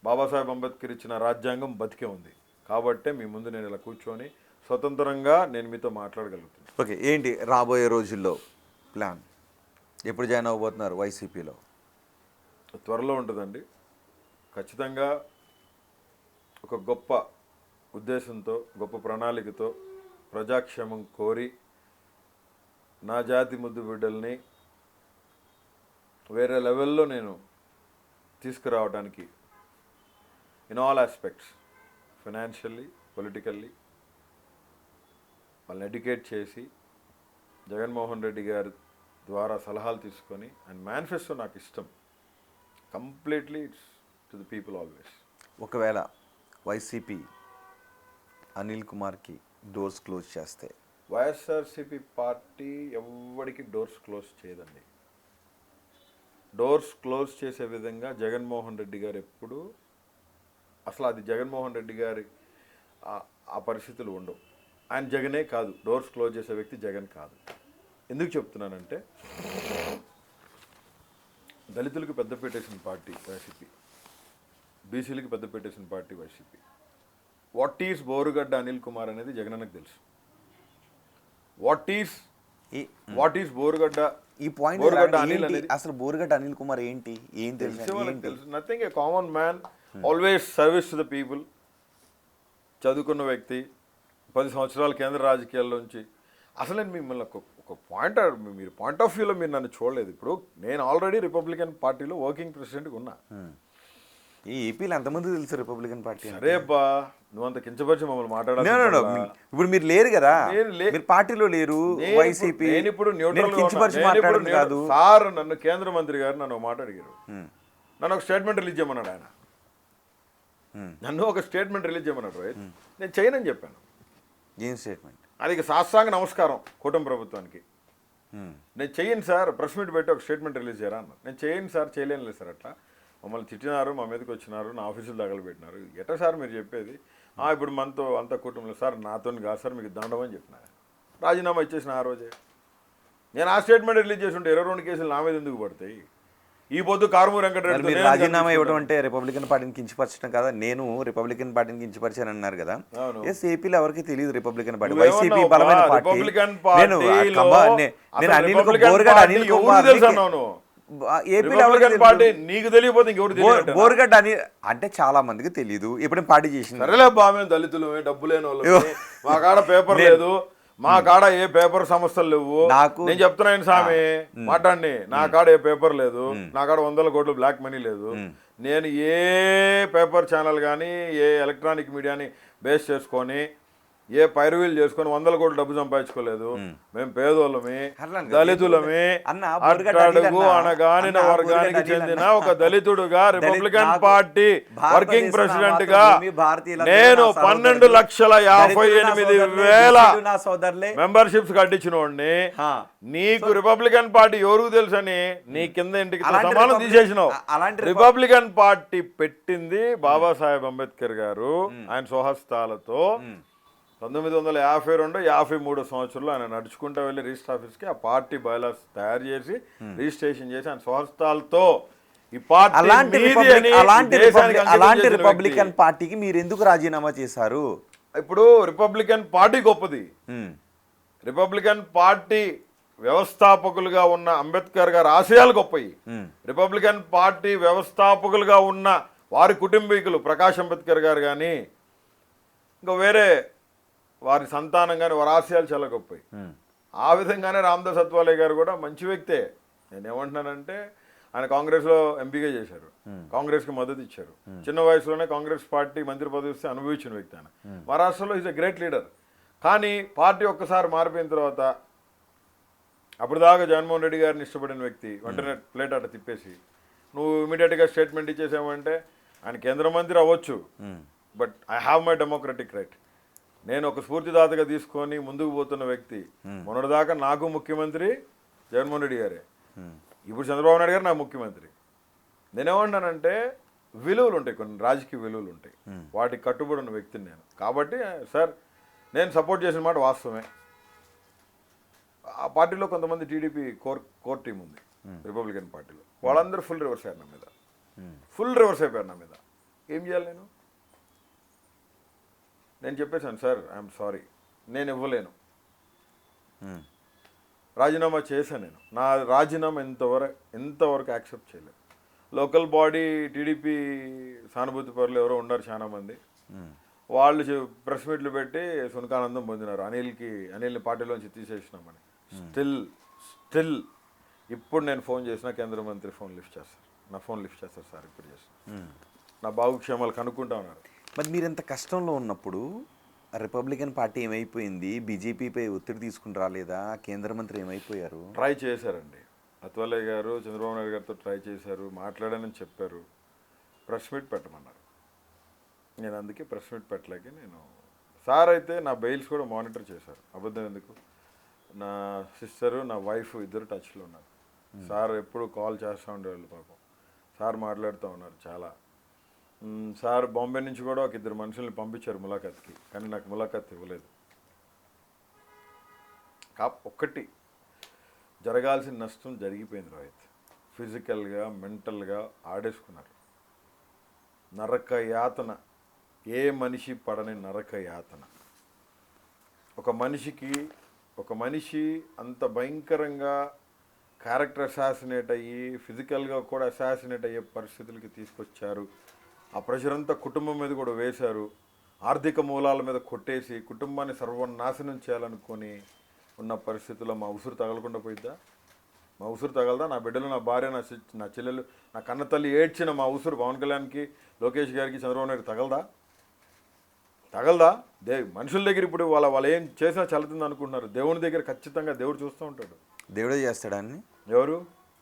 బాబాసాహెబ్ అంబేద్కర్ ఇచ్చిన రాజ్యాంగం బతికే ఉంది. కాబట్టే మీ ముందు నేను ఇలా కూర్చొని స్వతంత్రంగా నేను మీతో మాట్లాడగలుగుతున్నాను. ఓకే, ఏంటి రాబోయే రోజుల్లో ప్లాన్? ఎప్పుడు జాయిన్ అవ్వబోతున్నారు వైసీపీలో? త్వరలో ఉంటుందండి. ఖచ్చితంగా ఒక గొప్ప ఉద్దేశంతో, గొప్ప ప్రణాళికతో, ప్రజాక్షేమం కోరి నా జాతి ముద్దు బిడ్డల్ని వేరే లెవెల్లో నేను తీసుకురావడానికి in all aspects, financially, politically వాళ్ళని ఎడ్యుకేట్ చేసి జగన్మోహన్ రెడ్డి గారి ద్వారా సలహాలు తీసుకొని అండ్ మేనిఫెస్టో నాకు ఇష్టం. Completely it's to the people always. ఒకవేళ వైసీపీ అనిల్ కుమార్కి డోర్స్ క్లోజ్ చేస్తే? వైఎస్ఆర్సీపీ పార్టీ ఎవరికి డోర్స్ క్లోజ్ చేయదండి. డోర్స్ క్లోజ్ చేసే విధంగా జగన్మోహన్ రెడ్డి గారు ఎప్పుడు, అసలు అది జగన్మోహన్ రెడ్డి గారి ఆ పరిస్థితులు ఉండవు. ఆయన జగనే కాదు, డోర్స్ క్లోజ్ చేసే వ్యక్తి జగన్ కాదు. ఎందుకు చెప్తున్నానంటే దళితులకు పెద్ద పెట్టేసిన పార్టీ వైసీపీ, బీసీలకు పెద్ద పెట్టేసిన party YCP. What is Borugadda Anil Kumar అనేది జగనన్నకు తెలుసు. వాట్ ఈస్ బోరుగడ్డ, ఈ పాయింట్ అసలు బోరుగడ్డ అనిల్ కుమార్ ఏంటి, ఏం తెలుసు? Nothing, a common man, always service to the people. చదువుకున్న వ్యక్తి, 10 సంవత్సరాల కేంద్ర రాజకీయాల్లోంచి. అసలు నేను మిమ్మల్ని ఒక మీరు పాయింట్ ఆఫ్ వ్యూలో మీరు నన్ను చూడలేదు. ఇప్పుడు నేను ఆల్రెడీ రిపబ్లికన్ పార్టీలో వర్కింగ్ ప్రెసిడెంట్గా ఉన్నా. ఈ ఏపీలో ఎంతమంది తెలుసు రిపబ్లికన్ పార్టీ? అరే అబ్బా, నువ్వు అంత కించపరిచి మమ్మల్ని మాట్లాడాలి. ఇప్పుడు మీరు లేరు కదా, మీరు పార్టీలో లేరు. వైసీపీ నేను ఇప్పుడు కాదు సార్. నన్ను కేంద్ర మంత్రి గారు నన్ను ఒక మాట అడిగారు. నన్ను ఒక స్టేట్మెంట్ రిలీజ్ చేయమన్నాడు ఆయన. నన్ను ఒక స్టేట్మెంట్ రిలీజ్ చేయమన్నాడు. నేను చేయనని చెప్పాను. ఏం స్టేట్మెంట్? అది సాష్టాంగ నమస్కారం కూటమి ప్రభుత్వానికి. నేను చెయ్యను సార్, ప్రెస్ మీట్ పెట్టి ఒక స్టేట్మెంట్ రిలీజ్ చేయరా అన్నారు. నేను చేయను సార్, చేయలేను లేదు సార్. అట్లా మమ్మల్ని తిట్టినారు, మా మీదకి వచ్చినారు, నా ఆఫీసులు తగలబెట్టినారు. ఎట్లా సార్ మీరు చెప్పేది? ఇప్పుడు మనతో అంత కుటుంబంలో సార్, నాతో కాదు సార్, మీకు దండం అని చెప్పినారు. రాజీనామా ఇచ్చేసిన ఆ రోజే. నేను ఆ స్టేట్మెంట్ రిలీజ్ చేసి ఉంటే 22 కేసులు నా మీద ఎందుకు పడతాయి? ఈ పొద్దు కారుమూరి మరి వెంకటరెడ్డి మీరు రాజీనామా ఇవ్వడం అంటే రిపబ్లికన్ పార్టీని కించపరచడం కదా. నేను రిపబ్లికన్ పార్టీని కించపరిచాను అన్నారు కదా. ఎస్, ఏపీలో ఎవరికి తెలియదు రిపబ్లికన్ పార్టీ. వైసీపీ బలమైన పార్టీ. రిపబ్లికన్ నేను బోరుగడ్డ అనిల్ కుమార్ ఏపీలో పార్టీ నీకు తెలియకపోతే ఇంకెవరు తెలియదు. బోరుగడ్డ అనిల్ అంటే చాలా మందికి తెలియదు. ఎప్పుడైనా పార్టీ చేసింది. సరేలే బామే, దళితులు డబ్బు లేని వాళ్ళు, మా కాడ పేపర్ లేదు, మా కాడ ఏ పేపర్ సంస్థలు లేవు. నేను చెప్తున్నాను స్వామి, మాట్లాడి, నా కాడ ఏ పేపర్ లేదు, నా కాడ 100 కోట్లు బ్లాక్ మనీ లేదు. నేను ఏ పేపర్ ఛానల్ కానీ ఏ ఎలక్ట్రానిక్ మీడియాని బేస్ చేసుకొని ఏ పైరువీలు చేసుకొని 100 కోట్లు డబ్బు సంపాదించుకోలేదు. మేము పేదోళ్ళమే, దళితులమే, అట్టడుగు అనగానిన వర్గానికి చెందిన ఒక దళితుడుగా రిపబ్లికన్ పార్టీ వర్కింగ్ ప్రెసిడెంట్ గా నేను 12,58,000 మెంబర్షిప్స్ కట్టించిన వాడిని. నీకు రిపబ్లికన్ పార్టీ ఎవరికి తెలుసని నీ కింద ఇంటికి సమానం తీసేసినావు. రిపబ్లికన్ పార్టీ పెట్టింది బాబాసాహెబ్ అంబేద్కర్ గారు ఆయన స్వహస్తాలతో 1952-53 సంవత్సరంలో ఆయన నడుచుకుంటూ వెళ్ళి రిజిస్టర్ ఆఫీస్కి ఆ పార్టీ బైలాస్ తయారు చేసి రిజిస్ట్రేషన్ చేసి ఆయన స్వహస్తాలతో ఈ పార్టీ అలాంటి రిపబ్లికన్ పార్టీకి మీరు ఎందుకు రాజీనామా చేశారు? ఇప్పుడు రిపబ్లికన్ పార్టీ గొప్పది. రిపబ్లికన్ పార్టీ వ్యవస్థాపకులుగా ఉన్న అంబేద్కర్ గారి ఆశయాలు గొప్పవి. రిపబ్లికన్ పార్టీ వ్యవస్థాపకులుగా ఉన్న వారి కుటుంబీకులు ప్రకాష్ అంబేద్కర్ గారు కానీ ఇంకా వేరే వారి సంతానం కానీ వారి ఆశయాలు చాలా గొప్పవి. ఆ విధంగానే రామదాస్ అత్వాలే గారు కూడా మంచి వ్యక్తే. నేను ఏమంటున్నానంటే ఆయన కాంగ్రెస్లో ఎంపీగా చేశారు, కాంగ్రెస్కి మద్దతు ఇచ్చారు. చిన్న వయసులోనే కాంగ్రెస్ పార్టీ మంత్రి పదవి ఇస్తే అనుభవించిన వ్యక్తి ఆయన. మహారాష్ట్రలో ఈజ్ ఎ గ్రేట్ లీడర్. కానీ పార్టీ ఒక్కసారి మారిపోయిన తర్వాత అప్పుడు దాకా జగన్మోహన్ రెడ్డి గారిని ఇష్టపడిన వ్యక్తి వెంటనే ప్లేట్ అట్ట తిప్పేసి నువ్వు ఇమీడియట్గా స్టేట్మెంట్ ఇచ్చేసామంటే ఆయన కేంద్ర మంత్రి అవ్వచ్చు, but I have my democratic right. నేను ఒక స్ఫూర్తిదాతగా తీసుకొని ముందుకు పోతున్న వ్యక్తి. మొన్నటిదాకా నాకు ముఖ్యమంత్రి జగన్మోహన్ రెడ్డి గారే, ఇప్పుడు చంద్రబాబు నాయుడు గారు నా ముఖ్యమంత్రి. నేనేమంటానంటే విలువలు ఉంటాయి, కొన్ని రాజకీయ విలువలు ఉంటాయి, వాటికి కట్టుబడి ఉన్న వ్యక్తిని నేను. కాబట్టి సార్ నేను సపోర్ట్ చేసిన మాట వాస్తవమే. ఆ పార్టీలో కొంతమంది టీడీపీ కోర్ టీం ఉంది రిపబ్లికన్ పార్టీలో, వాళ్ళందరూ ఫుల్ రివర్స్ అయ్యారు నా మీద, ఫుల్ రివర్స్ అయిపోయారు నా మీద. ఏం చేయాలి నేను చెప్పేశాను, సార్ ఐఎమ్ సారీ, నేను ఇవ్వలేను, రాజీనామా చేశాను. నేను నా రాజీనామా ఎంతవరకు యాక్సెప్ట్ చేయలేదు. లోకల్ బాడీ టీడీపీ సానుభూతి పరులు ఎవరో ఉన్నారు చాలామంది, వాళ్ళు ప్రెస్ మీట్లు పెట్టి సునకానందం పొందినారు అనిల్ని పార్టీలోంచి తీసేసినామని. స్టిల్ ఇప్పుడు నేను ఫోన్ చేసినా కేంద్ర మంత్రి ఫోన్ లిఫ్ట్ చేస్తారు, నా ఫోన్ లిఫ్ట్ చేస్తారు సార్, ఇప్పుడు చేస్తాను, నా బాగుక్షేమాలు కనుక్కుంటా ఉన్నారు. మరి మీరు ఎంత కష్టంలో ఉన్నప్పుడు రిపబ్లికన్ పార్టీ ఏమైపోయింది? బీజేపీపై ఒత్తిడి తీసుకుని రాలేదా? కేంద్ర మంత్రి ఏమైపోయారు? ట్రై చేశారండి, అత్వాలే గారు చంద్రబాబు నాయుడు గారితో ట్రై చేశారు, మాట్లాడానని చెప్పారు, ప్రెస్ మీట్ పెట్టమన్నారు. నేను అందుకే ప్రెస్ మీట్ పెట్టలేక నేను సార్ అయితే నా బెయిల్స్ కూడా మానిటర్ చేశారు. అబద్ధం ఎందుకు, నా సిస్టరు నా వైఫ్ ఇద్దరు టచ్లో ఉన్నారు. సార్ ఎప్పుడు కాల్ చేస్తూ ఉండేవాళ్ళు, పాపం సార్ మాట్లాడుతూ ఉన్నారు చాలా. సార్ బాంబే నుంచి కూడా ఒక 2 మనుషుల్ని పంపించారు ములాఖాత్కి, కానీ నాకు ములాఖాత్ ఇవ్వలేదు. ఒక్కటి జరగాల్సిన నష్టం జరిగిపోయింది రోహిత్. ఫిజికల్గా మెంటల్గా ఆడేసుకున్నారు. నరక యాతన, ఏ మనిషి పడని నరక యాతన. ఒక మనిషి అంత భయంకరంగా క్యారెక్టర్ అసాసినేట్ అయ్యి ఫిజికల్గా కూడా అసాసినేట్ అయ్యే పరిస్థితులకి తీసుకొచ్చారు. ఆ ప్రెషర్ అంతా కుటుంబం మీద కూడా వేశారు. ఆర్థిక మూలాల మీద కొట్టేసి కుటుంబాన్ని సర్వనాశనం చేయాలనుకొని ఉన్న పరిస్థితుల్లో మా ఉసురు తగలకుండా పోయిద్దా? మా ఉసురు తగలదా? నా బిడ్డలు, నా భార్య, నా చెల్లెలు, నా కన్న తల్లి ఏడ్చిన మా ఉసురు పవన్ కళ్యాణ్కి, లోకేష్ గారికి, చంద్రబాబు నాయుడు తగలదా? మనుషుల దగ్గర ఇప్పుడు వాళ్ళు ఏం చేసినా చల్లుతుంది అనుకుంటున్నారు. దేవుని దగ్గర ఖచ్చితంగా దేవుడు చూస్తూ ఉంటాడు. దేవుడే చేస్తాడని, ఎవరు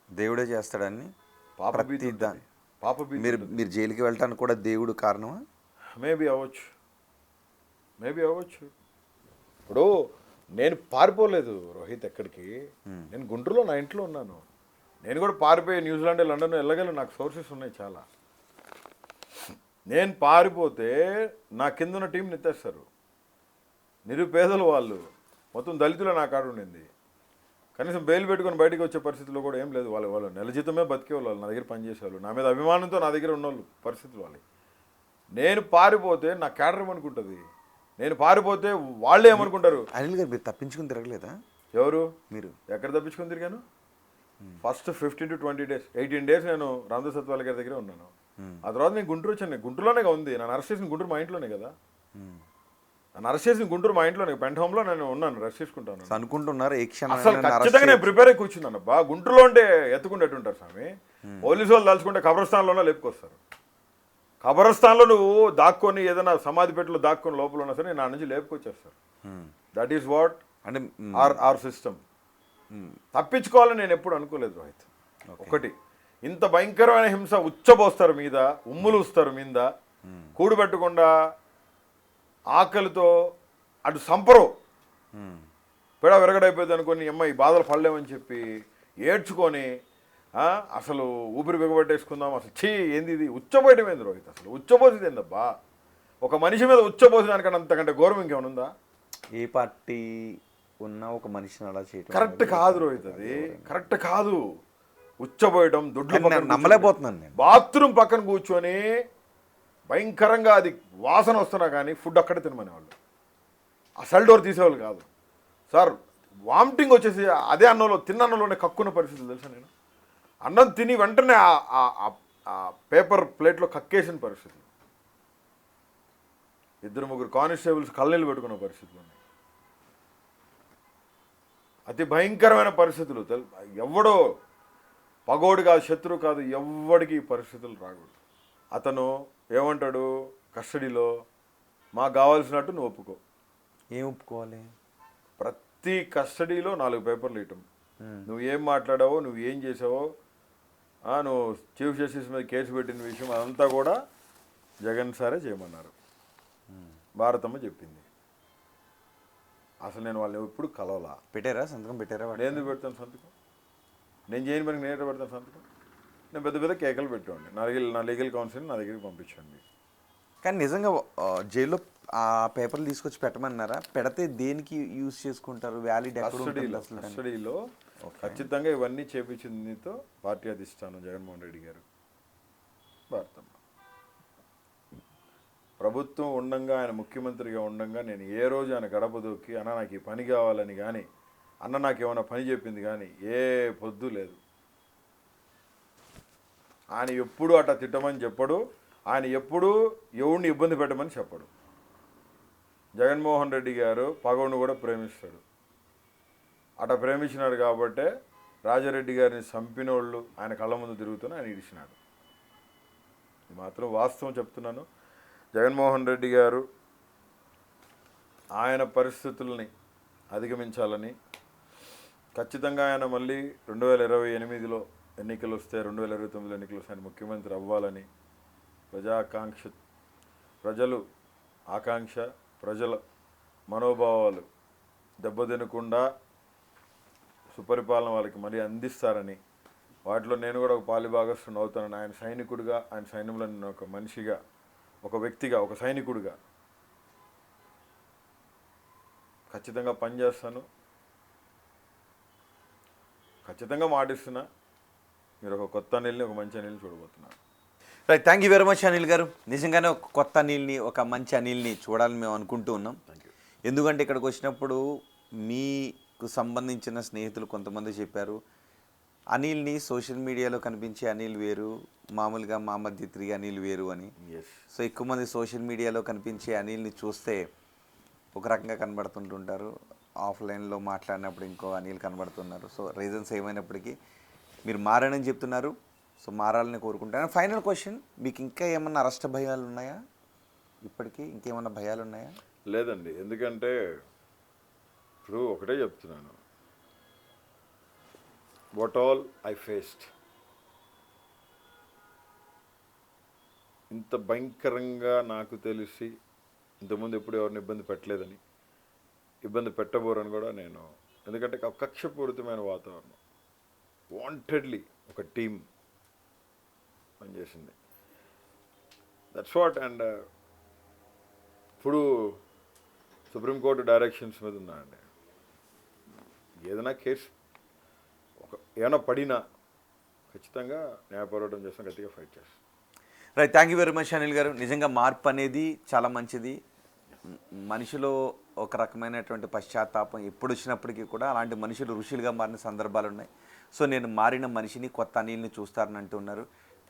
దేవుడే చేస్తాడని పాప మీరు జైలుకి వెళ్ళటానికి కూడా దేవుడు కారణమా? మేబీ అవ్వచ్చు. ఇప్పుడు నేను పారిపోలేదు రోహిత్ ఎక్కడికి. నేను గుంటూరులో నా ఇంట్లో ఉన్నాను. నేను కూడా పారిపోయి న్యూజిలాండ్, లండన్ వెళ్ళగలను, నాకు సోర్సెస్ ఉన్నాయి చాలా. నేను పారిపోతే నా కింద ఉన్న టీంని ఎత్తేస్తారు. నిరుపేదలు వాళ్ళు, మొత్తం దళితులు నా కాడ ఉండింది. కనీసం బెయిల్ పెట్టుకొని బయటకు వచ్చే పరిస్థితుల్లో కూడా ఏం లేదు. వాళ్ళు నెల జీతమే బతికేవాళ్ళు, నా దగ్గర పనిచేసేవాళ్ళు, నా మీద అభిమానంతో నా దగ్గర ఉన్నోళ్ళు పరిస్థితులు వాళ్ళకి. నేను పారిపోతే నా క్యాడర్ ఏమనుకుంటుంది, నేను పారిపోతే వాళ్ళు ఏమనుకుంటారు. అనిల్ గారు మీరు తప్పించుకుని తిరగలేదా? ఎవరు? మీరు. ఎక్కడ తప్పించుకొని తిరిగాను? ఫస్ట్ 15 to 20 days 18 days నేను రామదాస్ సత్వాల గారి దగ్గరే ఉన్నాను. ఆ తర్వాత నేను గుంటూరు వచ్చాను. గుంటూరులోనే ఉంది. నన్ను అరెస్ట్ చేసిన గుంటూరు మా ఇంట్లోనే కదా. నన్ను అరెస్ట్ చేసిన గుంటూరు మా ఇంట్లోనే పెంట్ హోమ్లో నేను ఉన్నాను, రెస్ట్ చేసుకుంటాను అనుకుంటున్నారు. అసలు ఖచ్చితంగా నేను ప్రిపేర్ అయి కూర్చున్నాను. బా గుంటూరులో ఉంటే ఎత్తుకుంటేటుంటారు స్వామి. పోలీసు వాళ్ళు తలుచుకుంటే కబరస్థాన్లోనే లేపుకొస్తారు. కబరస్థాన్లో నువ్వు దాక్కొని ఏదైనా సమాధి పెట్టలో దాక్కొని లోపల ఉన్నా సరే నా నుంచి లేపుకొచ్చేస్తారు. దట్ ఈస్ వాట్ అంటే ఆర్ సిస్టమ్. తప్పించుకోవాలని నేను ఎప్పుడు అనుకోలేదు రోహిత్. ఒకటి, ఇంత భయంకరమైన హింస ఉచ్చబోస్తారు మీద, ఉమ్ములు వస్తారు మీద, కూడుపెట్టకుండా ఆకలితో అటు సంపరు పెడ విరగడైపోయింది అనుకొని అమ్మ ఈ బాధలు పడలేమని చెప్పి ఏడ్చుకొని అసలు ఊపిరి బిగబట్టేసుకుందాం, అసలు చీ ఏంది ఇది ఉచ్చబోయటం ఏంది రోహిత్, అసలు ఉచ్చబోసేది ఏందబ్బా. ఒక మనిషి మీద ఉచ్చబోసేదానికన్నా అంతకంటే గౌరవం ఇంకేమనుందా? ఏ పార్టీ ఉన్న ఒక మనిషిని అలా చేయటం కరెక్ట్ కాదు రోహిత్, అది కరెక్ట్ కాదు. ఉచ్చబోయటం, దొడ్లు నమ్మలేకపోతున్నాను నేను. బాత్రూమ్ పక్కన కూర్చొని భయంకరంగా అది వాసన వస్తున్నా కానీ ఫుడ్ అక్కడే తినమనేవాళ్ళు. ఆ సెల్ డోర్ తీసేవాళ్ళు కాదు సార్. వామిటింగ్ వచ్చేసి అదే అన్నంలో తిన్న అన్నంలోనే కక్కున్న పరిస్థితులు తెలుసా. నేను అన్నం తిని వెంటనే ఆ పేపర్ ప్లేట్లో కక్కేసిన పరిస్థితులు, 2-3 కానిస్టేబుల్స్ కళ్ళనీళ్ళు పెట్టుకున్న పరిస్థితులు ఉన్నాయి. అతి భయంకరమైన పరిస్థితులు. ఎవడో పగోడు కాదు, శత్రువు కాదు, ఎవ్వడికి ఈ పరిస్థితులు రాకూడదు. అతను ఏమంటాడు కస్టడీలో, మాకు కావాల్సినట్టు నువ్వు ఒప్పుకో. ఏం ఒప్పుకోవాలి? ప్రతి కస్టడీలో 4 పేపర్లు ఇవ్వటం, నువ్వు ఏం మాట్లాడావో, నువ్వు ఏం చేసావో, నువ్వు చీఫ్ జస్టిస్ మీద కేసు పెట్టిన విషయం అదంతా కూడా జగన్ సారే చేయమన్నారు. భారతమ్మ చెప్పింది. అసలు నేను వాళ్ళని ఎప్పుడు కలవలా. పెట్టారా సంతకం? పెట్టారా? వాడు ఎందుకు పెడతాను సంతకం? నేను చేయని పనికి నేను పెడతాను సంతకం? నేను పెద్ద పెద్ద కేకలు పెట్టండి, నా లీగల్ కౌన్సిల్ నా దగ్గరికి పంపించండి. కానీ నిజంగా జైల్లో ఆ పేపర్లు తీసుకొచ్చి పెట్టమన్నారా? పెడితే దేనికి యూజ్ చేసుకుంటారు? వ్యాలిడ్ కస్టడీలో ఖచ్చితంగా ఇవన్నీ చేపించిందితో పార్టీ అధిష్టానం జగన్మోహన్ రెడ్డి గారు, భారతమ్మ ప్రభుత్వం ఉండంగా, ఆయన ముఖ్యమంత్రిగా ఉండంగా నేను ఏ రోజు ఆయన గడప దొక్కి అన్న నాకు ఈ పని కావాలని కానీ, అన్న నాకు ఏమైనా పని చెప్పింది కానీ ఏ పొద్దు లేదు. ఆయన ఎప్పుడు అట్లా తిట్టమని చెప్పడు, ఆయన ఎప్పుడు ఎవరిని ఇబ్బంది పెట్టమని చెప్పడు. జగన్మోహన్ రెడ్డి గారు పగోడిని కూడా ప్రేమిస్తాడు. అట్లా ప్రేమించినాడు కాబట్టే రాజారెడ్డి గారిని చంపినోళ్ళు ఆయన కళ్ళ ముందు తిరుగుతూనే ఆయన ఇడిచినాడు. ఇది మాత్రం వాస్తవం చెప్తున్నాను. జగన్మోహన్ రెడ్డి గారు ఆయన పరిస్థితుల్ని అధిగమించాలని, ఖచ్చితంగా ఆయన మళ్ళీ 2028లో ఎన్నికలు వస్తే, 2029 ఎన్నికలు వస్తే ఆయన ముఖ్యమంత్రి అవ్వాలని ప్రజలు ఆకాంక్ష, ప్రజల మనోభావాలు దెబ్బతినకుండా సుపరిపాలన వాళ్ళకి మరీ అందిస్తారని, వాటిలో నేను కూడా ఒక పాలిభాగస్తుని అవుతానని, ఆయన సైనికుడిగా, ఆయన సైన్యంలో నేను ఒక మనిషిగా, ఒక వ్యక్తిగా, ఒక సైనికుడిగా ఖచ్చితంగా పనిచేస్తాను. ఖచ్చితంగా మాటిస్తున్నా, మీరు ఒక కొత్త అనిల్ని, ఒక మంచి అనిల్ని చూడబోతున్నారు. Right, thank you very much Anil గారు. నిజంగానే ఒక కొత్త అనిల్ని, ఒక మంచి అనిల్ని చూడాలని మేము అనుకుంటూ ఉన్నాం. ఎందుకంటే ఇక్కడికి వచ్చినప్పుడు మీకు సంబంధించిన స్నేహితులు కొంతమంది చెప్పారు, అనిల్ని సోషల్ మీడియాలో కనిపించే అనిల్ వేరు, మామూలుగా మా మధ్య తిరిగి అనిల్ వేరు అని. సో ఎక్కువ మంది సోషల్ మీడియాలో కనిపించే అనిల్ని చూస్తే ఒక రకంగా కనబడుతుంటుంటారు, ఆఫ్లైన్లో మాట్లాడినప్పుడు ఇంకో అనిల్ కనబడుతున్నారు. సో రీజన్స్ ఏమైనప్పటికీ మీరు మారని చెప్తున్నారు. సో మారాలని కోరుకుంటాను. ఫైనల్ క్వశ్చన్, మీకు ఇంకా ఏమన్నా అరెస్ట్ భయాలు ఉన్నాయా? ఇప్పటికీ ఇంకేమన్నా భయాలు ఉన్నాయా? లేదండి, ఎందుకంటే ఇప్పుడు ఒకటే చెప్తున్నాను, వాట్ ఆల్ ఐ ఫేస్డ్, ఇంత భయంకరంగా నాకు తెలిసి ఇంతకుముందు ఎప్పుడు ఎవరిని ఇబ్బంది పెట్టలేదని, ఇబ్బంది పెట్టబోరని కూడా నేను, ఎందుకంటే కక్షపూరితమైన వాతావరణం, వాంటెడ్లీ ఒక టీం పనిచేసింది. That's what. అండ్ ఇప్పుడు సుప్రీంకోర్టు డైరెక్షన్స్ మీద ఉన్నాయండి. ఏదైనా కేసు ఏమైనా పడినా ఖచ్చితంగా న్యాయ పోరాటం చేస్తాం, గట్టిగా ఫైట్ చేస్తాం. Right, thank you very much Anil గారు. నిజంగా మార్పు అనేది చాలా మంచిది. మనిషిలో ఒక రకమైనటువంటి పశ్చాత్తాపం ఎప్పుడు వచ్చినప్పటికీ కూడా అలాంటి మనుషులు ఋషులుగా మారిన సందర్భాలు ఉన్నాయి. సో నేను మారిన మనిషిని, కొత్త అనిల్ని చూస్తారని అంటున్నారు.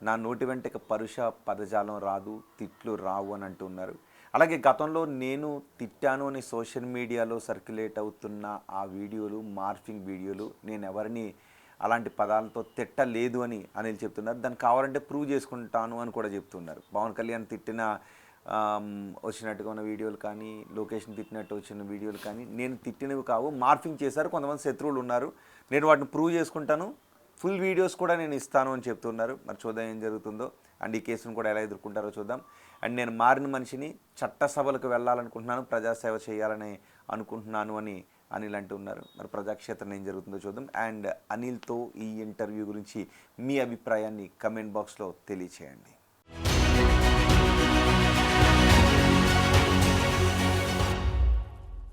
నా నోటి వెంట ఇక పరుష పదజాలం రాదు, తిట్లు రావు అని అంటున్నారు. అలాగే గతంలో నేను తిట్టాను అని సోషల్ మీడియాలో సర్క్యులేట్ అవుతున్న ఆ వీడియోలు, మార్ఫింగ్ వీడియోలు, నేను ఎవరిని అలాంటి పదాలతో తిట్టలేదు అని అనిల్ చెప్తున్నారు. దాన్ని కావాలంటే ప్రూవ్ చేసుకుంటాను అని కూడా చెప్తున్నారు. పవన్ కళ్యాణ్ తిట్టిన వచ్చినట్టుగా ఉన్న వీడియోలు కానీ, లొకేషన్ తిట్టినట్టు వచ్చిన వీడియోలు కానీ నేను తిట్టినవి కావు, మార్ఫింగ్ చేశారు, కొంతమంది శత్రువులు ఉన్నారు, నేను వాటిని ప్రూవ్ చేసుకుంటాను, ఫుల్ వీడియోస్ కూడా నేను ఇస్తాను అని చెప్తున్నారు. మరి చూద్దాం ఏం జరుగుతుందో, అండ్ ఈ కేసును కూడా ఎలా ఎదుర్కొంటారో చూద్దాం. అండ్ నేను మారిన మనిషిని, చట్టసభలకు వెళ్ళాలనుకుంటున్నాను, ప్రజాసేవ చేయాలని అనుకుంటున్నాను అని అనిల్ అంటున్నారు. మరి ప్రజాక్షేత్రం ఏం జరుగుతుందో చూద్దాం. అండ్ అనిల్తో ఈ ఇంటర్వ్యూ గురించి మీ అభిప్రాయాన్ని కమెంట్ బాక్స్లో తెలియచేయండి.